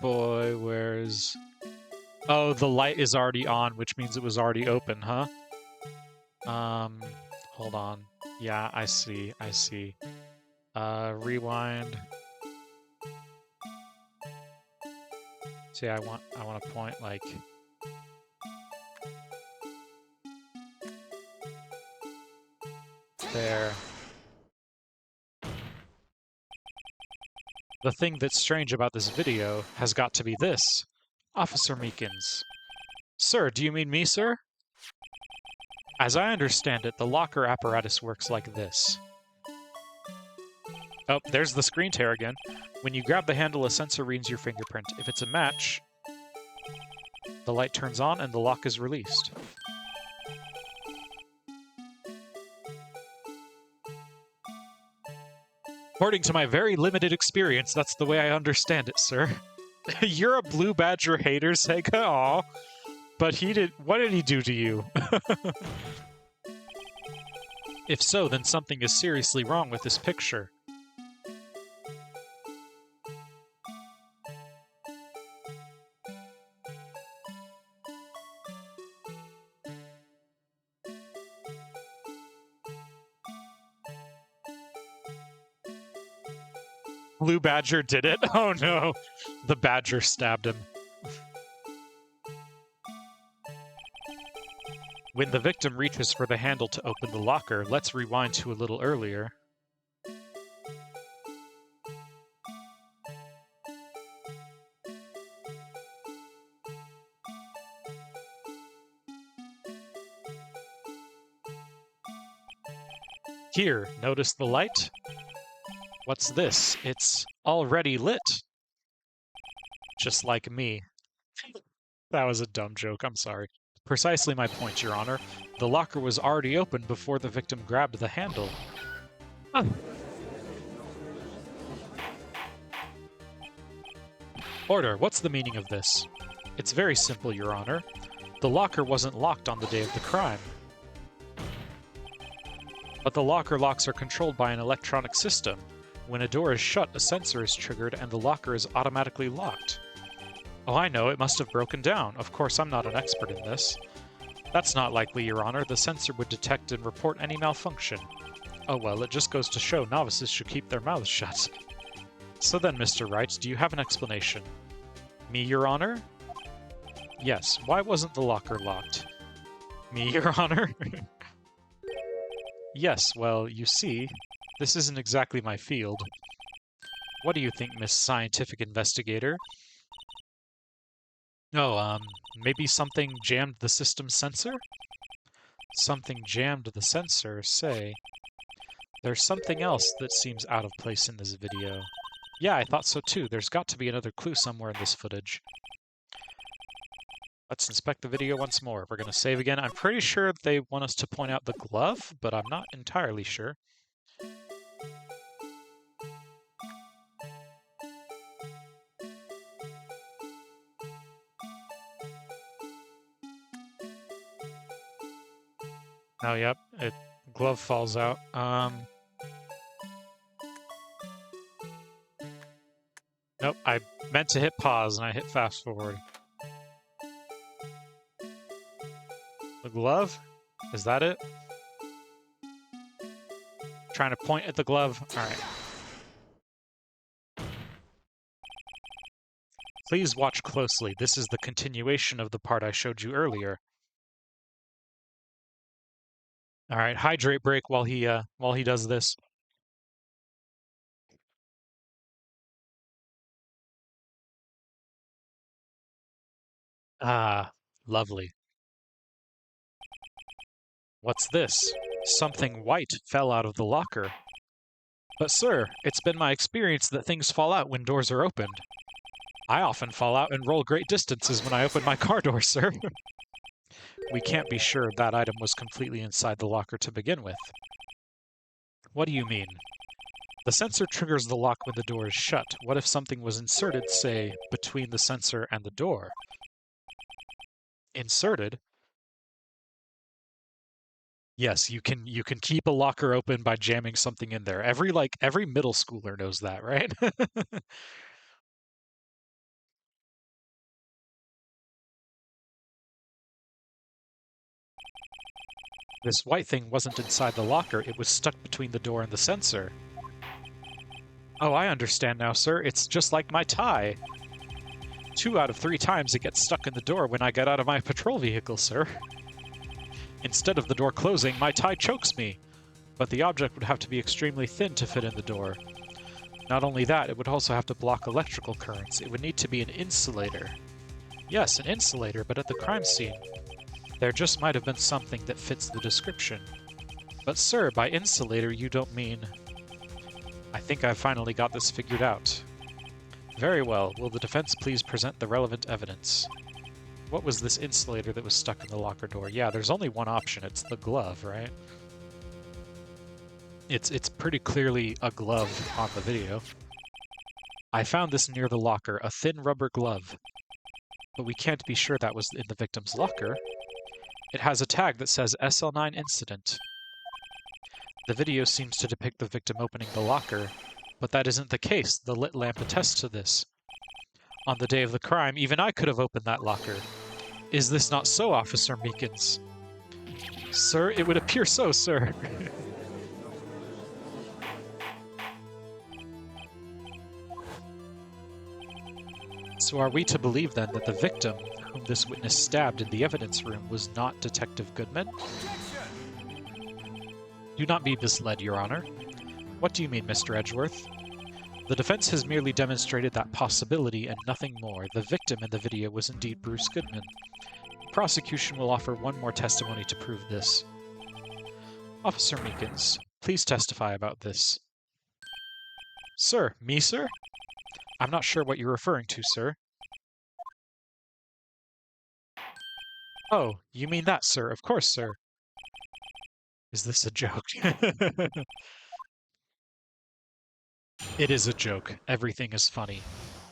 boy, where's... Oh, the light is already on, which means it was already open, huh? Hold on. Yeah, I see. Rewind. See, I want to point, like... there. The thing that's strange about this video has got to be this. Officer Meekins. Sir, do you mean me, sir? As I understand it, the locker apparatus works like this. Oh, there's the screen tear again. When you grab the handle, a sensor reads your fingerprint. If it's a match, the light turns on and the lock is released. According to my very limited experience, that's the way I understand it, sir. You're a Blue Badger hater, Sega. Aw. But what did he do to you? If so, then something is seriously wrong with this picture. Blue Badger did it? Oh no! The Badger stabbed him. When the victim reaches for the handle to open the locker, let's rewind to a little earlier. Here, notice the light? What's this? It's already lit. Just like me. That was a dumb joke, I'm sorry. Precisely my point, Your Honor. The locker was already open before the victim grabbed the handle. Huh. Order, what's the meaning of this? It's very simple, Your Honor. The locker wasn't locked on the day of the crime. But the locker locks are controlled by an electronic system. When a door is shut, a sensor is triggered and the locker is automatically locked. Oh, I know, it must have broken down. Of course, I'm not an expert in this. That's not likely, Your Honor. The sensor would detect and report any malfunction. Oh well, it just goes to show novices should keep their mouths shut. So then, Mr. Wright, do you have an explanation? Me, Your Honor? Yes, why wasn't the locker locked? Me, Your Honor? Yes, well, you see, this isn't exactly my field. What do you think, Miss Scientific Investigator? Oh, maybe something jammed the system sensor? Something jammed the sensor, say. There's something else that seems out of place in this video. Yeah, I thought so too. There's got to be another clue somewhere in this footage. Let's inspect the video once more. We're going to save again. I'm pretty sure they want us to point out the glove, but I'm not entirely sure. Oh, yep. glove falls out. Nope, I meant to hit pause and I hit fast forward. The glove? Is that it? Trying to point at the glove. Alright. Please watch closely. This is the continuation of the part I showed you earlier. Alright, hydrate break while he does this. Ah, lovely. What's this? Something white fell out of the locker. But sir, it's been my experience that things fall out when doors are opened. I often fall out and roll great distances when I open my car door, sir. We can't be sure that item was completely inside the locker to begin with. What do you mean? The sensor triggers the lock when the door is shut. What if something was inserted, say, between the sensor and the door? Inserted? Yes, you can keep a locker open by jamming something in there. Every middle schooler knows that, right? This white thing wasn't inside the locker, it was stuck between the door and the sensor. Oh, I understand now, sir. It's just like my tie. 2 out of 3 times it gets stuck in the door when I get out of my patrol vehicle, sir. Instead of the door closing, my tie chokes me. But the object would have to be extremely thin to fit in the door. Not only that, it would also have to block electrical currents. It would need to be an insulator. Yes, an insulator, but at the crime scene. There just might have been something that fits the description. But sir, by insulator you don't mean... I think I've finally got this figured out. Very well. Will the defense please present the relevant evidence? What was this insulator that was stuck in the locker door? Yeah, there's only one option. It's the glove, right? It's pretty clearly a glove on the video. I found this near the locker, a thin rubber glove. But we can't be sure that was in the victim's locker. It has a tag that says SL9 incident. The video seems to depict the victim opening the locker, but that isn't the case. The lit lamp attests to this. On the day of the crime, even I could have opened that locker. Is this not so, Officer Meekins? Sir, it would appear so, sir. So are we to believe, then, that the victim, whom this witness stabbed in the evidence room, was not Detective Goodman? Do not be misled, Your Honor. What do you mean, Mr. Edgeworth? The defense has merely demonstrated that possibility and nothing more. The victim in the video was indeed Bruce Goodman. The prosecution will offer one more testimony to prove this. Officer Meekins, please testify about this. Sir, me, sir? I'm not sure what you're referring to, sir. Oh, you mean that, sir? Of course, sir. Is this a joke? It is a joke. Everything is funny.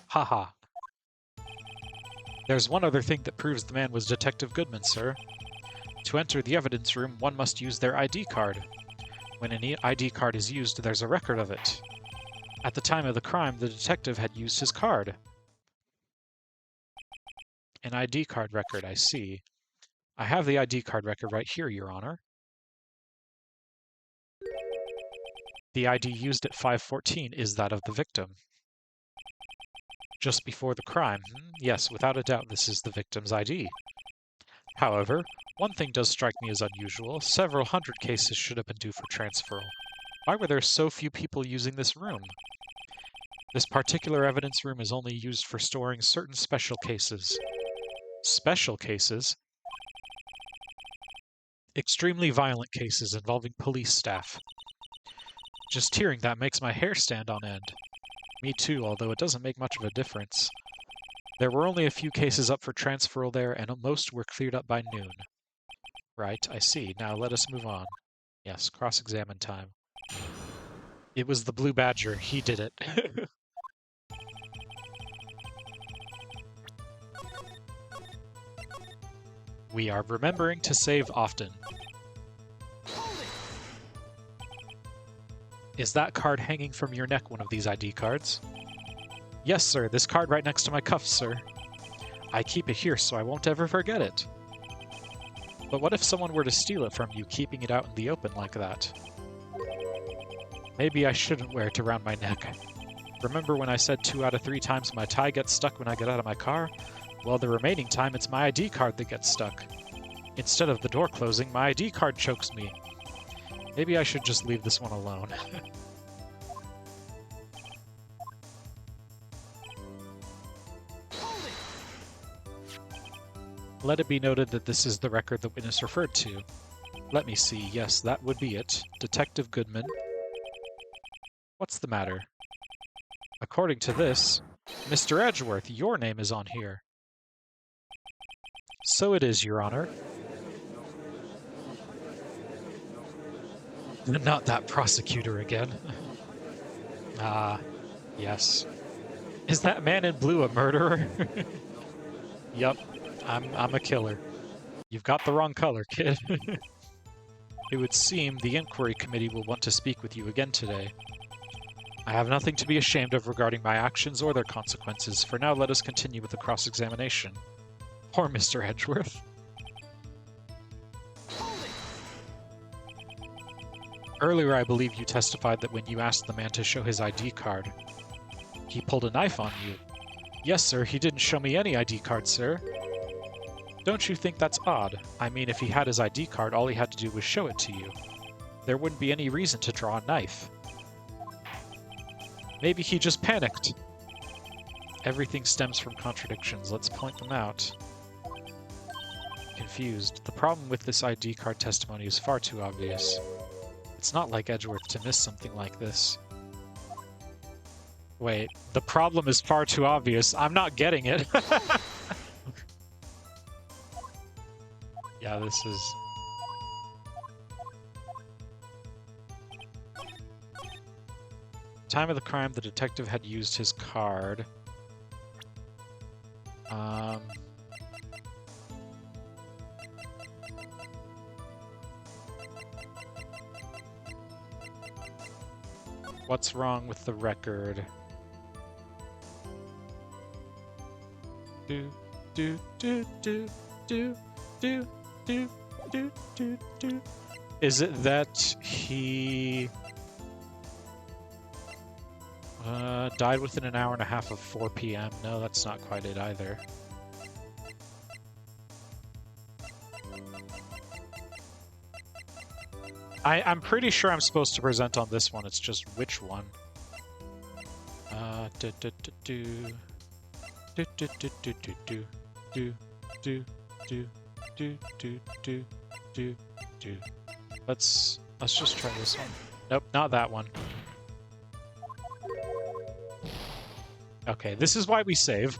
Haha. There's one other thing that proves the man was Detective Goodman, sir. To enter the evidence room, one must use their ID card. When an ID card is used, there's a record of it. At the time of the crime, the detective had used his card. An ID card record, I see. I have the ID card record right here, Your Honor. The ID used at 5:14 is that of the victim. Just before the crime, yes, without a doubt this is the victim's ID. However, one thing does strike me as unusual. Several hundred cases should have been due for transferal. Why were there so few people using this room? This particular evidence room is only used for storing certain special cases. Special cases? Extremely violent cases involving police staff. Just hearing that makes my hair stand on end. Me too, although it doesn't make much of a difference. There were only a few cases up for transferal there, and most were cleared up by noon. Right, I see. Now let us move on. Yes, cross-examine time. It was the Blue Badger. He did it. We are remembering to save often. Is that card hanging from your neck one of these ID cards? Yes, sir. This card right next to my cuff, sir. I keep it here so I won't ever forget it. But what if someone were to steal it from you, keeping it out in the open like that? Maybe I shouldn't wear it around my neck. Remember when I said 2 out of 3 times my tie gets stuck when I get out of my car? Well, the remaining time it's my ID card that gets stuck. Instead of the door closing, my ID card chokes me. Maybe I should just leave this one alone. Let it be noted that this is the record the witness referred to. Let me see. Yes, that would be it. Detective Goodman. What's the matter? According to this, Mr. Edgeworth, your name is on here. So it is, Your Honor. Not that prosecutor again. Ah, yes. Is that man in blue a murderer? Yup, I'm a killer. You've got the wrong color, kid. It would seem the inquiry committee will want to speak with you again today. I have nothing to be ashamed of regarding my actions or their consequences. For now, let us continue with the cross-examination. Poor Mr. Edgeworth. Earlier, I believe you testified that when you asked the man to show his ID card, he pulled a knife on you. Yes, sir, he didn't show me any ID card, sir. Don't you think that's odd? I mean, if he had his ID card, all he had to do was show it to you. There wouldn't be any reason to draw a knife. Maybe he just panicked. Everything stems from contradictions. Let's point them out. Confused. The problem with this ID card testimony is far too obvious. It's not like Edgeworth to miss something like this. Wait, the problem is far too obvious. I'm not getting it. Yeah, this is... Time of the crime, the detective had used his card. What's wrong with the record? Do, do, do, do, do, do, do, do, do, do. Is it that he died within an hour and a half of 4 p.m.? No, that's not quite it either. I'm pretty sure I'm supposed to present on this one. It's just which one. Let's just try this one. Nope, not that one. Okay, this is why we save.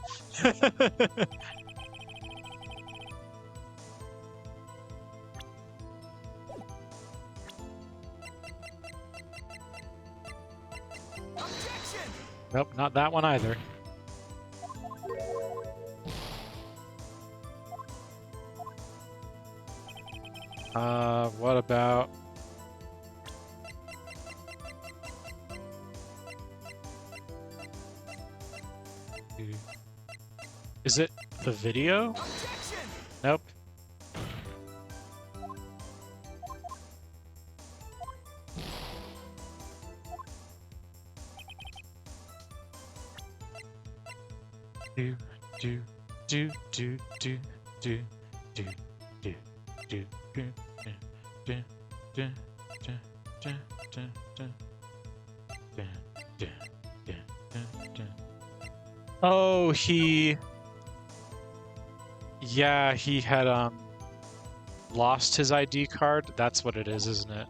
Nope, not that one either. What about... Is it the video? Nope. Do do do do do do do do do do do do Oh, yeah, he had lost his ID card. That's what it is, isn't it?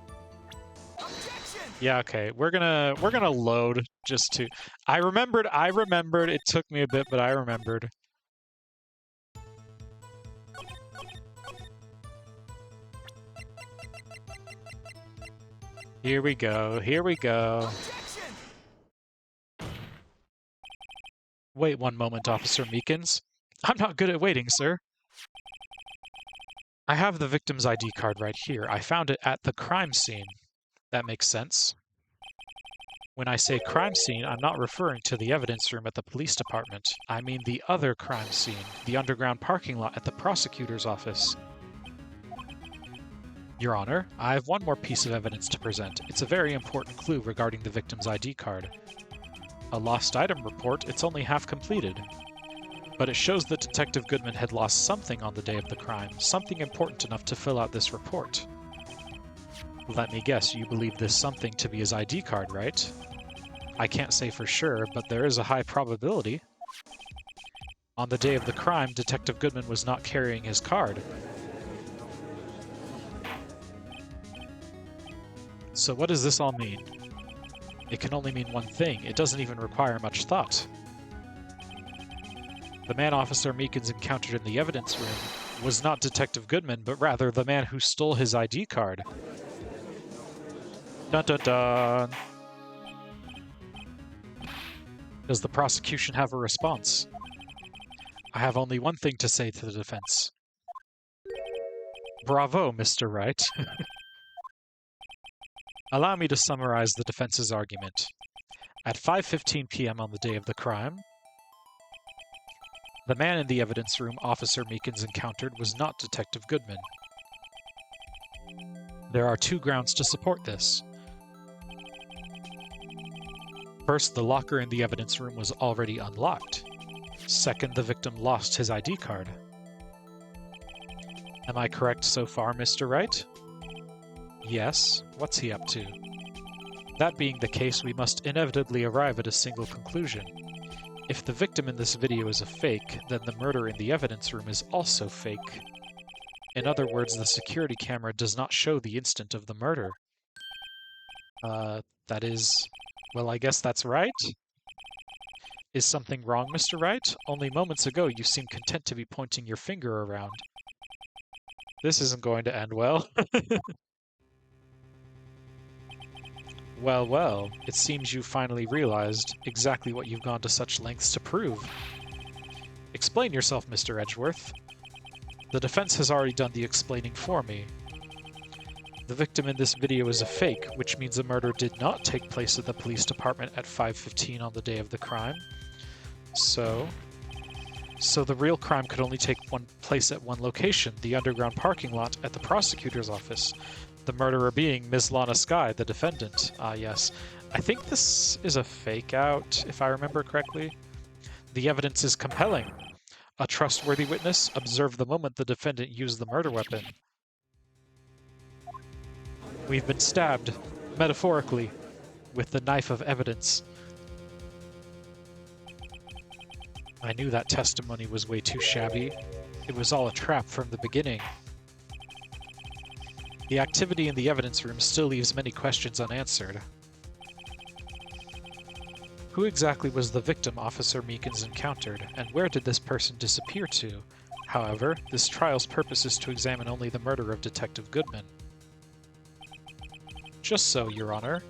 Yeah, okay. We're gonna load just to... I remembered. It took me a bit, but I remembered. Here we go. Here we go. Wait one moment, Officer Meekins. I'm not good at waiting, sir. I have the victim's ID card right here. I found it at the crime scene. That makes sense. When I say crime scene, I'm not referring to the evidence room at the police department. I mean the other crime scene, the underground parking lot at the prosecutor's office. Your Honor, I have one more piece of evidence to present. It's a very important clue regarding the victim's ID card. A lost item report, it's only half completed. But it shows that Detective Goodman had lost something on the day of the crime, something important enough to fill out this report. Let me guess, you believe this something to be his ID card, right? I can't say for sure, but there is a high probability. On the day of the crime, Detective Goodman was not carrying his card. So what does this all mean? It can only mean one thing. It doesn't even require much thought. The man Officer Meekins encountered in the evidence room was not Detective Goodman, but rather the man who stole his ID card. Dun dun dun! Does the prosecution have a response? I have only one thing to say to the defense. Bravo, Mr. Wright. Allow me to summarize the defense's argument. At 5:15 p.m. on the day of the crime, the man in the evidence room Officer Meekins encountered was not Detective Goodman. There are two grounds to support this. First, the locker in the evidence room was already unlocked. Second, the victim lost his ID card. Am I correct so far, Mr. Wright? Yes. What's he up to? That being the case, we must inevitably arrive at a single conclusion. If the victim in this video is a fake, then the murder in the evidence room is also fake. In other words, the security camera does not show the instant of the murder. That is... well, I guess that's right? Is something wrong, Mr. Wright? Only moments ago you seemed content to be pointing your finger around. This isn't going to end well. Well, well, it seems you finally realized exactly what you've gone to such lengths to prove. Explain yourself, Mr. Edgeworth. The defense has already done the explaining for me. The victim in this video is a fake, which means the murder did not take place at the police department at 5:15 on the day of the crime. So the real crime could only take place at one location, the underground parking lot at the prosecutor's office. The murderer being Ms. Lana Skye, the defendant. Ah, yes. I think this is a fake-out, if I remember correctly. The evidence is compelling. A trustworthy witness observed the moment the defendant used the murder weapon. We've been stabbed, metaphorically, with the knife of evidence. I knew that testimony was way too shabby. It was all a trap from the beginning. The activity in the evidence room still leaves many questions unanswered. Who exactly was the victim Officer Meekins encountered, and where did this person disappear to? However, this trial's purpose is to examine only the murder of Detective Goodman. Just so, Your Honor.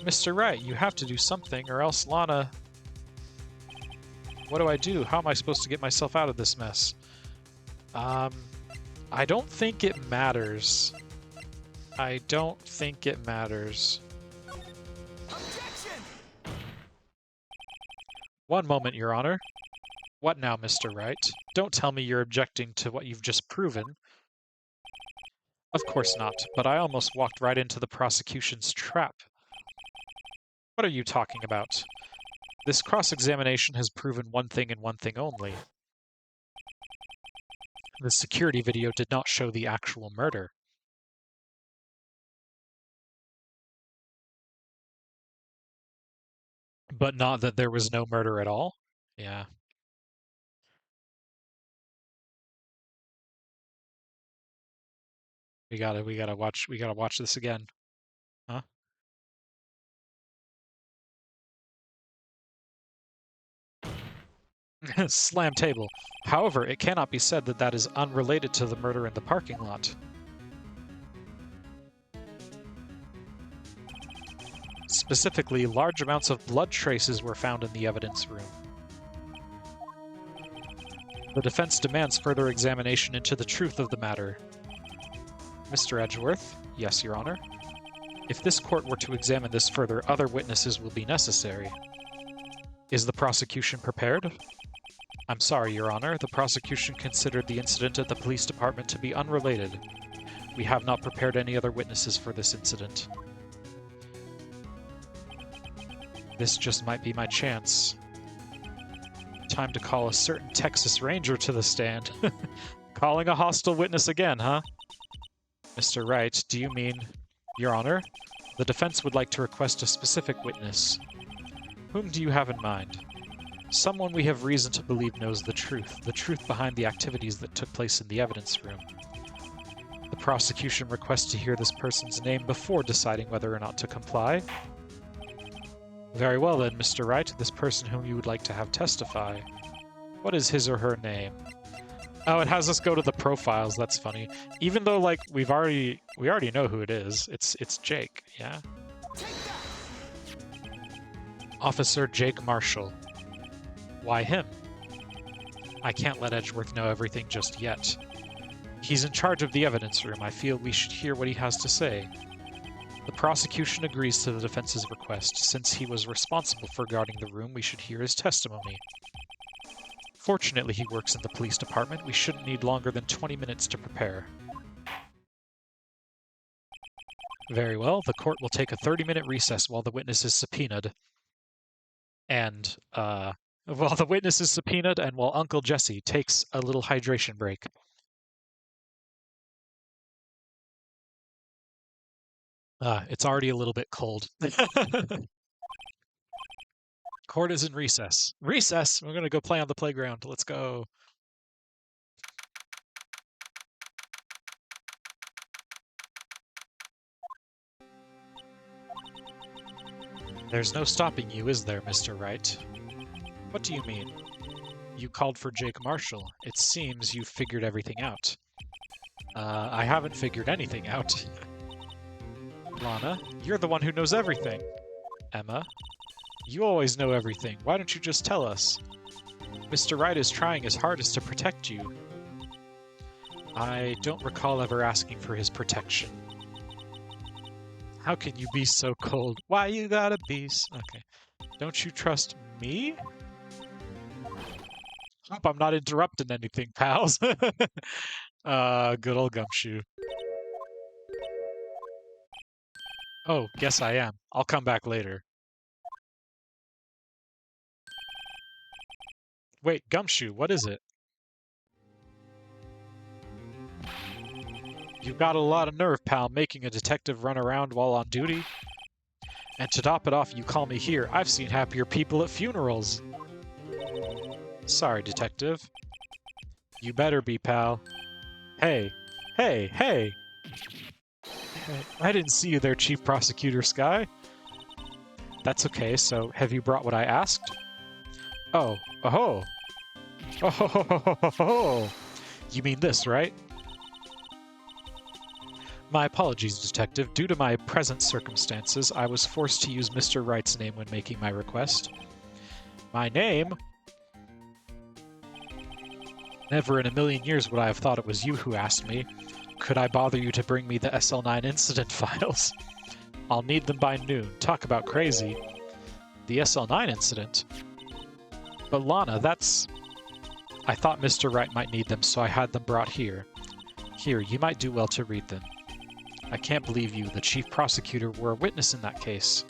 Mr. Wright, you have to do something, or else Lana... What do I do? How am I supposed to get myself out of this mess? I don't think it matters. I don't think it matters. Objection! One moment, Your Honor. What now, Mr. Wright? Don't tell me you're objecting to what you've just proven. Of course not, but I almost walked right into the prosecution's trap. What are you talking about? This cross-examination has proven one thing and one thing only. The security video did not show the actual murder. But not that there was no murder at all? Yeah. We gotta watch this again. Huh? Slam table. However, it cannot be said that that is unrelated to the murder in the parking lot. Specifically, large amounts of blood traces were found in the evidence room. The defense demands further examination into the truth of the matter. Mr. Edgeworth? Yes, Your Honor. If this court were to examine this further, other witnesses will be necessary. Is the prosecution prepared? I'm sorry, Your Honor. The prosecution considered the incident at the police department to be unrelated. We have not prepared any other witnesses for this incident. This just might be my chance. Time to call a certain Texas Ranger to the stand. Calling a hostile witness again, huh? Mr. Wright, do you mean... Your Honor? The defense would like to request a specific witness. Whom do you have in mind? Someone we have reason to believe knows the truth behind the activities that took place in the evidence room. The prosecution requests to hear this person's name before deciding whether or not to comply. Very well then, Mr. Wright, this person whom you would like to have testify. What is his or her name? Oh, it has us go to the profiles, that's funny. Even though, like, we already know who it is. It's Jake, yeah? Officer Jake Marshall. Why him? I can't let Edgeworth know everything just yet. He's in charge of the evidence room. I feel we should hear what he has to say. The prosecution agrees to the defense's request. Since he was responsible for guarding the room, we should hear his testimony. Fortunately, he works in the police department. We shouldn't need longer than 20 minutes to prepare. Very well. The court will take a 30-minute recess while the witness is subpoenaed. And, while the witness is subpoenaed and while Uncle Jesse takes a little hydration break. It's already a little bit cold. Court is in recess. Recess! We're gonna go play on the playground. Let's go. There's no stopping you, is there, Mr. Wright? What do you mean? You called for Jake Marshall. It seems you've figured everything out. I haven't figured anything out. Lana, you're the one who knows everything. Emma, you always know everything. Why don't you just tell us? Mr. Wright is trying his hardest to protect you. I don't recall ever asking for his protection. How can you be so cold? Why you gotta be so... Okay. Don't you trust me? Hope I'm not interrupting anything, pals. Good old Gumshoe. Oh, guess I am. I'll come back later. Wait, Gumshoe, what is it? You've got a lot of nerve, pal, making a detective run around while on duty. And to top it off, you call me here. I've seen happier people at funerals. Sorry, detective. You better be, pal. Hey. Hey, hey! I didn't see you there, Chief Prosecutor Sky. That's okay, so have you brought what I asked? Oh, oh-ho! Oh-ho-ho-ho-ho-ho! You mean this, right? My apologies, Detective. Due to my present circumstances, I was forced to use Mr. Wright's name when making my request. My name? Never in a million years would I have thought it was you who asked me. Could I bother you to bring me the SL9 incident files? I'll need them by noon. Talk about crazy. The SL9 incident? But Lana, that's... I thought Mr. Wright might need them, so I had them brought here. Here, you might do well to read them. I can't believe you, the chief prosecutor, were a witness in that case.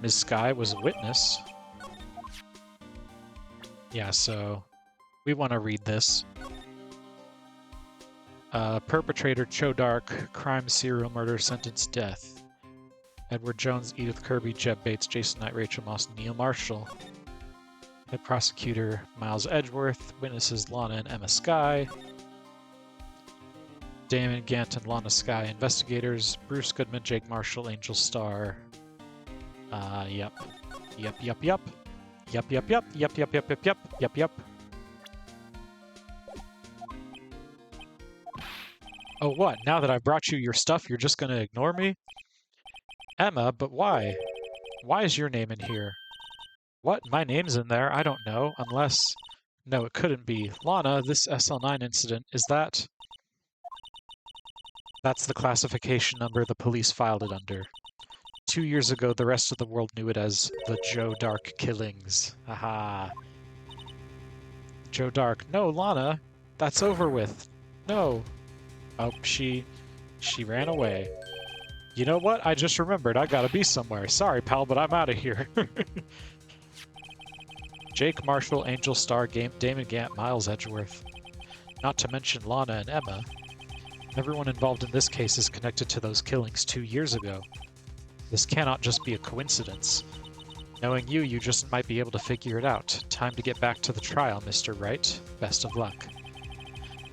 Ms. Sky was a witness. Yeah, so we want to read this. Perpetrator Chodark, crime, serial murder, sentence, death. Edward Jones, Edith Kirby, Jeb Bates, Jason Knight, Rachel Moss, Neil Marshall. Head prosecutor Miles Edgeworth. Witnesses Lana and Emma Sky. Damon Gant and Lana Sky. Investigators Bruce Goodman, Jake Marshall, Angel Star. Yep. Yep, yep, yep. Yep, yep, yep. Yep, yep, yep, yep, yep. Yep, yep. Oh, what? Now that I've brought you your stuff, you're just gonna ignore me? Emma, but why? Why is your name in here? What? My name's in there? I don't know. Unless... No, it couldn't be. Lana, this SL9 incident, is that... That's the classification number the police filed it under. 2 years ago, the rest of the world knew it as the Joe Dark killings. Aha. Joe Dark. No, Lana. That's over with. No. Oh, she ran away. You know what? I just remembered. I gotta be somewhere. Sorry, pal, but I'm out of here. Jake Marshall, Angel Star, Damon Gant, Miles Edgeworth. Not to mention Lana and Emma. Everyone involved in this case is connected to those killings 2 years ago. This cannot just be a coincidence. Knowing you, you just might be able to figure it out. Time to get back to the trial, Mr. Wright. Best of luck.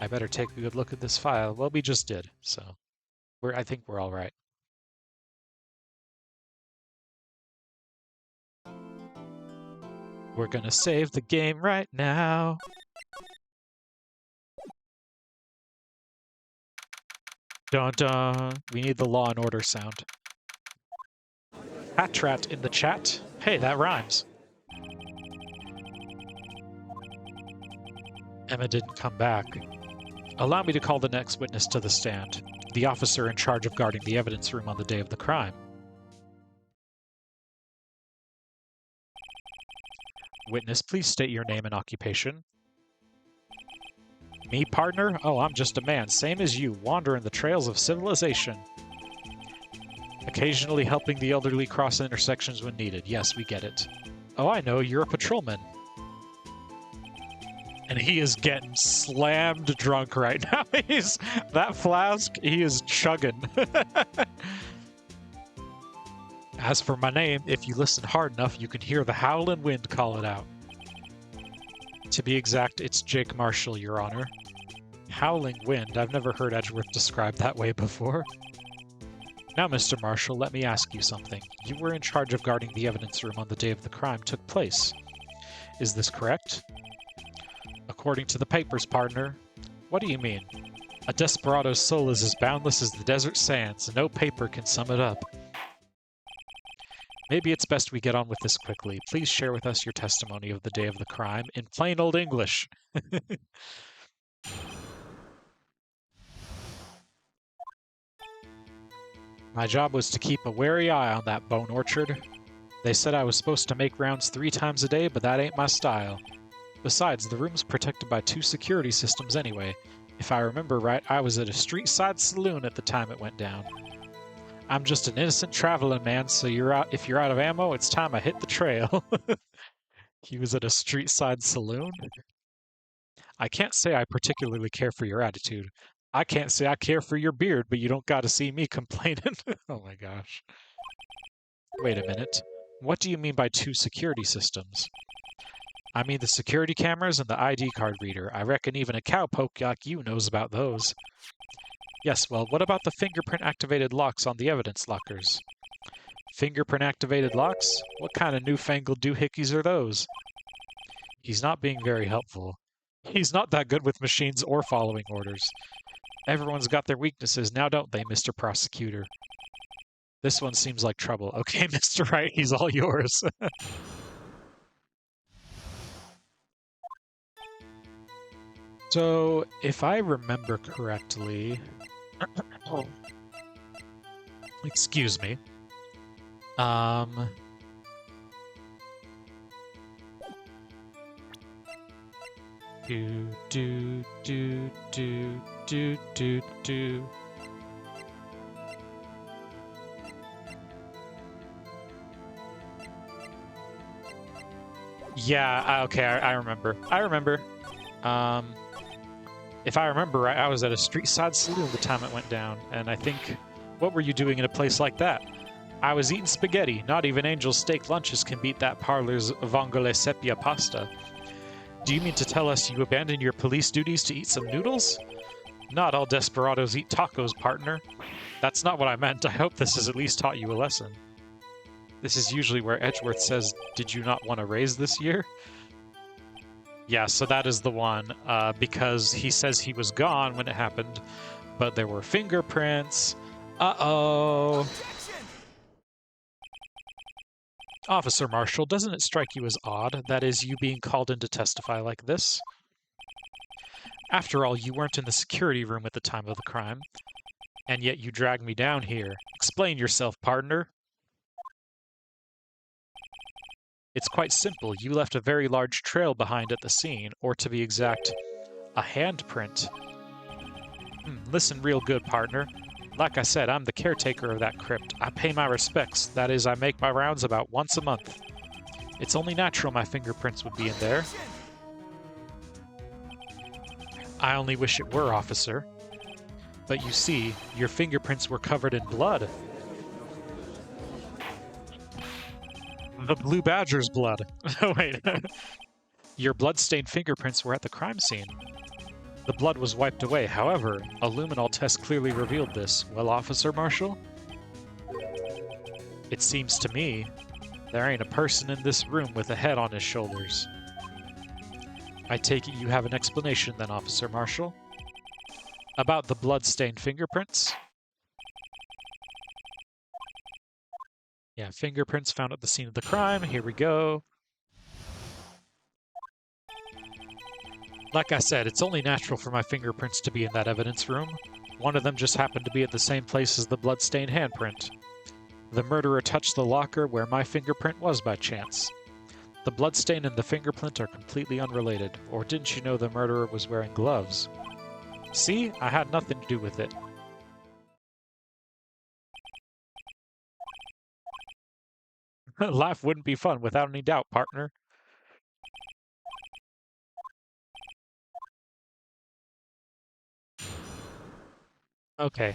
I better take a good look at this file. Well, we just did, so I think we're all right. We're gonna save the game right now. Dun dun. We need the Law and Order sound. Hatrat in the chat. Hey, that rhymes. Emma didn't come back. Allow me to call the next witness to the stand. The officer in charge of guarding the evidence room on the day of the crime. Witness, please state your name and occupation. Me, partner? Oh, I'm just a man, same as you, wandering the trails of civilization. Occasionally helping the elderly cross intersections when needed. Yes, we get it. Oh, I know, you're a patrolman. And he is getting slammed drunk right now. That flask, he is chugging. As for my name, if you listen hard enough, you can hear the howling wind call it out. To be exact, it's Jake Marshall, Your Honor. Howling wind, I've never heard Edgeworth described that way before. Now, Mr. Marshall, let me ask you something. You were in charge of guarding the evidence room on the day of the crime took place. Is this correct? According to the papers, partner. What do you mean? A desperado's soul is as boundless as the desert sands, and no paper can sum it up. Maybe it's best we get on with this quickly. Please share with us your testimony of the day of the crime in plain old English. My job was to keep a wary eye on that bone orchard. They said I was supposed to make rounds 3 times a day, but that ain't my style. Besides, the room's protected by 2 security systems anyway. If I remember right, I was at a street-side saloon at the time it went down. I'm just an innocent traveling man, so if you're out of ammo, it's time I hit the trail. He was at a street-side saloon? I can't say I particularly care for your attitude. I can't say I care for your beard, but you don't gotta see me complaining. Oh my gosh. Wait a minute. What do you mean by 2 security systems? I mean the security cameras and the ID card reader. I reckon even a cowpoke like you knows about those. Yes, well, what about the fingerprint-activated locks on the evidence lockers? Fingerprint-activated locks? What kind of newfangled doohickeys are those? He's not being very helpful. He's not that good with machines or following orders. Everyone's got their weaknesses, now don't they, Mr. Prosecutor? This one seems like trouble. Okay, Mr. Wright, he's all yours. So, if I remember correctly... Excuse me. Do. Yeah, okay, I remember. If I remember right, I was at a street-side saloon the time it went down, and I think, what were you doing in a place like that? I was eating spaghetti. Not even Angel's steak lunches can beat that parlor's vongole sepia pasta. Do you mean to tell us you abandoned your police duties to eat some noodles? Not all desperados eat tacos, partner. That's not what I meant. I hope this has at least taught you a lesson. This is usually where Edgeworth says, "Did you not want a raise this year?" Yeah, so that is the one, because he says he was gone when it happened, but there were fingerprints. Uh-oh. Officer Marshall, doesn't it strike you as odd, that is, you being called in to testify like this? After all, you weren't in the security room at the time of the crime. And yet you drag me down here. Explain yourself, partner. It's quite simple. You left a very large trail behind at the scene, or to be exact, a handprint. Listen real good, partner. Like I said, I'm the caretaker of that crypt. I pay my respects. That is, I make my rounds about once a month. It's only natural my fingerprints would be in there. I only wish it were, officer. But you see, your fingerprints were covered in blood. The Blue Badger's blood. Oh, wait. Your blood-stained fingerprints were at the crime scene. The blood was wiped away. However, a luminol test clearly revealed this. Well, Officer Marshall? It seems to me there ain't a person in this room with a head on his shoulders. I take it you have an explanation then, Officer Marshall? About the blood-stained fingerprints? Yeah, fingerprints found at the scene of the crime. Here we go. Like I said, it's only natural for my fingerprints to be in that evidence room. One of them just happened to be at the same place as the blood-stained handprint. The murderer touched the locker where my fingerprint was by chance. The bloodstain and the fingerprint are completely unrelated. Or didn't you know the murderer was wearing gloves? See? I had nothing to do with it. Life wouldn't be fun without any doubt, partner. Okay.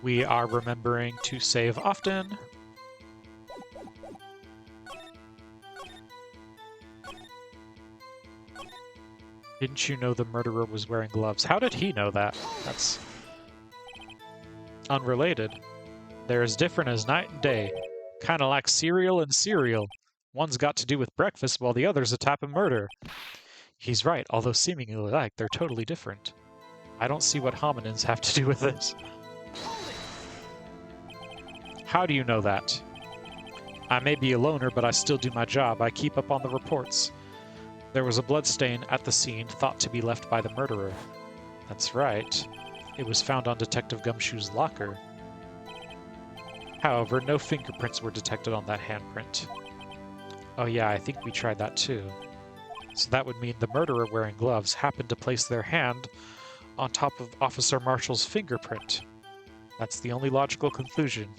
We are remembering to save often. Didn't you know the murderer was wearing gloves? How did he know that? That's unrelated. They're as different as night and day. Kind of like cereal and cereal. One's got to do with breakfast while the other's a type of murder. He's right, although seemingly alike, they're totally different. I don't see what hominins have to do with this. How do you know that? I may be a loner, but I still do my job. I keep up on the reports. There was a bloodstain at the scene thought to be left by the murderer. That's right. It was found on Detective Gumshoe's locker. However, no fingerprints were detected on that handprint. Oh yeah, I think we tried that too. So that would mean the murderer wearing gloves happened to place their hand on top of Officer Marshall's fingerprint. That's the only logical conclusion.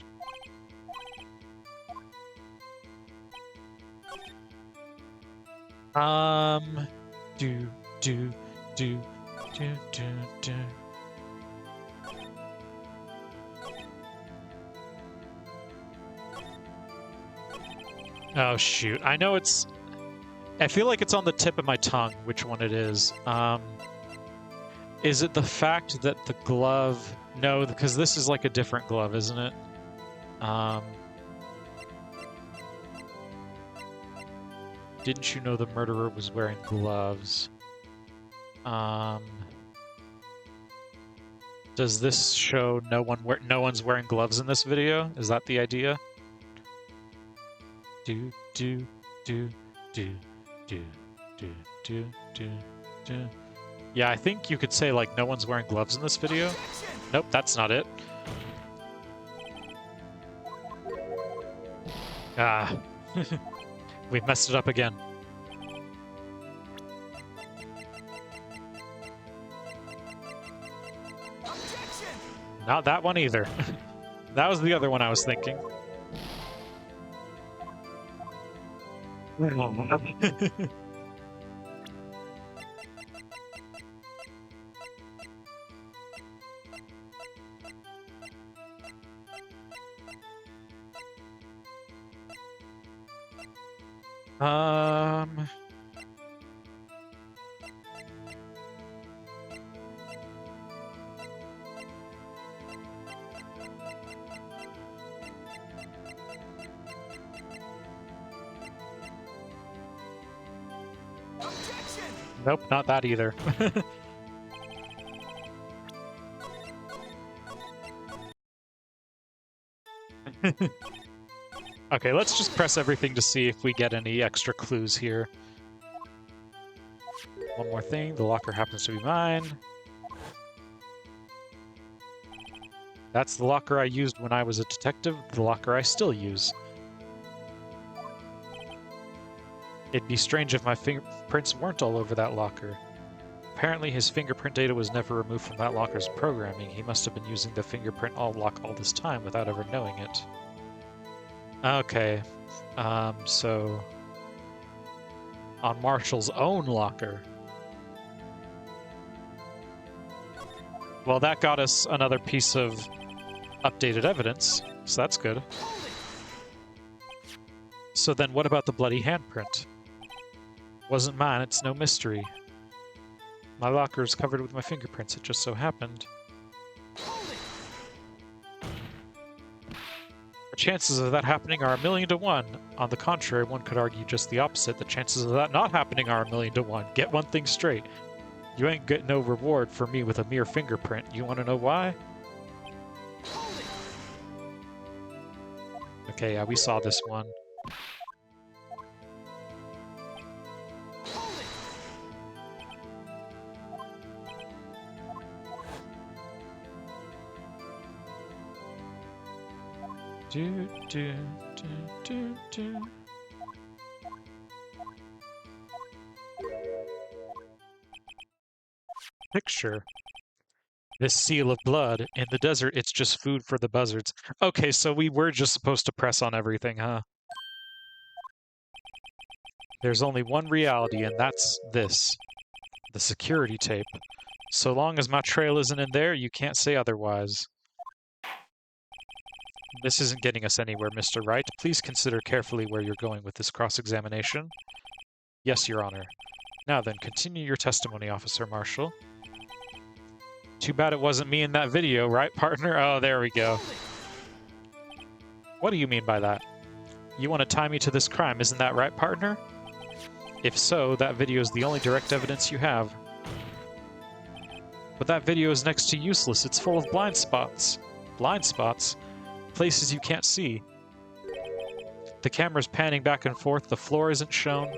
Do. Oh, shoot. I know it's... I feel like it's on the tip of my tongue which one it is. Is it the fact that the glove... No, because this is like a different glove, isn't it? Didn't you know the murderer was wearing gloves? Does this show no one's wearing gloves in this video? Is that the idea? Do. Yeah, I think you could say like no one's wearing gloves in this video. Nope, that's not it. Ah. We've messed it up again. Not that one either. That was the other one I was thinking. Nope, not that either. Okay, let's just press everything to see if we get any extra clues here. One more thing, the locker happens to be mine. That's the locker I used when I was a detective, the locker I still use. It'd be strange if my fingerprints weren't all over that locker. Apparently his fingerprint data was never removed from that locker's programming. He must have been using the fingerprint lock all this time without ever knowing it. Okay, so on Marshall's own locker. Well, that got us another piece of updated evidence, so that's good. So then what about the bloody handprint? Wasn't mine, it's no mystery. My locker is covered with my fingerprints, it just so happened. The chances of that happening are 1,000,000 to 1. On the contrary, one could argue just the opposite. The chances of that not happening are 1,000,000 to 1. Get one thing straight. You ain't getting no reward for me with a mere fingerprint. You want to know why? Okay, yeah, we saw this one. Picture. This seal of blood. In the desert, it's just food for the buzzards. Okay, so we were just supposed to press on everything, huh? There's only one reality, and that's this. The security tape. So long as my trail isn't in there, you can't say otherwise. This isn't getting us anywhere, Mr. Wright. Please consider carefully where you're going with this cross-examination. Yes, Your Honor. Now then, continue your testimony, Officer Marshall. Too bad it wasn't me in that video, right, partner? Oh, there we go. What do you mean by that? You want to tie me to this crime, isn't that right, partner? If so, that video is the only direct evidence you have. But that video is next to useless. It's full of blind spots. Blind spots? Places you can't see. The camera's panning back and forth, the floor isn't shown.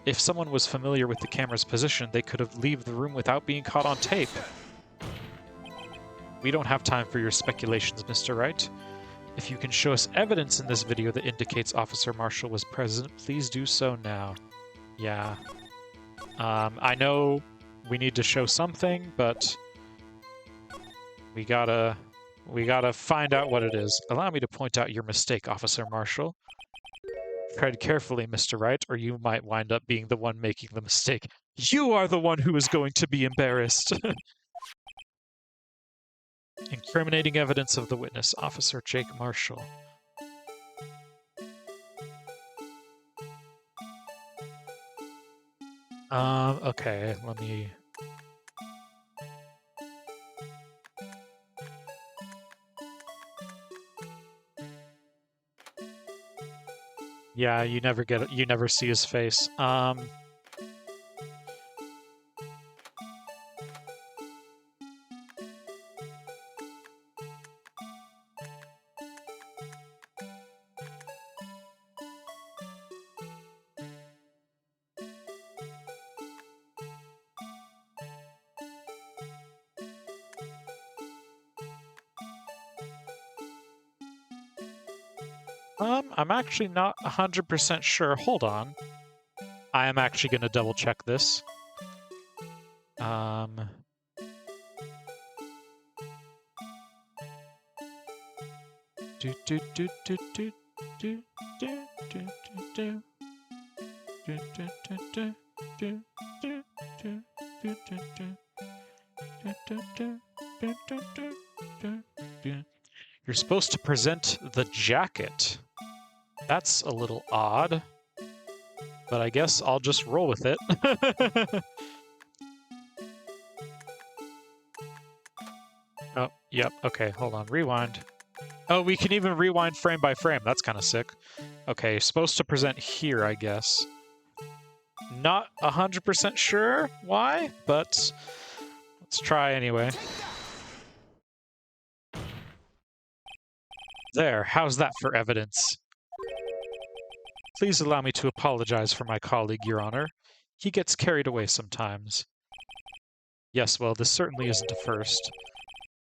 If someone was familiar with the camera's position, they could have left the room without being caught on tape. We don't have time for your speculations, Mr. Wright. If you can show us evidence in this video that indicates Officer Marshall was present, please do so now. Yeah. I know we need to show something, but we gotta find out what it is. Allow me to point out your mistake, Officer Marshall. Tread carefully, Mr. Wright, or you might wind up being the one making the mistake. You are the one who is going to be embarrassed. Incriminating evidence of the witness, Officer Jake Marshall. Okay, let me... Yeah, you never see his face. I'm actually not 100% sure. Hold on. I am actually going to double check this. You're supposed to present the jacket. That's a little odd, but I guess I'll just roll with it. Oh, yep, okay, hold on, rewind. Oh, we can even rewind frame by frame. That's kind of sick. Okay, supposed to present here, I guess. Not 100% sure why, but let's try anyway. There, how's that for evidence? Please allow me to apologize for my colleague, Your Honor. He gets carried away sometimes. Yes, well, this certainly isn't a first.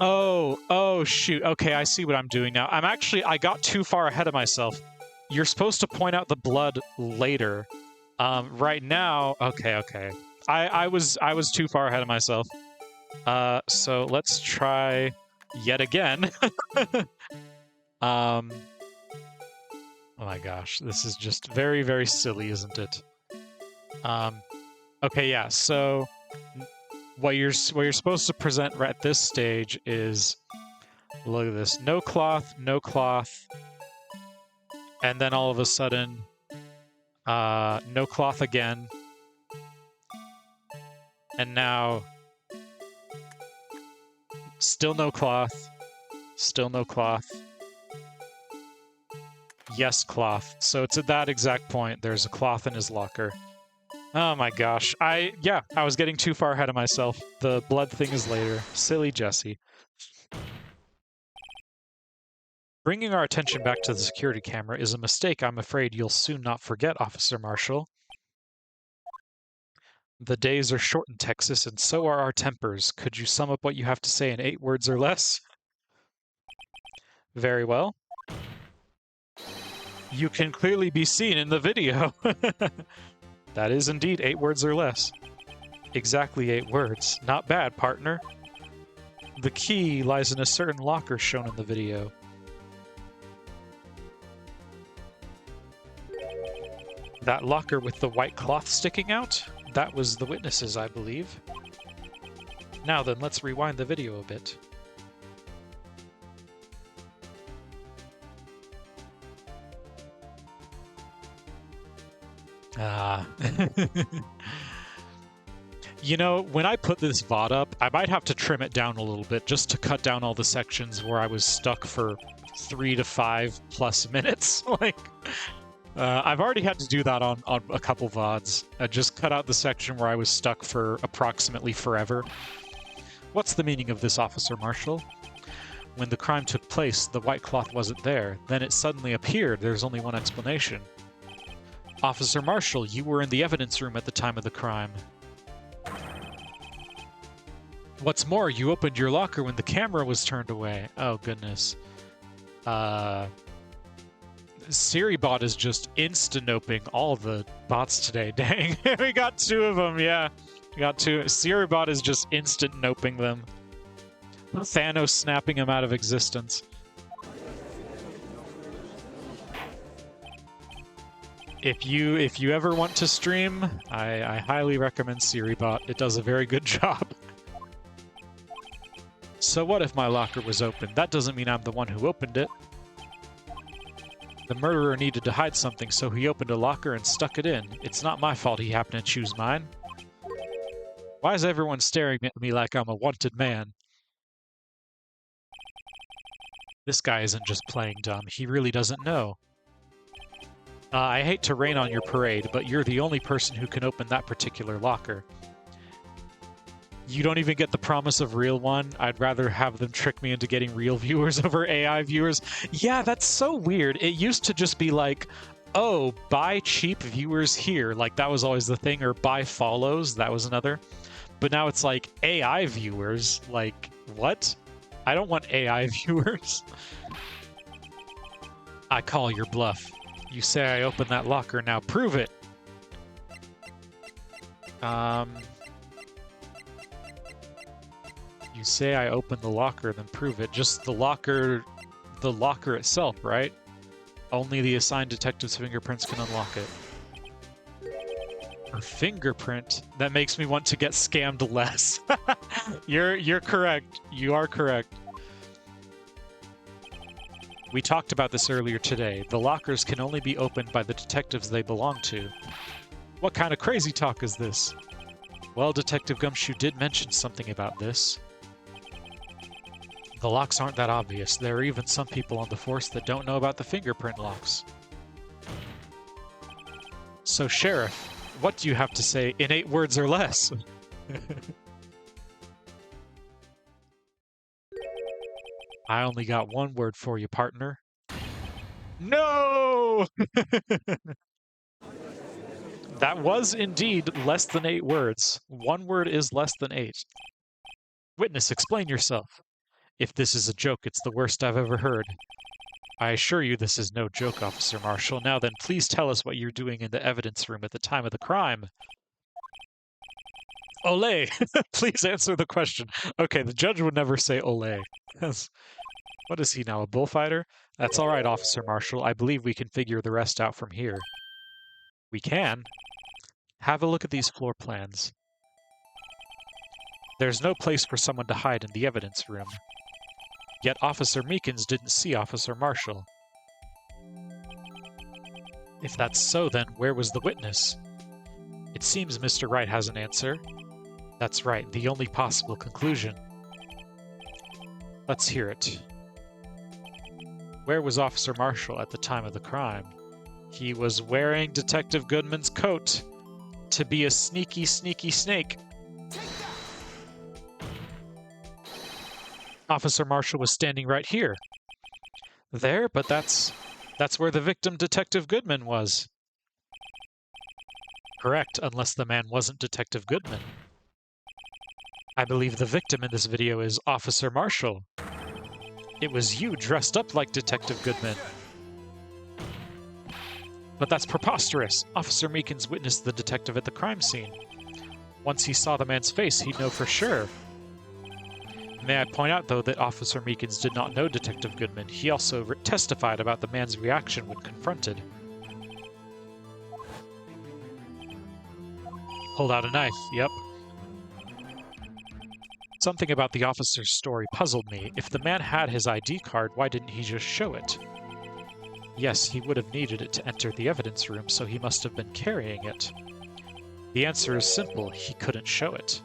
Oh, shoot. Okay, I see what I'm doing now. I got too far ahead of myself. You're supposed to point out the blood later. Right now, okay. I was too far ahead of myself. So let's try yet again. Oh my gosh, this is just very, very silly, isn't it? Okay, yeah. So what you're supposed to present right at this stage is, look at this, no cloth, and then all of a sudden, no cloth again, and now still no cloth, yes, cloth. So it's at that exact point. There's a cloth in his locker. Oh my gosh. I was getting too far ahead of myself. The blood thing is later. Silly Jesse. Bringing our attention back to the security camera is a mistake I'm afraid you'll soon not forget, Officer Marshall. The days are short in Texas, and so are our tempers. Could you sum up what you have to say in 8 words or less? Very well. You can clearly be seen in the video. That is indeed 8 words or less. Exactly 8 words. Not bad, partner. The key lies in a certain locker shown in the video. That locker with the white cloth sticking out? That was the witnesses, I believe. Now then, let's rewind the video a bit. You know, when I put this VOD up, I might have to trim it down a little bit just to cut down all the sections where I was stuck for 3 to 5 plus minutes. I've already had to do that on a couple VODs. I just cut out the section where I was stuck for approximately forever. What's the meaning of this, Officer Marshall? When the crime took place, the white cloth wasn't there. Then it suddenly appeared. There's only one explanation. Officer Marshall, you were in the evidence room at the time of the crime. What's more, you opened your locker when the camera was turned away. Oh, goodness. SiriBot is just insta-noping all the bots today. Dang, we got 2 of them, yeah. We got 2. SiriBot is just instant-noping them. Thanos snapping them out of existence. If you ever want to stream, I highly recommend SiriBot. It does a very good job. So what if my locker was open? That doesn't mean I'm the one who opened it. The murderer needed to hide something, so he opened a locker and stuck it in. It's not my fault he happened to choose mine. Why is everyone staring at me like I'm a wanted man? This guy isn't just playing dumb. He really doesn't know. I hate to rain on your parade, but you're the only person who can open that particular locker. You don't even get the promise of real one. I'd rather have them trick me into getting real viewers over AI viewers. Yeah, that's so weird. It used to just be like, oh, buy cheap viewers here. Like, that was always the thing. Or buy follows. That was another. But now it's like AI viewers. Like, what? I don't want AI viewers. I call your bluff. You say I opened that locker. Now prove it. You say I opened the locker, then prove it. Just the locker itself, right? Only the assigned detective's fingerprints can unlock it. A fingerprint? That makes me want to get scammed less. You're correct. You are correct. We talked about this earlier today. The lockers can only be opened by the detectives they belong to. What kind of crazy talk is this? Well, Detective Gumshoe did mention something about this. The locks aren't that obvious. There are even some people on the force that don't know about the fingerprint locks. So, Sheriff, what do you have to say in 8 words or less? I only got 1 word for you, partner. No! That was indeed less than 8 words. 1 word is less than 8. Witness, explain yourself. If this is a joke, it's the worst I've ever heard. I assure you this is no joke, Officer Marshall. Now then, please tell us what you're doing in the evidence room at the time of the crime. Olé! Please answer the question. Okay, the judge would never say olé. What is he now, a bullfighter? That's all right, Officer Marshall. I believe we can figure the rest out from here. We can? Have a look at these floor plans. There's no place for someone to hide in the evidence room. Yet Officer Meekins didn't see Officer Marshall. If that's so, then where was the witness? It seems Mr. Wright has an answer. That's right, the only possible conclusion. Let's hear it. Where was Officer Marshall at the time of the crime? He was wearing Detective Goodman's coat to be a sneaky, sneaky snake. Officer Marshall was standing right here. There, but that's where the victim, Detective Goodman, was. Correct, unless the man wasn't Detective Goodman. I believe the victim in this video is Officer Marshall. It was you dressed up like Detective Goodman. But that's preposterous. Officer Meekins witnessed the detective at the crime scene. Once he saw the man's face, he'd know for sure. May I point out, though, that Officer Meekins did not know Detective Goodman. He also testified about the man's reaction when confronted. Pulled out a knife, yep. Something about the officer's story puzzled me. If the man had his ID card, why didn't he just show it? Yes, he would have needed it to enter the evidence room, so he must have been carrying it. The answer is simple, he couldn't show it.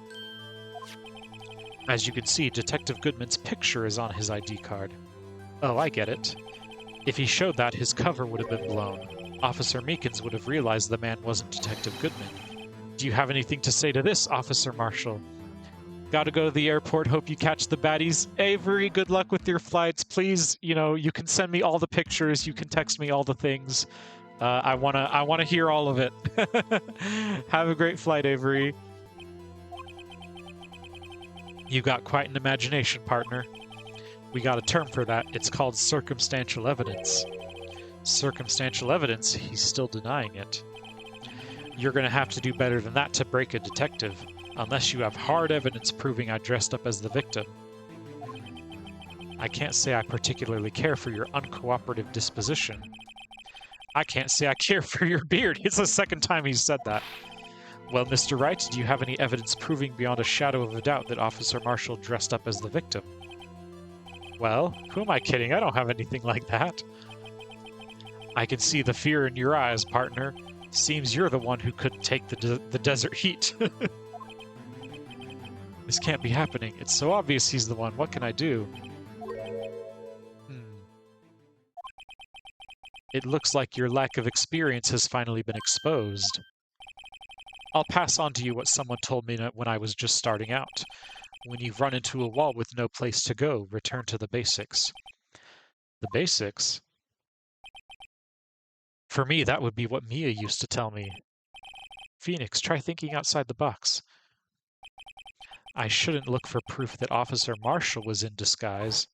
As you can see, Detective Goodman's picture is on his ID card. Oh, I get it. If he showed that, his cover would have been blown. Officer Meekins would have realized the man wasn't Detective Goodman. Do you have anything to say to this, Officer Marshall? Gotta go to the airport, hope you catch the baddies. Avery, good luck with your flights. Please, you can send me all the pictures, you can text me all the things. I wanna hear all of it. Have a great flight, Avery. You got quite an imagination, partner. We got a term for that. It's called circumstantial evidence. Circumstantial evidence? He's still denying it. You're gonna have to do better than that to break a detective. Unless you have hard evidence proving I dressed up as the victim. I can't say I particularly care for your uncooperative disposition. I can't say I care for your beard. It's the second time he's said that. Well, Mr. Wright, do you have any evidence proving beyond a shadow of a doubt that Officer Marshall dressed up as the victim? Well, who am I kidding? I don't have anything like that. I can see the fear in your eyes, partner. Seems you're the one who couldn't take the desert heat. This can't be happening. It's so obvious he's the one. What can I do? It looks like your lack of experience has finally been exposed. I'll pass on to you what someone told me when I was just starting out. When you've run into a wall with no place to go, return to the basics. The basics? For me, that would be what Mia used to tell me. Phoenix, try thinking outside the box. I shouldn't look for proof that Officer Marshall was in disguise,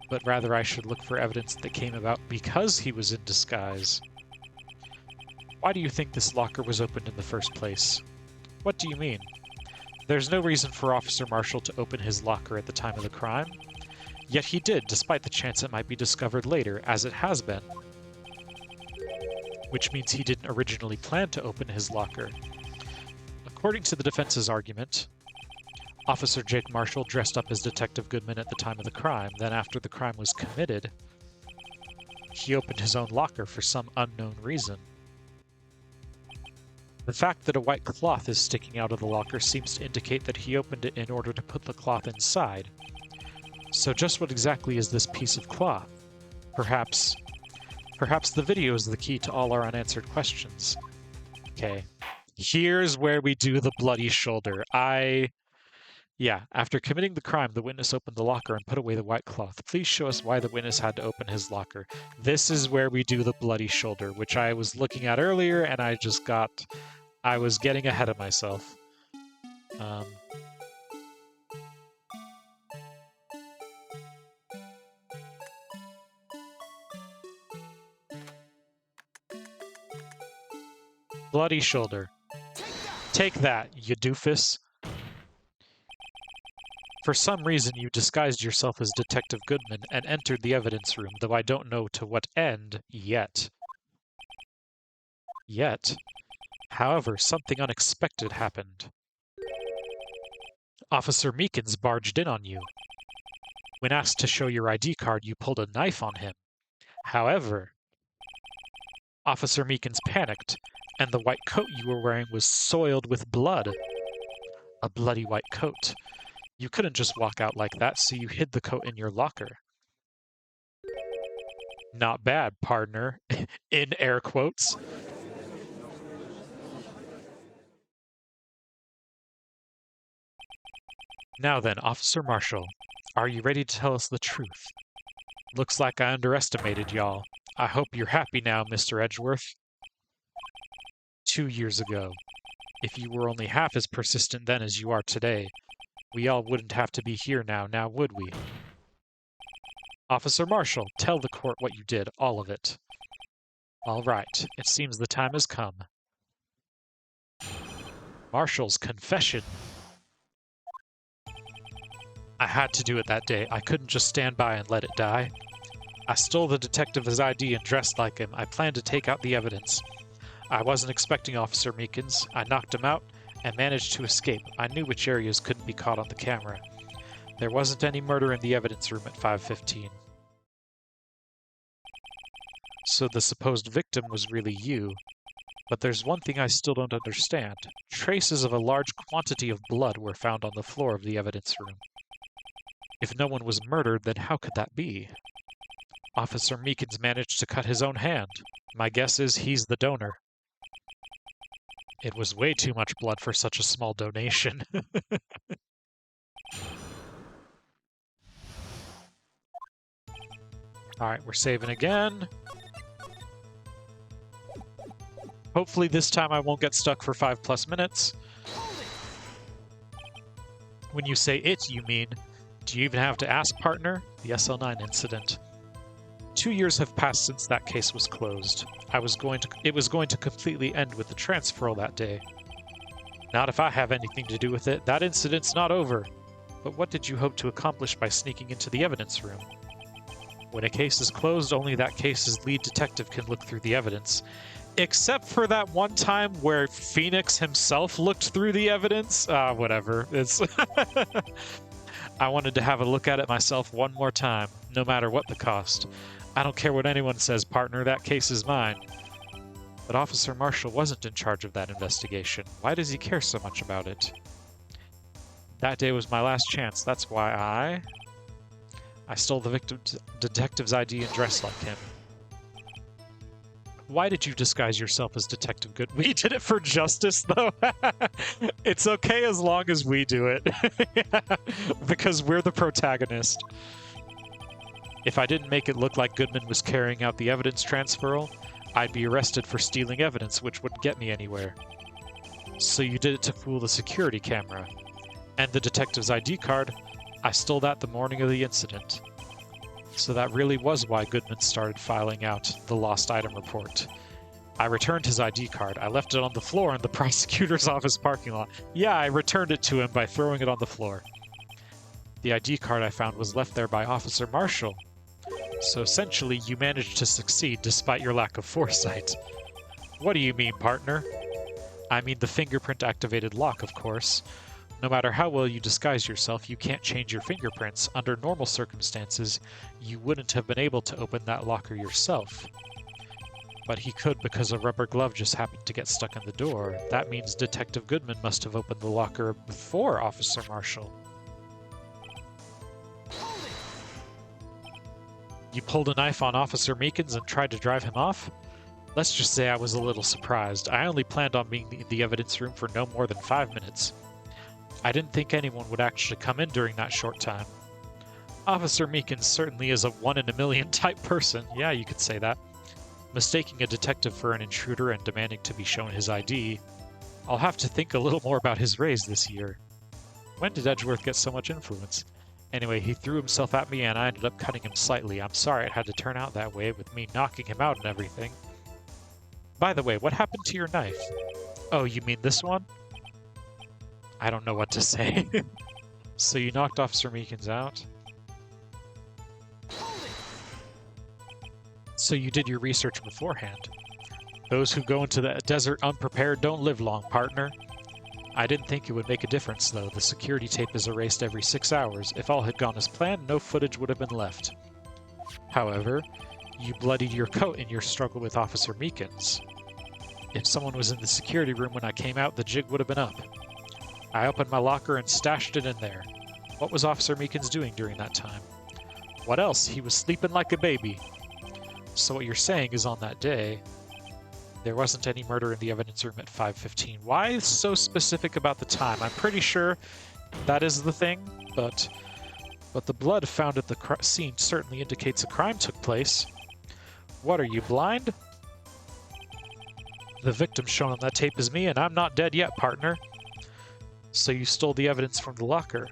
but rather I should look for evidence that came about because he was in disguise. Why do you think this locker was opened in the first place? What do you mean? There's no reason for Officer Marshall to open his locker at the time of the crime, yet he did, despite the chance it might be discovered later, as it has been. Which means he didn't originally plan to open his locker. According to the defense's argument, Officer Jake Marshall dressed up as Detective Goodman at the time of the crime. Then after the crime was committed, he opened his own locker for some unknown reason. The fact that a white cloth is sticking out of the locker seems to indicate that he opened it in order to put the cloth inside. So just what exactly is this piece of cloth? Perhaps the video is the key to all our unanswered questions. Okay. Here's where we do the bloody shoulder. Yeah, after committing the crime, the witness opened the locker and put away the white cloth. Please show us why the witness had to open his locker. This is where we do the bloody shoulder, which I was looking at earlier, and I was getting ahead of myself. getting ahead of myself. Bloody shoulder. Take that, you doofus. For some reason, you disguised yourself as Detective Goodman and entered the evidence room, though I don't know to what end yet. Yet? However, something unexpected happened. Officer Meekins barged in on you. When asked to show your ID card, you pulled a knife on him. However, Officer Meekins panicked, and the white coat you were wearing was soiled with blood. A bloody white coat. You couldn't just walk out like that, so you hid the coat in your locker. Not bad, partner. In air quotes. Now then, Officer Marshall, are you ready to tell us the truth? Looks like I underestimated y'all. I hope you're happy now, Mr. Edgeworth. 2 years ago. If you were only half as persistent then as you are today, we all wouldn't have to be here now would we? Officer Marshall, tell the court what you did, all of it. All right, it seems the time has come. Marshall's confession. I had to do it that day. I couldn't just stand by and let it die. I stole the detective's ID and dressed like him. I planned to take out the evidence. I wasn't expecting Officer Meekins. I knocked him out and managed to escape. I knew which areas couldn't be caught on the camera. There wasn't any murder in the evidence room at 5:15. So the supposed victim was really you. But there's one thing I still don't understand. Traces of a large quantity of blood were found on the floor of the evidence room. If no one was murdered, then how could that be? Officer Meekins managed to cut his own hand. My guess is he's the donor. It was way too much blood for such a small donation. Alright, we're saving again. Hopefully this time I won't get stuck for 5+ minutes. When you say it, you mean, do you even have to ask, partner? The SL9 incident. 2 years have passed since that case was closed. It was going to completely end with the transferal that day. Not if I have anything to do with it. That incident's not over. But what did you hope to accomplish by sneaking into the evidence room? When a case is closed, only that case's lead detective can look through the evidence. Except for that one time where Phoenix himself looked through the evidence. Whatever. It's I wanted to have a look at it myself one more time, no matter what the cost. I don't care what anyone says, partner, that case is mine. But Officer Marshall wasn't in charge of that investigation. Why does he care so much about it? That day was my last chance. That's why I stole the detective's ID and dressed like him. Why did you disguise yourself as Detective Good? We did it for justice, though. It's okay as long as we do it. Because we're the protagonist. If I didn't make it look like Goodman was carrying out the evidence transferal, I'd be arrested for stealing evidence, which wouldn't get me anywhere. So you did it to fool the security camera. And the detective's ID card, I stole that the morning of the incident. So that really was why Goodman started filing out the lost item report. I returned his ID card. I left it on the floor in the prosecutor's office parking lot. Yeah, I returned it to him by throwing it on the floor. The ID card I found was left there by Officer Marshall. So essentially, you managed to succeed despite your lack of foresight. What do you mean, partner? I mean the fingerprint-activated lock, of course. No matter how well you disguise yourself, you can't change your fingerprints. Under normal circumstances, you wouldn't have been able to open that locker yourself. But he could because a rubber glove just happened to get stuck in the door. That means Detective Goodman must have opened the locker before Officer Marshall. You pulled a knife on Officer Meekins and tried to drive him off? Let's just say I was a little surprised. I only planned on being in the evidence room for no more than 5 minutes. I didn't think anyone would actually come in during that short time. Officer Meekins certainly is a 1-in-a-million type person. Yeah, you could say that. Mistaking a detective for an intruder and demanding to be shown his ID. I'll have to think a little more about his raise this year. When did Edgeworth get so much influence? Anyway, he threw himself at me and I ended up cutting him slightly. I'm sorry it had to turn out that way with me knocking him out and everything. By the way, what happened to your knife? Oh, you mean this one? I don't know what to say. So you knocked Officer Meekins out? So you did your research beforehand. Those who go into the desert unprepared don't live long, partner. I didn't think it would make a difference, though. The security tape is erased every 6 hours. If all had gone as planned, no footage would have been left. However, you bloodied your coat in your struggle with Officer Meekins. If someone was in the security room when I came out, the jig would have been up. I opened my locker and stashed it in there. What was Officer Meekins doing during that time? What else? He was sleeping like a baby. So what you're saying is on that day, there wasn't any murder in the evidence room at 5:15. Why so specific about the time? I'm pretty sure that is the thing, but the blood found at the scene certainly indicates a crime took place. What, are you blind? The victim shown on that tape is me, and I'm not dead yet, partner. So you stole the evidence from the locker?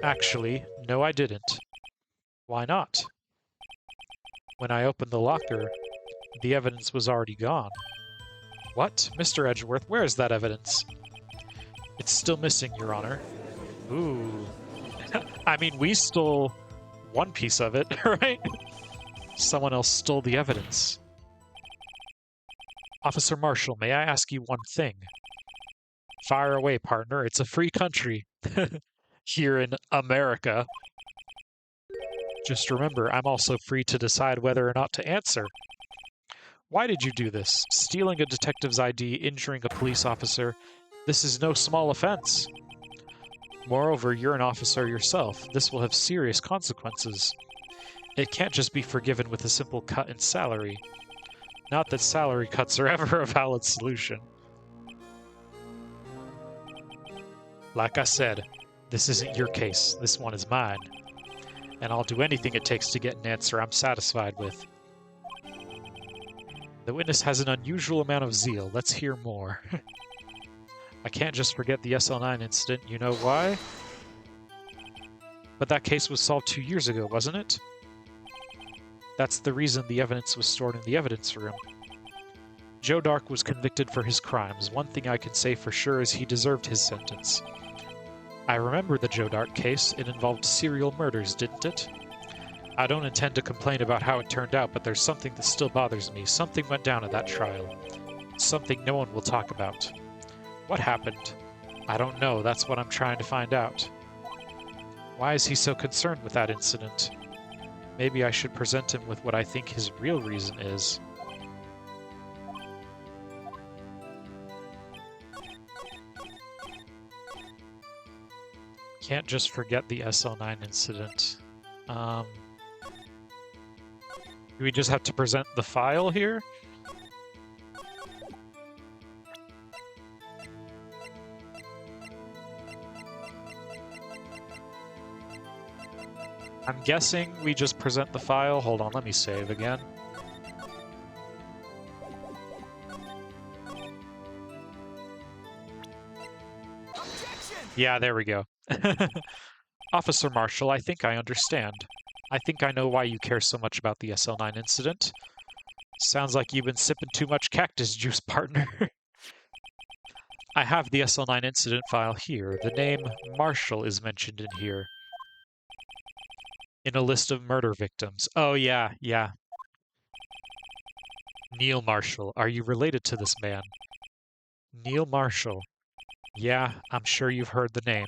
Actually, no, I didn't. Why not? When I opened the locker, the evidence was already gone. What? Mr. Edgeworth, where is that evidence? It's still missing, Your Honor. Ooh. I mean, we stole one piece of it, right? Someone else stole the evidence. Officer Marshall, may I ask you one thing? Fire away, partner. It's a free country. Here in America. Just remember, I'm also free to decide whether or not to answer. Why did you do this? Stealing a detective's ID, injuring a police officer. This is no small offense. Moreover, you're an officer yourself. This will have serious consequences. It can't just be forgiven with a simple cut in salary. Not that salary cuts are ever a valid solution. Like I said, this isn't your case. This one is mine. And I'll do anything it takes to get an answer I'm satisfied with. The witness has an unusual amount of zeal. Let's hear more. I can't just forget the SL9 incident. You know why? But that case was solved 2 years ago, wasn't it? That's the reason the evidence was stored in the evidence room. Joe Dark was convicted for his crimes. One thing I can say for sure is he deserved his sentence. I remember the Joe Dark case. It involved serial murders, didn't it? I don't intend to complain about how it turned out, but there's something that still bothers me. Something went down at that trial. Something no one will talk about. What happened? I don't know. That's what I'm trying to find out. Why is he so concerned with that incident? Maybe I should present him with what I think his real reason is. Can't just forget the SL9 incident. Do we just have to present the file here? I'm guessing we just present the file. Hold on, let me save again. Objection! Yeah, there we go. Officer Marshall, I think I understand. I think I know why you care so much about the SL9 incident. Sounds like you've been sipping too much cactus juice, partner. I have the SL9 incident file here. The name Marshall is mentioned in here. In a list of murder victims. Oh, yeah. Neil Marshall. Are you related to this man? Neil Marshall. Yeah, I'm sure you've heard the name.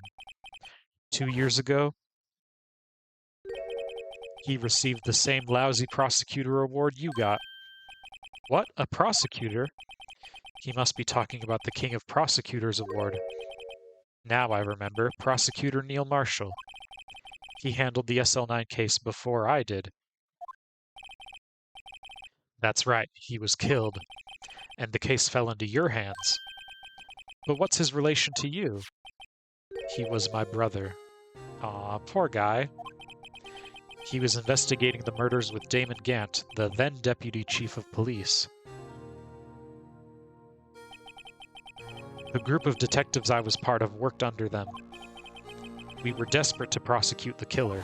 2 years ago, he received the same lousy prosecutor award you got. What? A prosecutor? He must be talking about the King of Prosecutors award. Now I remember. Prosecutor Neil Marshall. He handled the SL9 case before I did. That's right, he was killed, and the case fell into your hands. But what's his relation to you? He was my brother. Aw, poor guy. He was investigating the murders with Damon Gant, the then Deputy Chief of Police. The group of detectives I was part of worked under them. We were desperate to prosecute the killer.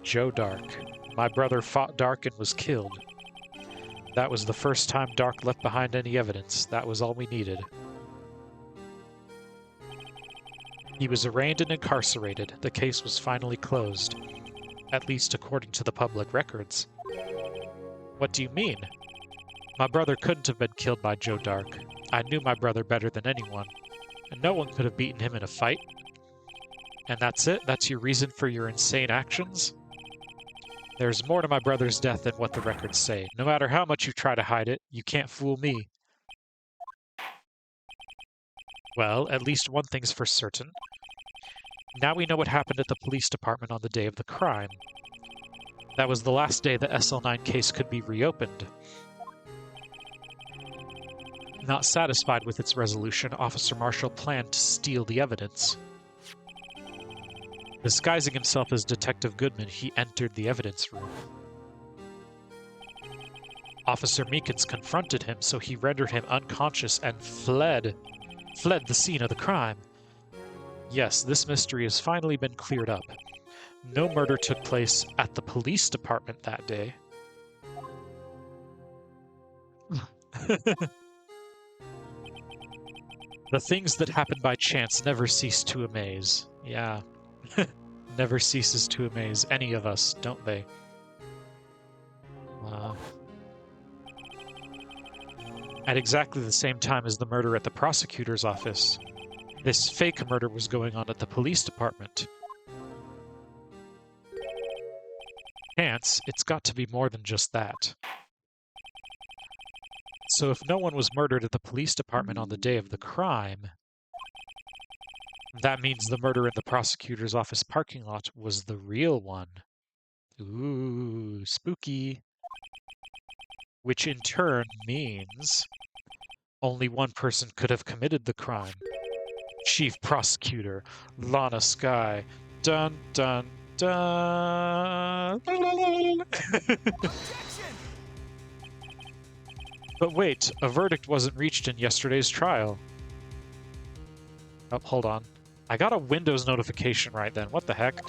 Joe Dark. My brother fought Dark and was killed. That was the first time Dark left behind any evidence. That was all we needed. He was arraigned and incarcerated. The case was finally closed. At least according to the public records. What do you mean? My brother couldn't have been killed by Joe Dark. I knew my brother better than anyone, and no one could have beaten him in a fight. And that's it? That's your reason for your insane actions? There's more to my brother's death than what the records say. No matter how much you try to hide it, you can't fool me. Well, at least one thing's for certain. Now we know what happened at the police department on the day of the crime. That was the last day the SL9 case could be reopened. Not satisfied with its resolution, Officer Marshall planned to steal the evidence. Disguising himself as Detective Goodman, he entered the evidence room. Officer Meekins confronted him, so he rendered him unconscious and fled the scene of the crime. Yes, this mystery has finally been cleared up. No murder took place at the police department that day. The things that happen by chance never cease to amaze. Yeah. Never ceases to amaze any of us, don't they? At exactly the same time as the murder at the prosecutor's office, this fake murder was going on at the police department. Chance, it's got to be more than just that. So if no one was murdered at the police department on the day of the crime, that means the murder in the prosecutor's office parking lot was the real one. Ooh, spooky. Which in turn means only one person could have committed the crime. Chief Prosecutor Lana Skye. Dun dun dun. But wait, a verdict wasn't reached in yesterday's trial. Oh, hold on. I got a Windows notification right then. What the heck?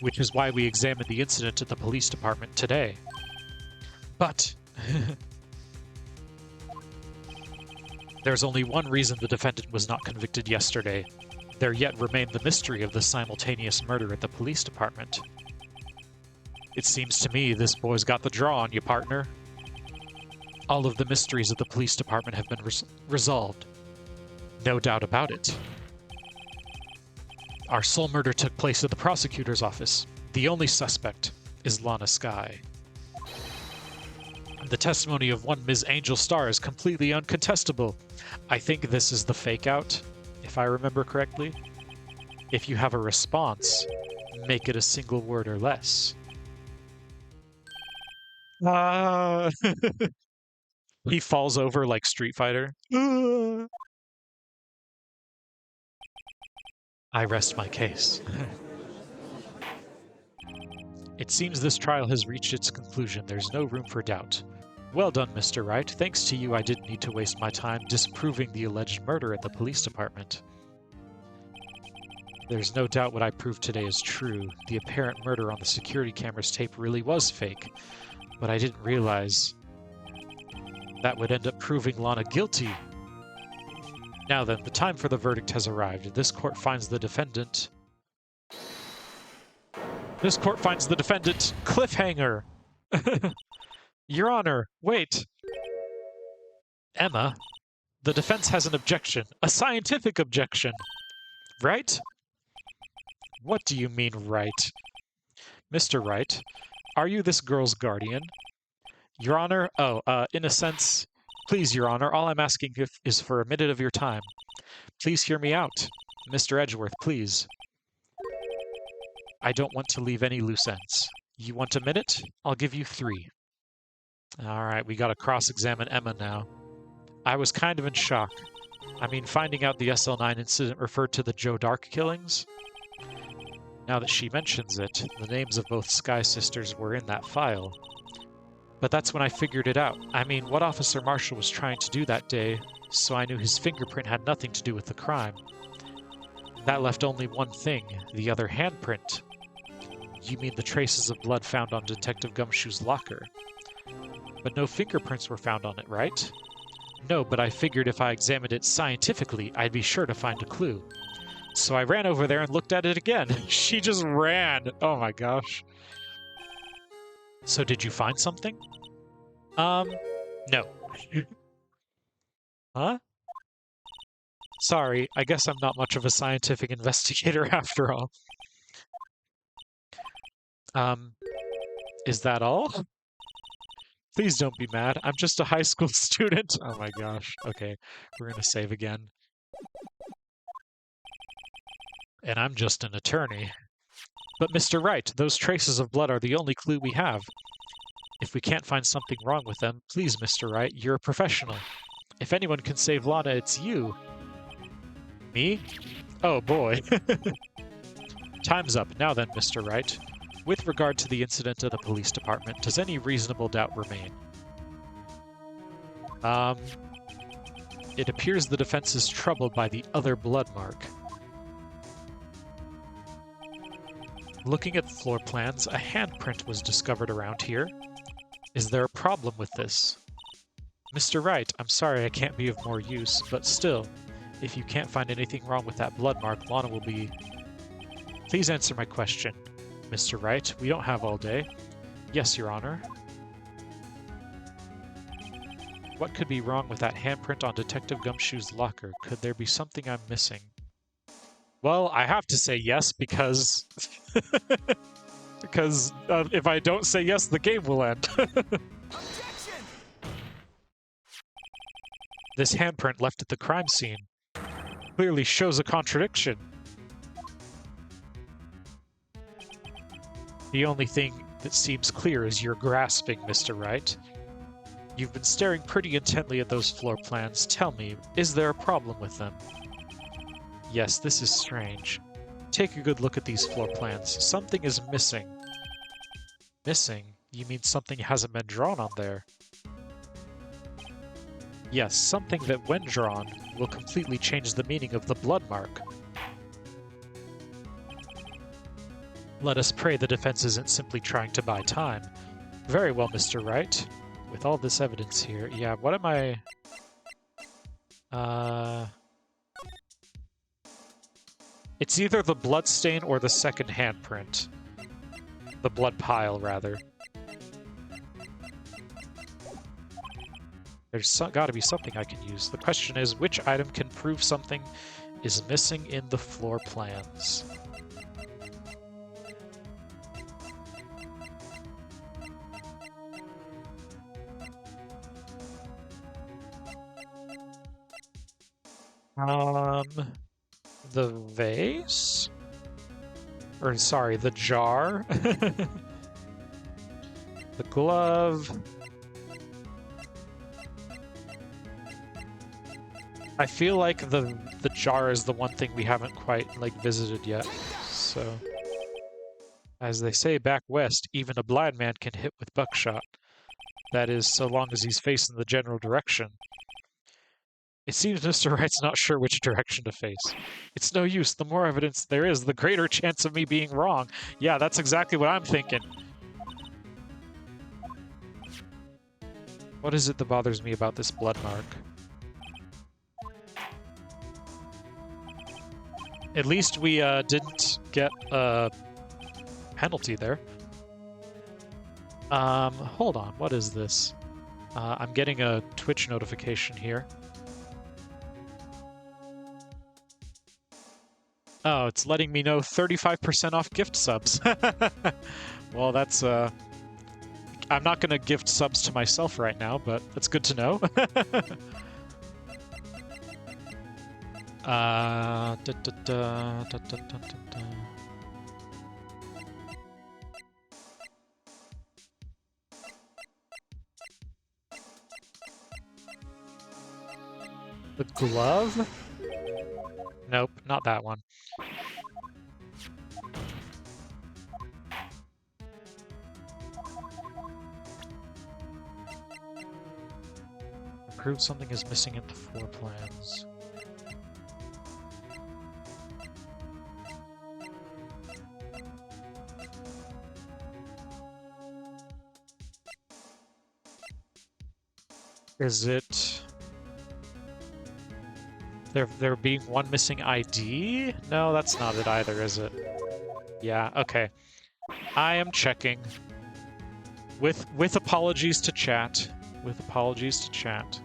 Which is why we examined the incident at the police department today. But there's only one reason the defendant was not convicted yesterday. There yet remained the mystery of the simultaneous murder at the police department. It seems to me this boy's got the draw on you, partner. All of the mysteries of the police department have been resolved. No doubt about it. Our sole murder took place at the prosecutor's office. The only suspect is Lana Skye. The testimony of one Ms. Angel Starr is completely uncontestable. I think this is the fake out, if I remember correctly. If you have a response, make it a single word or less. He falls over like Street Fighter. I rest my case. It seems this trial has reached its conclusion. There's no room for doubt. Well done, Mr. Wright. Thanks to you, I didn't need to waste my time disproving the alleged murder at the police department. There's no doubt what I proved today is true. The apparent murder on the security camera's tape really was fake. But I didn't realize that would end up proving Lana guilty. Now then, the time for the verdict has arrived. This court finds the defendant... cliffhanger! Your Honor, wait! Emma, the defense has an objection. A scientific objection! Right? What do you mean, right? Mr. Wright, are you this girl's guardian? Your Honor, in a sense... Please, Your Honor, all I'm asking is for a minute of your time. Please hear me out. Mr. Edgeworth, please. I don't want to leave any loose ends. You want a minute? I'll give you 3. Alright, we gotta cross-examine Emma now. I was kind of in shock. I mean, finding out the SL9 incident referred to the Joe Dark killings? Now that she mentions it, the names of both Skye sisters were in that file. But that's when I figured it out. I mean, what Officer Marshall was trying to do that day, so I knew his fingerprint had nothing to do with the crime. That left only one thing, the other handprint. You mean the traces of blood found on Detective Gumshoe's locker? But no fingerprints were found on it, right? No, but I figured if I examined it scientifically, I'd be sure to find a clue. So I ran over there and looked at it again. She just ran. Oh my gosh. So did you find something? No. Huh? Sorry, I guess I'm not much of a scientific investigator after all. Is that all? Please don't be mad. I'm just a high school student. Oh my gosh. Okay, we're gonna save again. And I'm just an attorney. But Mr. Wright, those traces of blood are the only clue we have. If we can't find something wrong with them, please, Mr. Wright, you're a professional. If anyone can save Lana, it's you. Me? Oh boy. Time's up. Now then, Mr. Wright. With regard to the incident at the police department, does any reasonable doubt remain? It appears the defense is troubled by the other blood mark. Looking at the floor plans, a handprint was discovered around here. Is there a problem with this? Mr. Wright, I'm sorry I can't be of more use, but still, if you can't find anything wrong with that blood mark, Lana will be... Please answer my question. Mr. Wright, we don't have all day. Yes, Your Honor. What could be wrong with that handprint on Detective Gumshoe's locker? Could there be something I'm missing? Well, I have to say yes, because... because if I don't say yes, the game will end. This handprint left at the crime scene clearly shows a contradiction. The only thing that seems clear is you're grasping, Mr. Wright. You've been staring pretty intently at those floor plans. Tell me, is there a problem with them? Yes, this is strange. Take a good look at these floor plans. Something is missing. Missing? You mean something hasn't been drawn on there? Yes, something that, when drawn, will completely change the meaning of the blood mark. Let us pray the defense isn't simply trying to buy time. Very well, Mr. Wright. With all this evidence here, yeah, what am I... It's either the blood stain or the second handprint. The blood pile, rather. There's got to be something I can use. The question is, which item can prove something is missing in the floor plans? The vase? Or, sorry, the jar? The glove. I feel like the jar is the one thing we haven't quite, like, visited yet, so... As they say back west, even a blind man can hit with buckshot. That is, so long as he's facing the general direction. It seems Mr. Wright's not sure which direction to face. It's no use. The more evidence there is, the greater chance of me being wrong. Yeah, that's exactly what I'm thinking. What is it that bothers me about this blood mark? At least we didn't get a penalty there. Hold on. What is this? I'm getting a Twitch notification here. Oh, it's letting me know 35% off gift subs. Well, that's, I'm not going to gift subs to myself right now, but that's good to know. The glove? Nope, not that one. Prove something is missing in the floor plans. Is it... There being one missing ID? No, that's not it either, is it? Yeah, okay. I am checking. With apologies to chat. With apologies to chat.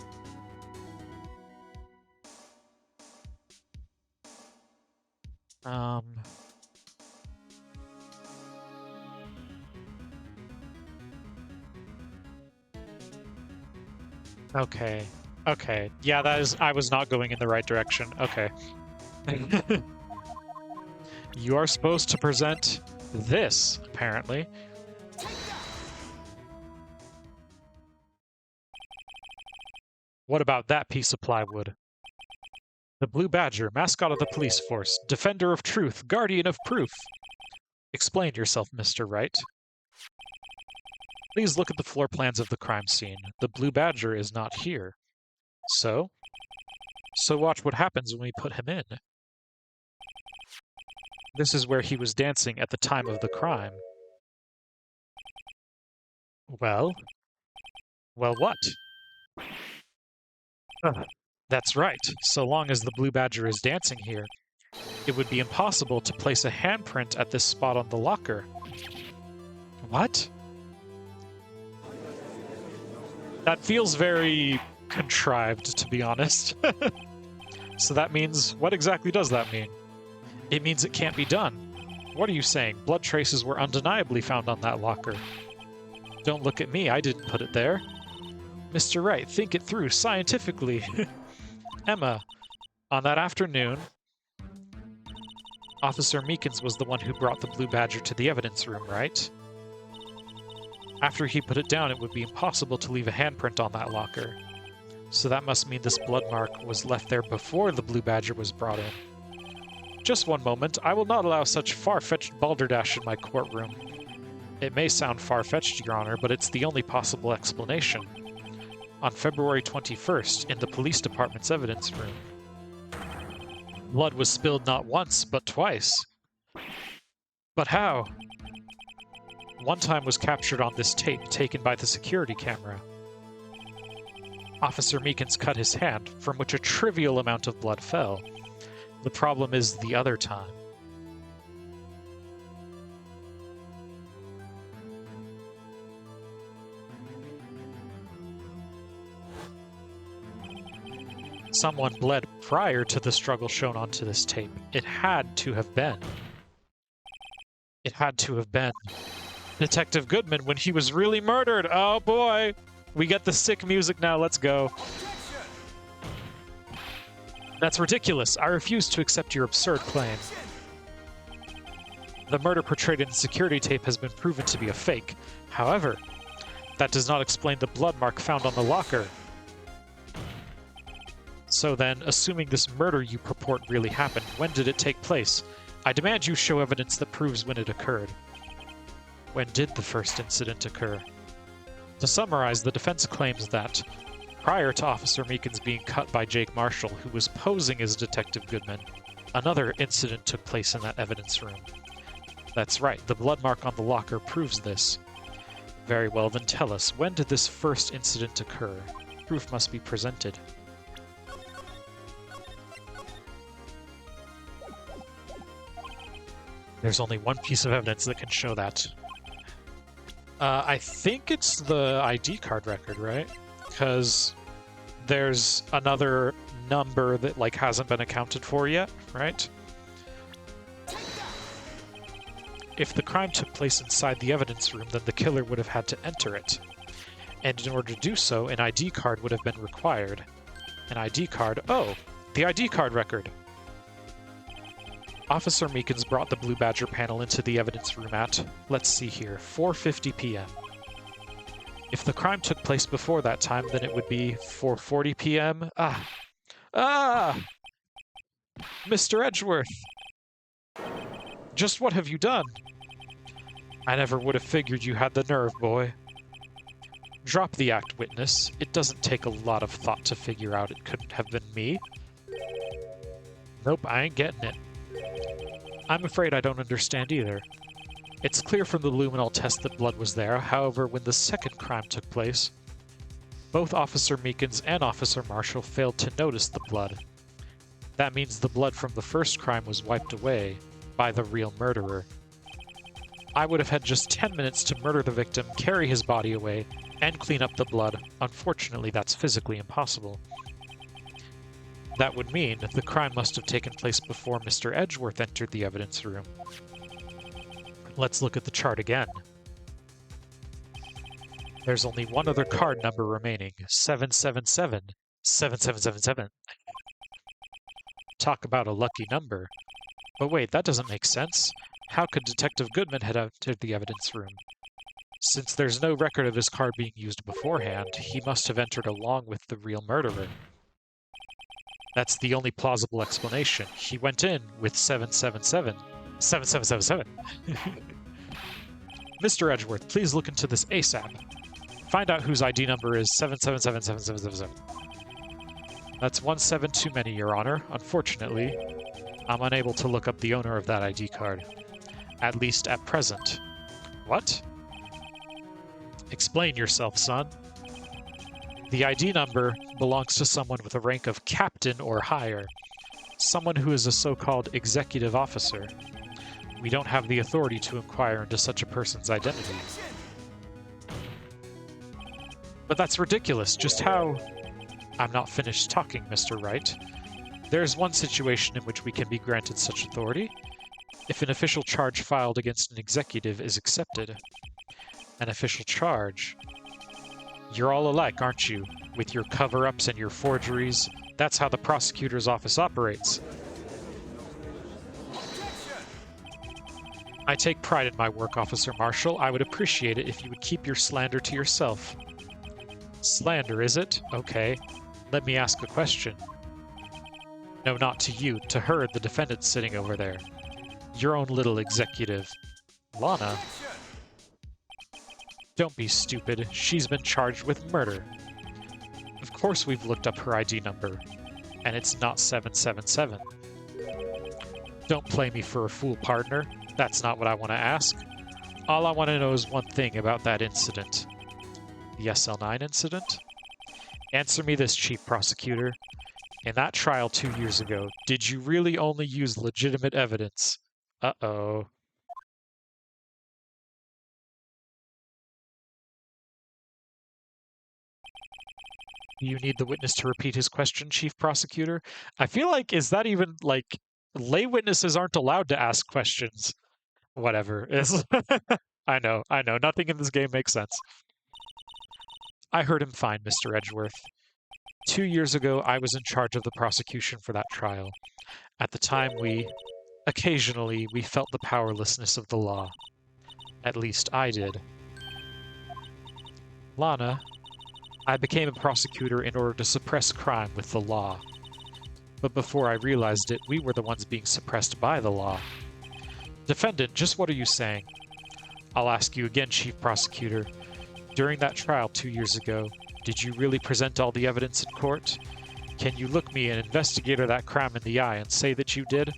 Okay. Okay. Yeah, that is... I was not going in the right direction. Okay. You are supposed to present this, apparently. What about that piece of plywood? The Blue Badger, mascot of the police force, defender of truth, guardian of proof. Explain yourself, Mr. Wright. Please look at the floor plans of the crime scene. The Blue Badger is not here. So watch what happens when we put him in. This is where he was dancing at the time of the crime. Well? Well, what? That's right. So long as the Blue Badger is dancing here, it would be impossible to place a handprint at this spot on the locker. What? That feels very contrived, to be honest. So that means... what exactly does that mean? It means it can't be done. What are you saying? Blood traces were undeniably found on that locker. Don't look at me, I didn't put it there. Mr. Wright, think it through scientifically. Emma, on that afternoon, Officer Meekins was the one who brought the Blue Badger to the evidence room, right? After he put it down, it would be impossible to leave a handprint on that locker. So that must mean this blood mark was left there before the Blue Badger was brought in. Just one moment, I will not allow such far-fetched balderdash in my courtroom. It may sound far-fetched, Your Honor, but it's the only possible explanation. On February 21st, in the police department's evidence room, blood was spilled not once, but twice. But how? One time was captured on this tape taken by the security camera. Officer Meekins cut his hand, from which a trivial amount of blood fell. The problem is the other time. Someone bled prior to the struggle shown onto this tape. It had to have been. It had to have been Detective Goodman when he was really murdered. Oh boy! We get the sick music now, let's go. That's ridiculous. I refuse to accept your absurd claim. The murder portrayed in the security tape has been proven to be a fake. However, that does not explain the blood mark found on the locker. So then, assuming this murder you purport really happened, when did it take place? I demand you show evidence that proves when it occurred. When did the first incident occur? To summarize, the defense claims that prior to Officer Meekins being cut by Jake Marshall, who was posing as Detective Goodman, another incident took place in that evidence room. That's right, the blood mark on the locker proves this. Very well, then tell us, when did this first incident occur? Proof must be presented. There's only one piece of evidence that can show that. I think it's the ID card record, right? Because there's another number that like hasn't been accounted for yet, right? If the crime took place inside the evidence room, then the killer would have had to enter it. And in order to do so, an ID card would have been required. An ID card? Oh, the ID card record. Officer Meekins brought the Blue Badger panel into the evidence room at, let's see here, 4:50 p.m. If the crime took place before that time, then it would be 4:40 p.m. Mr. Edgeworth! Just what have you done? I never would have figured you had the nerve, boy. Drop the act, witness. It doesn't take a lot of thought to figure out it couldn't have been me. Nope, I ain't getting it. I'm afraid I don't understand either. It's clear from the luminol test that blood was there, however, when the second crime took place, Both Officer Meekins and Officer Marshall failed to notice the blood. That means the blood from the first crime was wiped away by the real murderer. I would have had just 10 minutes to murder the victim, carry his body away, and clean up the blood. Unfortunately, that's physically impossible. That would mean the crime must have taken place before Mr. Edgeworth entered the evidence room. Let's look at the chart again. There's only one other card number remaining, 777. 7777. Talk about a lucky number. But wait, that doesn't make sense. How could Detective Goodman have entered the evidence room? Since there's no record of his card being used beforehand, he must have entered along with the real murderer. That's the only plausible explanation. He went in with 777. 7777. Mr. Edgeworth, please look into this ASAP. Find out whose ID number is 7777777. That's 17 too many, Your Honor. Unfortunately, I'm unable to look up the owner of that ID card. At least at present. What? Explain yourself, son. The ID number belongs to someone with a rank of captain or higher. Someone who is a so-called executive officer. We don't have the authority to inquire into such a person's identity. But that's ridiculous. Just how... I'm not finished talking, Mr. Wright. There's one situation in which we can be granted such authority. If an official charge filed against an executive is accepted. An official charge? You're all alike, aren't you? With your cover-ups and your forgeries. That's how the prosecutor's office operates. I take pride in my work, Officer Marshall. I would appreciate it if you would keep your slander to yourself. Slander, is it? Okay. Let me ask a question. No, not to you. To her, the defendant sitting over there. Your own little executive. Lana? Don't be stupid. She's been charged with murder. Of course we've looked up her ID number. And it's not 777. Don't play me for a fool, partner. That's not what I want to ask. All I want to know is one thing about that incident. The SL9 incident? Answer me this, Chief Prosecutor. In that trial 2 years ago, did you really only use legitimate evidence? Uh-oh. Do you need the witness to repeat his question, Chief Prosecutor? I feel like, is that even, like, lay witnesses aren't allowed to ask questions. Whatever. I know. Nothing in this game makes sense. I heard him fine, Mr. Edgeworth. 2 years ago, I was in charge of the prosecution for that trial. At the time, occasionally, we felt the powerlessness of the law. At least I did. Lana, I became a prosecutor in order to suppress crime with the law. But before I realized it, we were the ones being suppressed by the law. Defendant, just what are you saying? I'll ask you again, Chief Prosecutor. During that trial 2 years ago, did you really present all the evidence in court? Can you look me, an investigator, that crime in the eye and say that you did?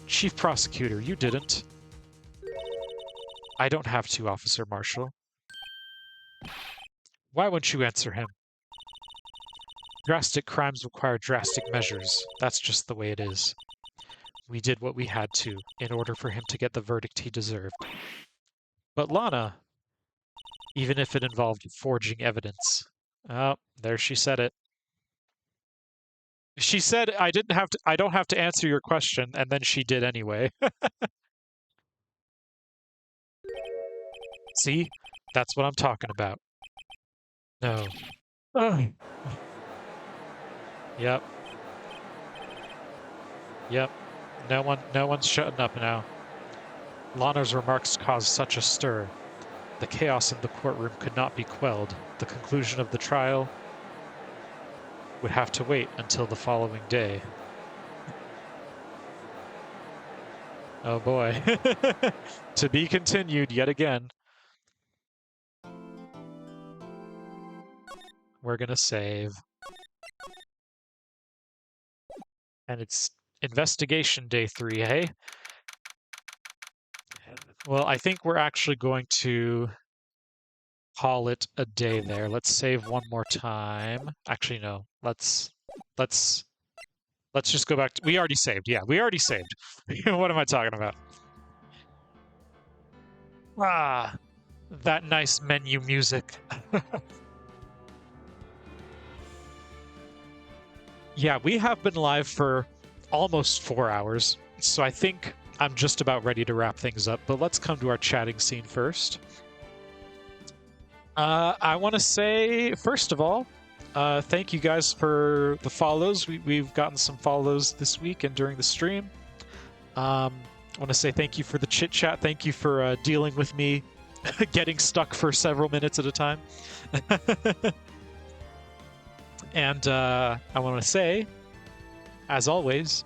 Chief Prosecutor, you didn't. I don't have to, Officer Marshall. Why won't you answer him? Drastic crimes require drastic measures. That's just the way it is. We did what we had to in order for him to get the verdict he deserved. But Lana, even if it involved forging evidence. Oh, there she said it. She said I don't have to answer your question, and then she did anyway. See? That's what I'm talking about. No. Ugh. Yep. No one's shutting up now. Lana's remarks caused such a stir. The chaos in the courtroom could not be quelled. The conclusion of the trial would have to wait until the following day. Oh boy. To be continued yet again. We're gonna save. And it's investigation day 3, hey? Well, I think we're actually going to call it a day there. Let's save one more time. Actually, no. Let's just go back to, we already saved. Yeah, we already saved. What am I talking about? Ah, that nice menu music. Yeah, we have been live for almost 4 hours, so I think I'm just about ready to wrap things up, but let's come to our chatting scene first. I want to say, first of all, thank you guys for the follows. We've gotten some follows this week and during the stream. I want to say thank you for the chit chat. Thank you for dealing with me getting stuck for several minutes at a time. And I want to say, as always,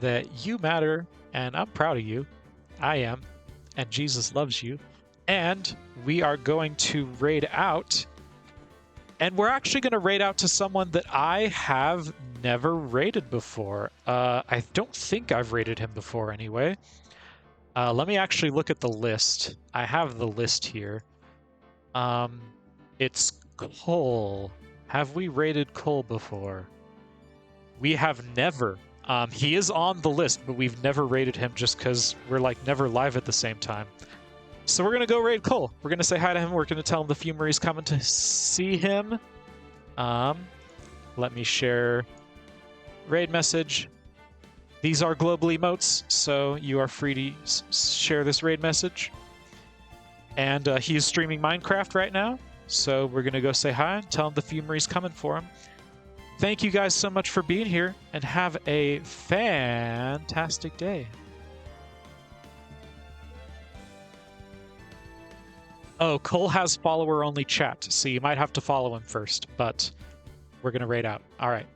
that you matter, and I'm proud of you. I am, and Jesus loves you. And we are going to raid out, and we're actually going to raid out to someone that I have never raided before. I don't think I've raided him before anyway. Let me actually look at the list. I have the list here. It's Cole. Have we raided Cole before? We have never. He is on the list, but we've never raided him just because we're like never live at the same time. So we're going to go raid Cole. We're going to say hi to him. We're going to tell him the Fumery's coming to see him. Let me share raid message. These are global emotes, so you are free to share this raid message. And he is streaming Minecraft right now. So we're going to go say hi and tell him the Fumery's coming for him. Thank you guys so much for being here, and have a fantastic day. Oh, Cole has follower-only chat, so you might have to follow him first, but we're going to raid out. All right.